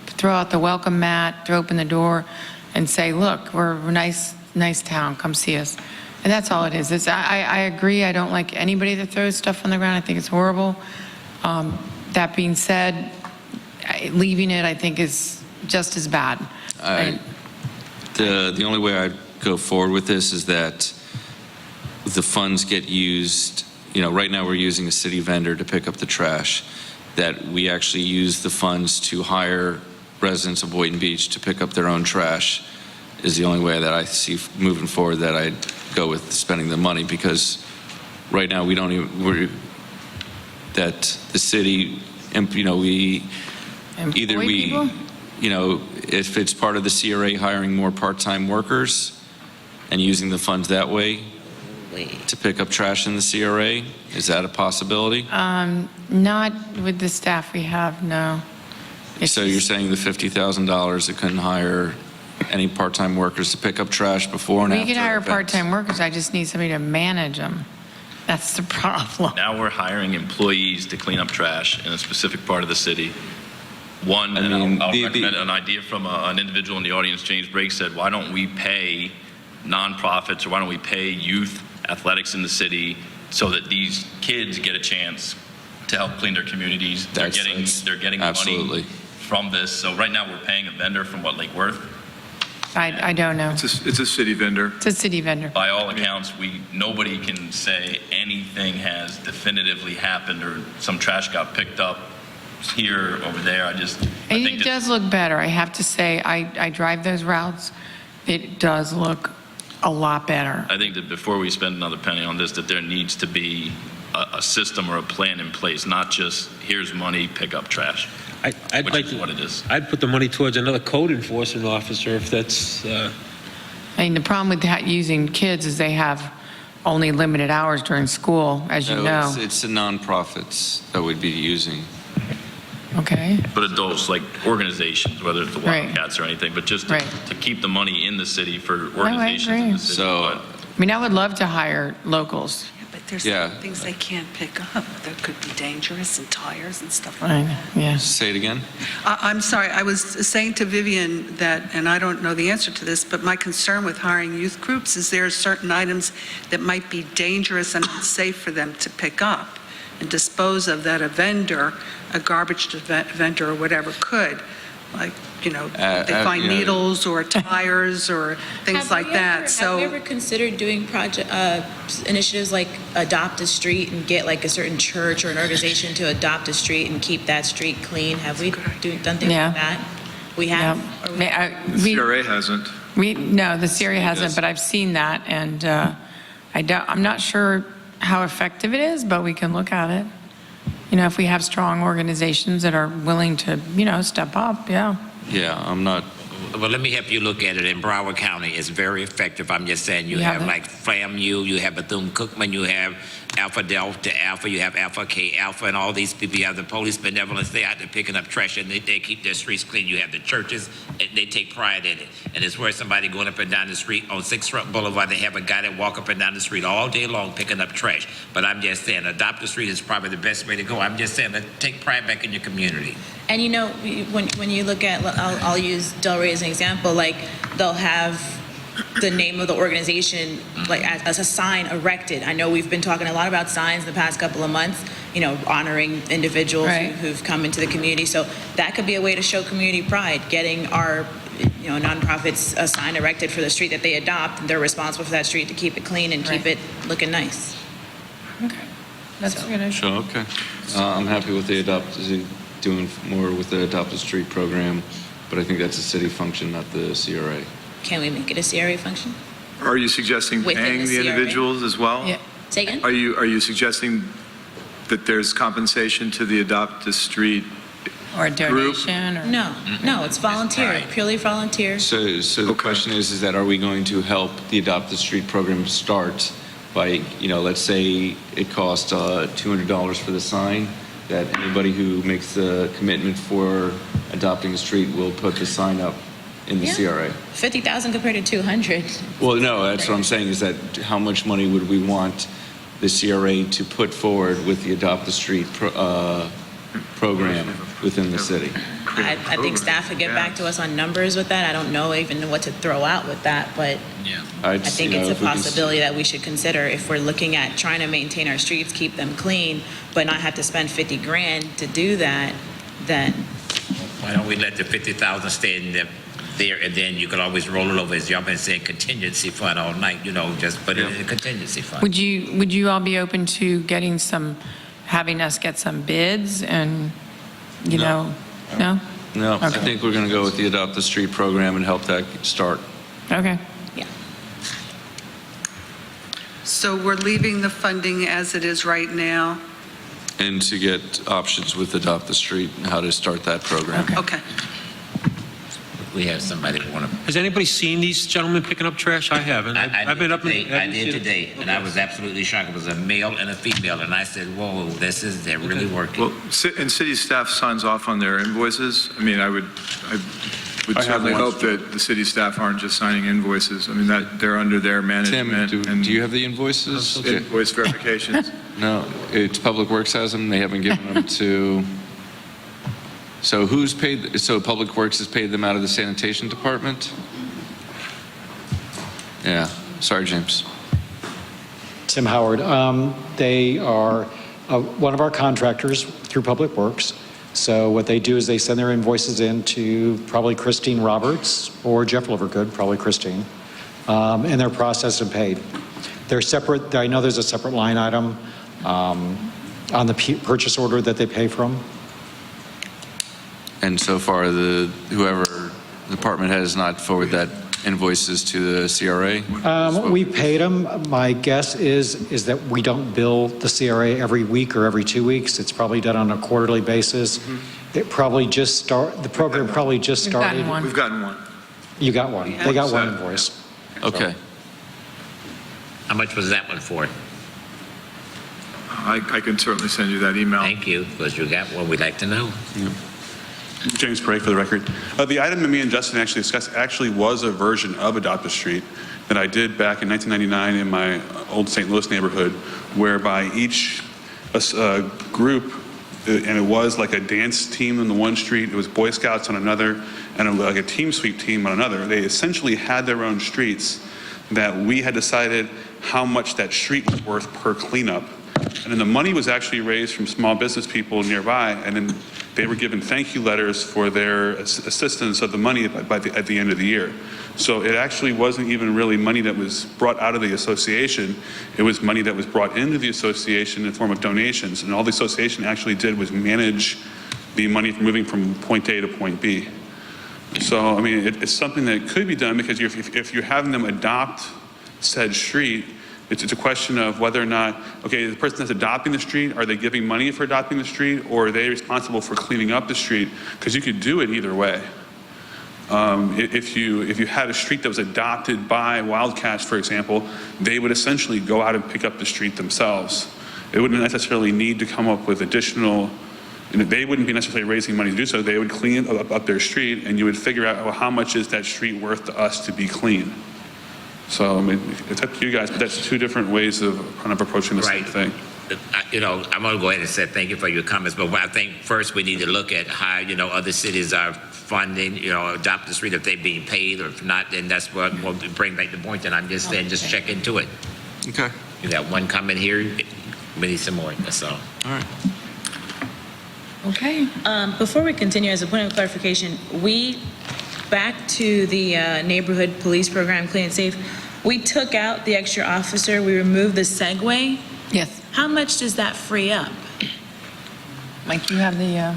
throw out the welcome mat, throw open the door and say, look, we're a nice town, come see us. And that's all it is. I agree, I don't like anybody that throws stuff on the ground. I think it's horrible. That being said, leaving it, I think, is just as bad. The only way I'd go forward with this is that the funds get used, right now we're using a city vendor to pick up the trash, that we actually use the funds to hire residents of Boynton Beach to pick up their own trash is the only way that I see moving forward that I'd go with spending the money, because right now that the city, we either people? If it's part of the CRA hiring more part-time workers and using the funds that way to pick up trash in the CRA, is that a possibility? Not with the staff we have, no. So you're saying the $50,000 they couldn't hire any part-time workers to pick up trash before and after? We could hire events? part-time workers, I just need somebody to manage them. That's the problem. Now we're hiring employees to clean up trash in a specific part of the city. I'll recommend an idea from an individual in the audience. James Brake said, why don't we pay nonprofits, or why don't we pay youth athletics in the city so that these kids get a chance to help clean their communities? They're getting money from this. So right now we're paying a vendor from Lake Worth? I don't know. It's a city vendor. It's a city vendor. By all accounts, nobody can say anything has definitively happened or some trash got picked up here, over there. It does look better, I have to say. I drive those routes. It does look a lot better. I think that before we spend another penny on this, that there needs to be a system or a plan in place, not just here's money, pick up trash. Which is what it is. I'd put the money towards another code enforcement officer if that's. The problem with using kids is they have only limited hours during school, as you know. It's the nonprofits that we'd be using. Okay. But adults, like organizations, whether it's the Wildcats or anything, but just to keep the money in the city for organizations in the city. I would love to hire locals. But there's some things they can't pick up that could be dangerous, and tires and stuff like Right, that. yeah. Say it again? I'm sorry, I was saying to Vivian that, and I don't know the answer to this, but my concern with hiring youth groups is there are certain items that might be dangerous and unsafe for them to pick up and dispose of, that a vendor, a garbage vendor or whatever could. like, they you find know- needles or tires or things like that. Have we ever considered doing initiatives like adopt a street and get like a certain church or an organization to adopt a street and keep that street clean? Have we done things Yeah. like that? We have? Or we- CRA hasn't. No, the CRA hasn't, but I've seen that, and I'm not sure how effective it is, but we can look at it. If we have strong organizations that are willing to, step up, yeah. Yeah, I'm not. Well, let me help you look at it. In Broward County, it's very effective. I'm just saying, you Yeah, have but- like FAMU, you have Bethune-Cookman, you have Alpha Delta Alpha, you have Alpha K Alpha, and all these people. You have the police benevolence. They out there picking up trash, and they keep their streets clean. You have the churches, and they take pride in it. And it's where somebody going up and down the street on 6th Front Boulevard, they have a guy that walk up and down the street all day long picking up trash. But I'm just saying, adopt a street is probably the best way to go. I'm just saying, take pride back in your community. And when you look at, I'll use Delray as an example, like they'll have the name of the organization like as a sign erected. I know we've been talking a lot about signs in the past couple of months, honoring individuals who've come into the community. So that could be a way to show community pride, getting our nonprofits a sign erected for the street that they adopt, and they're responsible for that street to keep it clean and keep it looking nice. Okay, that's a good idea. Sure, okay. I'm happy with doing more with the Adopt a Street program, but I think that's a city function, not the CRA. Can we make it a CRA function? Are you suggesting Within paying the the CRA? individuals as well? Yeah. Say again? Are you suggesting that there's compensation to the Adopt a Street Or a group? donation, or? No, it's volunteer, purely volunteer. So the question is that are we going to help the Adopt a Street program start by, let's say it costs $200 for the sign, that anybody who makes the commitment for adopting a street will put the sign up in the CRA? 50,000 compared to 200. Well, no, that's what I'm saying, is that how much money would we want the CRA to put forward with the Adopt a Street program within the city? I think staff could get back to us on numbers with that. I don't know even what to throw out with that, but I think it's a possibility that we should consider if we're looking at trying to maintain our streets, keep them clean, but not have to spend 50 grand to do that, then. Why don't we let the 50,000 stay in there, and then you could always roll it over, as y'all been saying, contingency fund all night, just put it in a contingency fund. Would you all be open to having us get some bids and, No? No, Okay. I think we're going to go with the Adopt a Street program and help that start. Okay. So we're leaving the funding as it is right now? And to get options with Adopt a Street and how to start that program. Okay. We have somebody that want to. Has anybody seen these gentlemen picking up trash? I haven't. I've been up in. I did today, and I was absolutely shocked. It was a male and a female, and I said, whoa, they're really working. Well, and city staff signs off on their invoices. I mean, I would I have certainly one. hope that the city staff aren't just signing invoices. I mean, that they're under their management. Tim, do you have the invoices? Okay. Invoice verifications. No, it's Public Works has them. They haven't given them to. So who's paid? So Public Works has paid them out of the sanitation department? Yeah. Sorry, James. Tim Howard. They are one of our contractors through Public Works. So what they do is they send their invoices in to probably Christine Roberts or Jeff Livergood, probably Christine, and they're processed and paid. They're separate. I know there's a separate line item on the purchase order that they pay from. And so far, whoever department has not forwarded that invoices to the CRA? We paid them. My guess is that we don't bill the CRA every week or every 2 weeks. It's probably done on a quarterly basis. It probably the program probably just started. We've gotten one. You got one. They got one invoice. Okay. How much was that one for? I can certainly send you that email. Thank you, because you got one we'd like to know. James Prey for the record. The item that me and Justin actually discussed actually was a version of Adopt a Street that I did back in 1999 in my old St. Louis neighborhood, whereby each group, and it was like a dance team on the one street, it was Boy Scouts on another, and like a team sweep team on another. They essentially had their own streets that we had decided how much that street was worth per cleanup. And then the money was actually raised from small business people nearby, and then they were given thank you letters for their assistance of the money at the end of the year. So it actually wasn't even really money that was brought out of the association. It was money that was brought into the association in the form of donations. And all the association actually did was manage the money moving from point A to point B. So, I mean, it's something that could be done, because if you're having them adopt said street, it's a question of whether or not, okay, the person that's adopting the street, are they giving money for adopting the street, or are they responsible for cleaning up the street? Because you could do it either way. If you had a street that was adopted by Wildcats, for example, they would essentially go out and pick up the street themselves. It wouldn't necessarily need to come up with additional, they wouldn't be necessarily raising money to do so. They would clean up their street, and you would figure out, well, how much is that street worth to us to be clean? So, I mean, it's up to you guys, but that's two different ways of kind of approaching the same thing. I'm going to go ahead and say thank you for your comments, but I think first we need to look at how, other cities are funding, adopt the street, if they're being paid, or if not, then that's what we'll bring back the point, and I'm just saying, just check into it. Okay. You got one comment here, we need some more, that's all. All right. Okay. Before we continue, as a point of clarification, back to the neighborhood police program, Clean and Safe, we took out the extra officer, we removed the segue. Yes. How much does that free up? Mike, you have the, I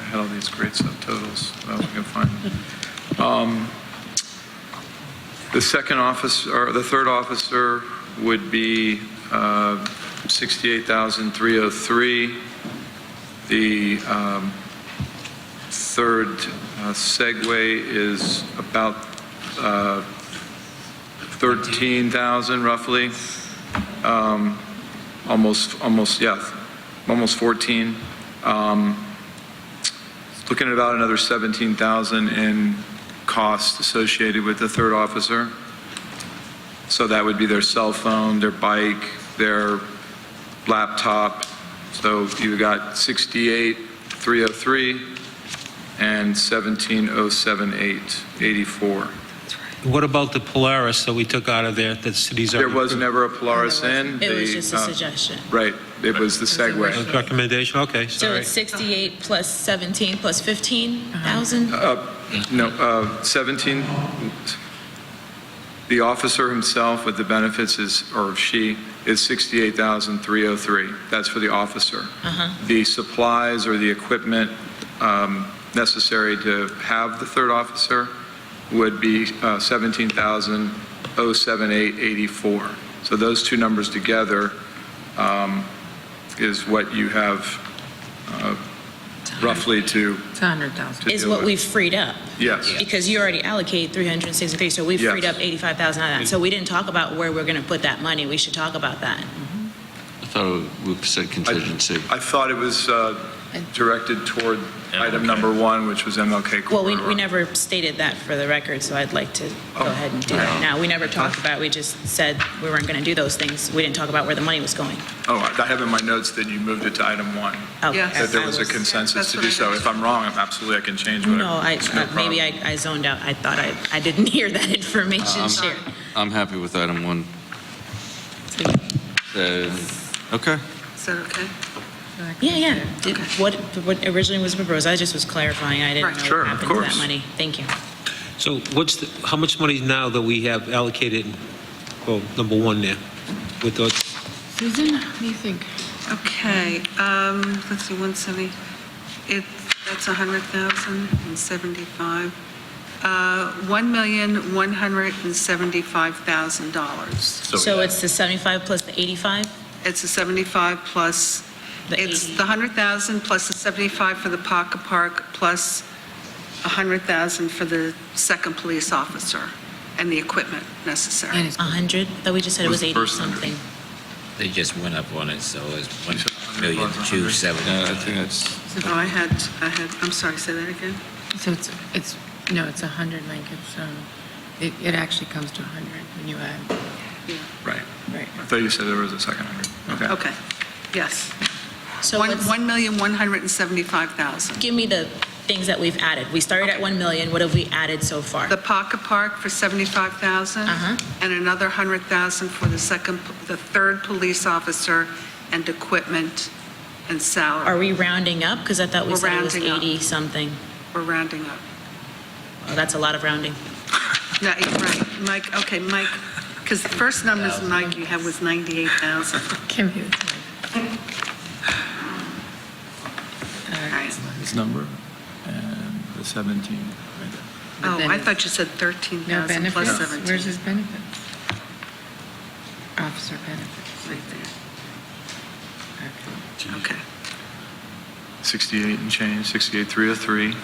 had all these great subtotals. Well, we can find them. The second officer, or the third officer, would be 68,303. The third segue is about 13,000 roughly. Almost 14. Looking at about another 17,000 in costs associated with the third officer. So that would be their cell phone, their bike, their laptop. So you got 68,303 and 17,078.84. What about the Polaris that we took out of there, that cities are? There was never a Polaris in. It was just a suggestion. Right, it was the segue. Recommendation, okay, So sorry. it's 68 plus 17 plus 15,000? No, 17. The officer himself with the benefits is, or she, is 68,303. That's for the officer. The supplies or the equipment necessary to have the third officer would be 17,078.84. So those two numbers together is what you have roughly to. it's 100,000. Is what we've freed up. Yes. Because you already allocated 363, so we've freed up 85,000 out of that. So we didn't talk about where we're going to put that money. We should talk about that. I thought we said contingency. I thought it was directed toward item number 1, which was MLK Well, corridor. we never stated that for the record, so I'd like to go ahead and do that now. We never talked about it. We just said we weren't going to do those things. We didn't talk about where the money was going. Oh, I have in my notes that you moved it to item 1. Okay. That there was a consensus to do so. If I'm wrong, absolutely I can change whatever. No, maybe I zoned out. I thought I didn't hear that information shared. I'm happy with item 1. Okay. Is that okay? Yeah. What originally was proposed, I just was clarifying. I didn't know Sure, what of happened to that course. money. Thank you. So how much money now that we have allocated, well, number 1 there, with the, Susan, what do you think? Okay, let's see, 170, that's 100,000 and 75. $1,175,000. So it's the 75 plus the 85? It's the 75 plus, it's the 100,000 plus the 75 for the pocket park plus 100,000 for the second police officer and the equipment necessary. 100? That we just said it was 80 something. They just went up on it, so it's 1,270,000. I think that's. Oh, I had, I'm sorry, say that again? So it's 100, Mike, it actually comes to 100 when you add. Right. Right. I thought you said there was a second 100. Okay, yes. So $1,175,000. give me the things that we've added. We started at 1 million. What have we added so far? The Pocket Park for 75,000. And another 100,000 for the third police officer and equipment and salary. Are we rounding up? Because I thought we We're said it was rounding up. 80 something. We're rounding up. Oh, that's a lot of rounding. No, you're right. Mike, okay, Mike, because the first numbers, Mike, you had was 98,000. Give me This number and the 17 right there. Oh, then I thought you said 13,000 plus 17. Where's his benefits? Officer benefits, right there. Okay. 68 and change, 68,303,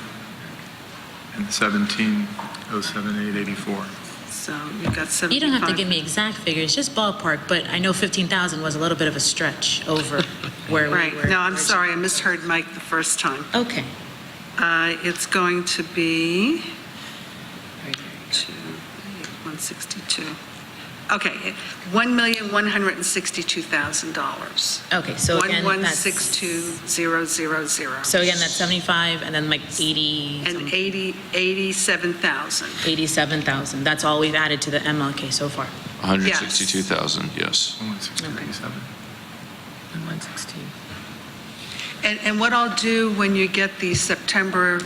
and the 17,07884. So you got 75. You don't have to give me exact figures, just ballpark, but I know 15,000 was a little bit of a stretch over where we Right. were. No, I'm sorry, I misheard Mike the first time. Okay. It's going to be 162. Okay, $1,162,000. Okay, so again, that's. 1,162,000. So again, that's 75 and then like 80. And 87,000. 87,000. That's all we've added to the MLK so far. 162,000, yes. 167. And 116. And what I'll do when you get the September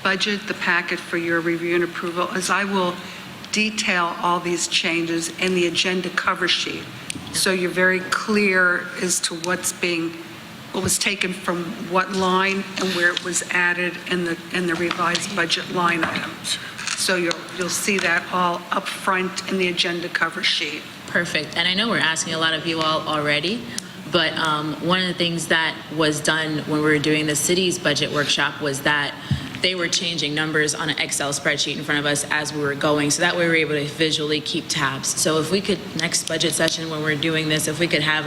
budget, the packet for your review and approval, is I will detail all these changes in the agenda cover sheet. So you're very clear as to what was taken from what line and where it was added in the revised budget line items. So you'll see that all up front in the agenda cover sheet. Perfect. And I know we're asking a lot of you all already, but one of the things that was done when we were doing the city's budget workshop was that they were changing numbers on an Excel spreadsheet in front of us as we were going, so that way we were able to visually keep tabs. So if we could, next budget session when we're doing this, if we could have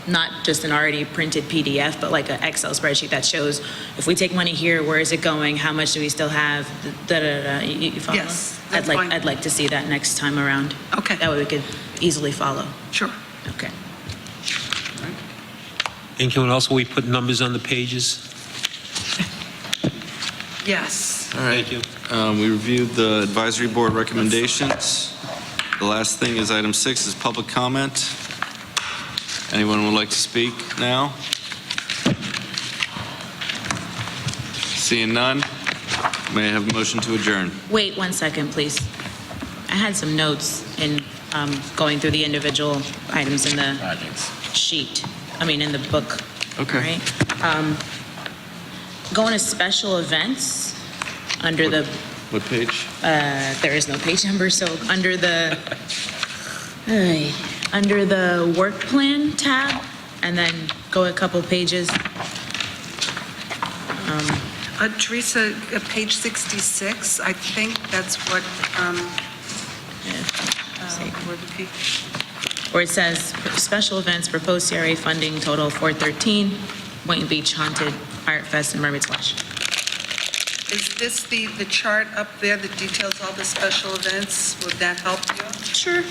not just an already printed PDF, but like an Excel spreadsheet that shows if we take money here, where is it going, how much do we still have, You follow? Yes, that's fine. I'd like to see that next time around. Okay. That way we could easily follow. Sure. Okay. And can also we put numbers on the pages? Yes. All right. Thank you. We reviewed the advisory board recommendations. The last thing is item 6 is public comment. Anyone would like to speak now? Seeing none, may I have a motion to adjourn? Wait 1 second, please. I had some notes in going through the individual items in the sheet, in the book. Okay. Right? Going to special events under the, What page? there is no page number, so under the work plan tab, and then go a couple pages. Teresa, page 66, I think that's what, where the page? Where it says, special events, proposed CRA funding total 413, Boynton Beach Haunted, Pirate Fest, and Mermaid Splash. Is this the chart up there that details all the special events? Would that help you? Sure.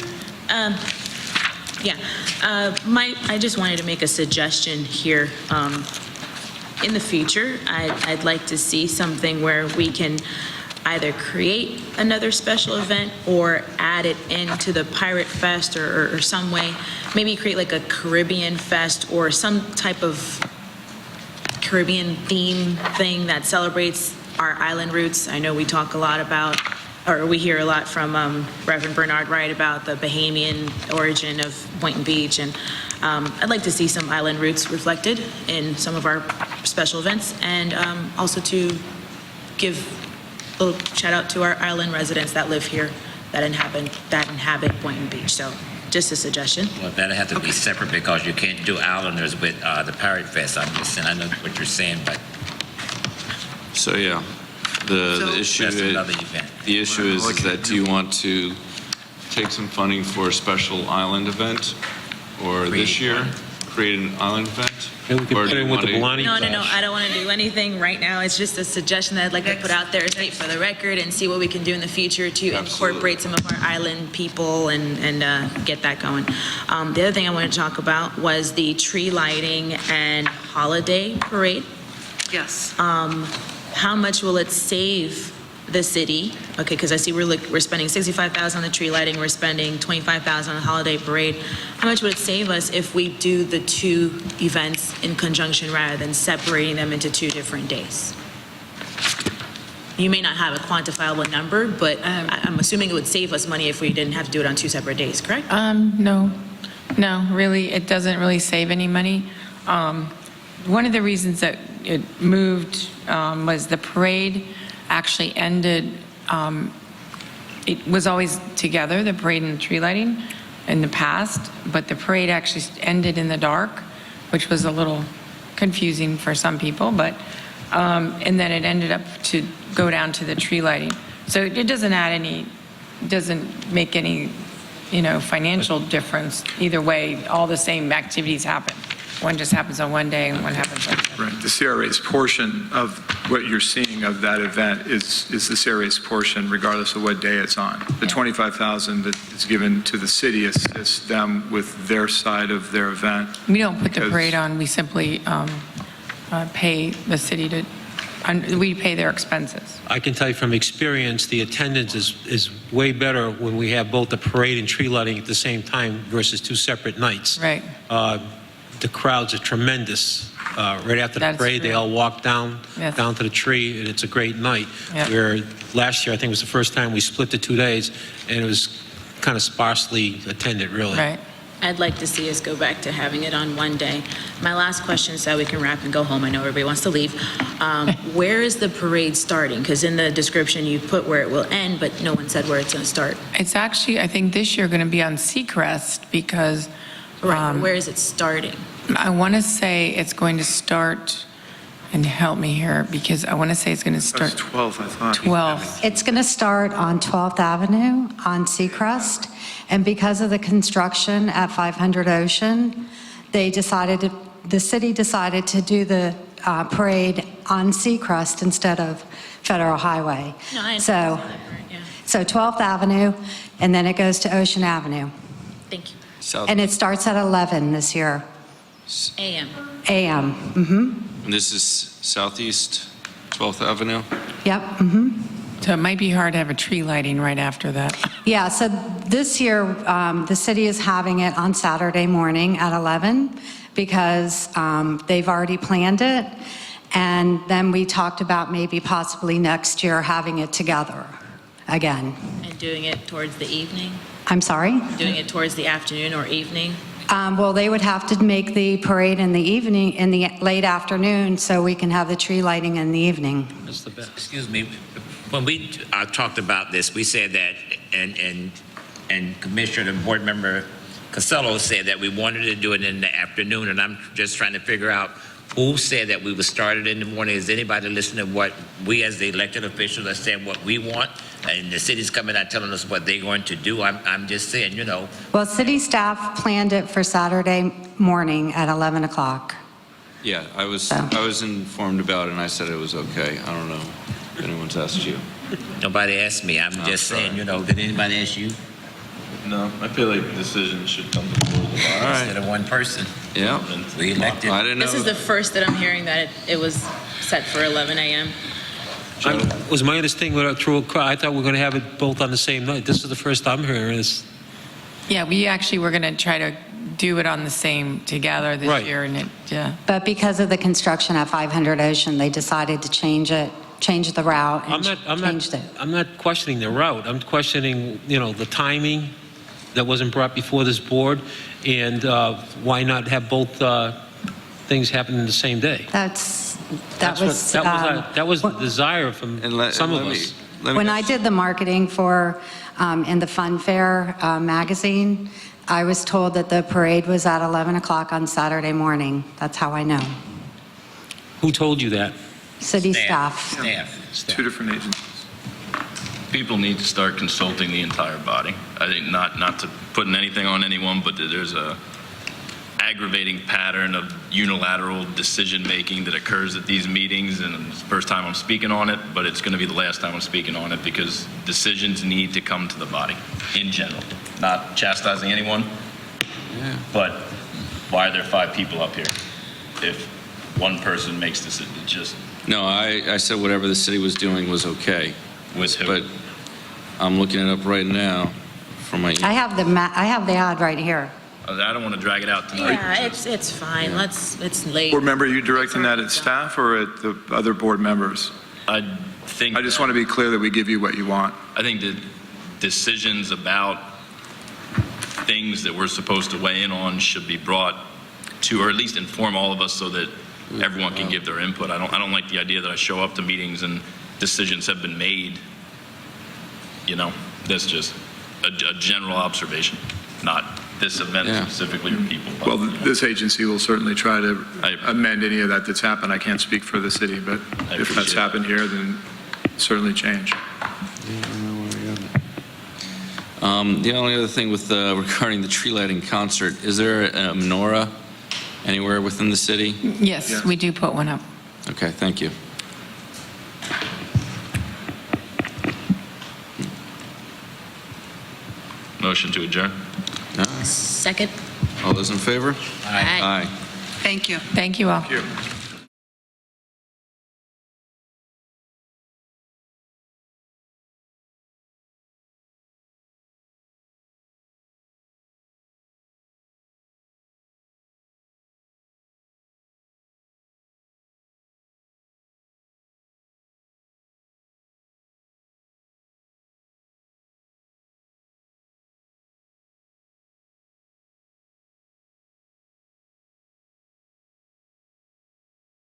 Yeah. I just wanted to make a suggestion here. In the future, I'd like to see something where we can either create another special event or add it into the Pirate Fest or some way. Maybe create like a Caribbean Fest or some type of Caribbean theme thing that celebrates our island roots. I know we talk a lot about, or we hear a lot from Reverend Bernard Wright about the Bahamian origin of Boynton Beach, and I'd like to see some island roots reflected in some of our special events, and also to give a little shout out to our island residents that live here that inhabit Boynton Beach. So just a suggestion. Well, that'll have to be separate because you can't do Islanders with the Pirate Fest. I'm just saying, I know what you're saying, but. So, yeah, the issue That's is, another event. the issue is that do you want to take some funding for a special island event? Or this year, create an island event? And we could Or put do it you with the want to- Blondie No, I don't want to do anything right now. It's just a suggestion that I'd like to put out there, state for the record, and see what we can do in the future to incorporate some of our island people and get that going. The other thing I wanted to talk about was the tree lighting and holiday parade. Yes. how much will it save the city? Okay, because I see we're spending $65,000 on the tree lighting, we're spending $25,000 on the holiday parade. How much would it save us if we do the two events in conjunction rather than separating them into 2 different days? You may not have a quantifiable number, but I'm assuming it would save us money if we didn't have to do it on 2 separate days, correct? No, really, it doesn't really save any money. One of the reasons that it moved was the parade actually ended, it was always together, the parade and the tree lighting in the past, but the parade actually ended in the dark, which was a little confusing for some people, but, and then it ended up to go down to the tree lighting. So it doesn't add any, doesn't make any, financial difference. Either way, all the same activities happen. One just happens on one day and one happens on the other. Right. The CRA's portion of what you're seeing of that event is the CRA's portion regardless of what day it's on. The $25,000 that is given to the city assists them with their side of their event. We don't put the parade on, we simply pay the city to, we pay their expenses. I can tell you from experience, the attendance is way better when we have both the parade and tree lighting at the same time versus 2 separate nights. Right. The crowds are tremendous. Right after the parade, they all walk down to the tree, and it's a great night. Yep. Where last year, I think it was the first time we split the 2 days, and it was kind of sparsely attended, really. Right. I'd like to see us go back to having it on one day. My last question, so we can wrap and go home. I know everybody wants to leave. Where is the parade starting? Because in the description, you put where it will end, but no one said where it's going to start. It's actually, I think this year going to be on Seacrest because... Right, where is it starting? I want to say it's going to start, and help me here, because I want to say it's going to start... That's 12th, I thought. 12th. It's going to start on 12th Avenue on Seacrest, and because of the construction at 500 Ocean, the city decided to do the parade on Seacrest instead of Federal Highway. No, I So, understand that part, yeah. so 12th Avenue, and then it goes to Ocean Avenue. Thank you. And it starts at 11 this year, AM. AM. Mm-hmm. And this is Southeast 12th Avenue? Yep. Mm-hmm. So it might be hard to have a tree lighting right after that. Yeah, so this year, the city is having it on Saturday morning at 11 because they've already planned it. And then we talked about maybe possibly next year having it together again. And doing it towards the evening? I'm sorry? Doing it towards the afternoon or evening? Well, they would have to make the parade in the evening, in the late afternoon, so we can have the tree lighting in the evening. That's the best. Excuse me, when we talked about this, we said that, and Commissioner and Board Member Costello said that we wanted to do it in the afternoon, and I'm just trying to figure out who said that we would start it in the morning. Is anybody listening to what we as the elected officials are saying what we want? And the city's coming out telling us what they're going to do. I'm just saying, Well, city staff planned it for Saturday morning at 11 o'clock. Yeah, I was informed about it, and I said it was okay. I don't know if anyone's asked you. Nobody asked me. I'm just saying, did anybody ask you? No, I feel like decisions should come to the board of the body Instead of one person. Yeah. We elected. I didn't know. This is the first that I'm hearing that it was set for 11 a.m. Was my understanding through a crowd, I thought we were going to have it both on the same night. This is the first I'm hearing this. Yeah, we actually were going to try to do it on the same together this year, and But because of the construction at 500 Ocean, they decided to change the route and changed it. I'm not questioning the route. I'm questioning, the timing that wasn't brought before this board, and why not have both things happen in the same day? That was the desire from some of us. When I did the marketing for, in the Fun Fair magazine, I was told that the parade was at 11 o'clock on Saturday morning. That's how I know. Who told you that? City staff. It's 2 different agencies. People need to start consulting the entire body. I think not to putting anything on anyone, but there's a aggravating pattern of unilateral decision-making that occurs at these meetings, and it's the first time I'm speaking on it, but it's going to be the last time I'm speaking on it because decisions need to come to the body in general. Not chastising anyone, but why are there 5 people up here? If one person makes this, it just, No, I said whatever the city was doing was okay. with who? But I'm looking it up right now from my. I have the ad right here. I don't want to drag it out tonight. Yeah, it's fine. It's late. Board member, are you directing that at staff or at the other board members? I think. I just want to be clear that we give you what you want. I think that decisions about things that we're supposed to weigh in on should be brought to, or at least inform all of us so that everyone can give their input. I don't like the idea that I show up to meetings and decisions have been made. You know, that's just a general observation, not this event specifically or people. Well, this agency will certainly try to amend any of that that's happened. I can't speak for the city, but if that's happened here, then certainly change. The only other thing with regarding the tree lighting concert, is there a menorah anywhere within the city? Yes, we do put one up. Okay, thank you. Motion to adjourn. Second. All those in favor? Aye. Thank you. Thank you all. Thank you.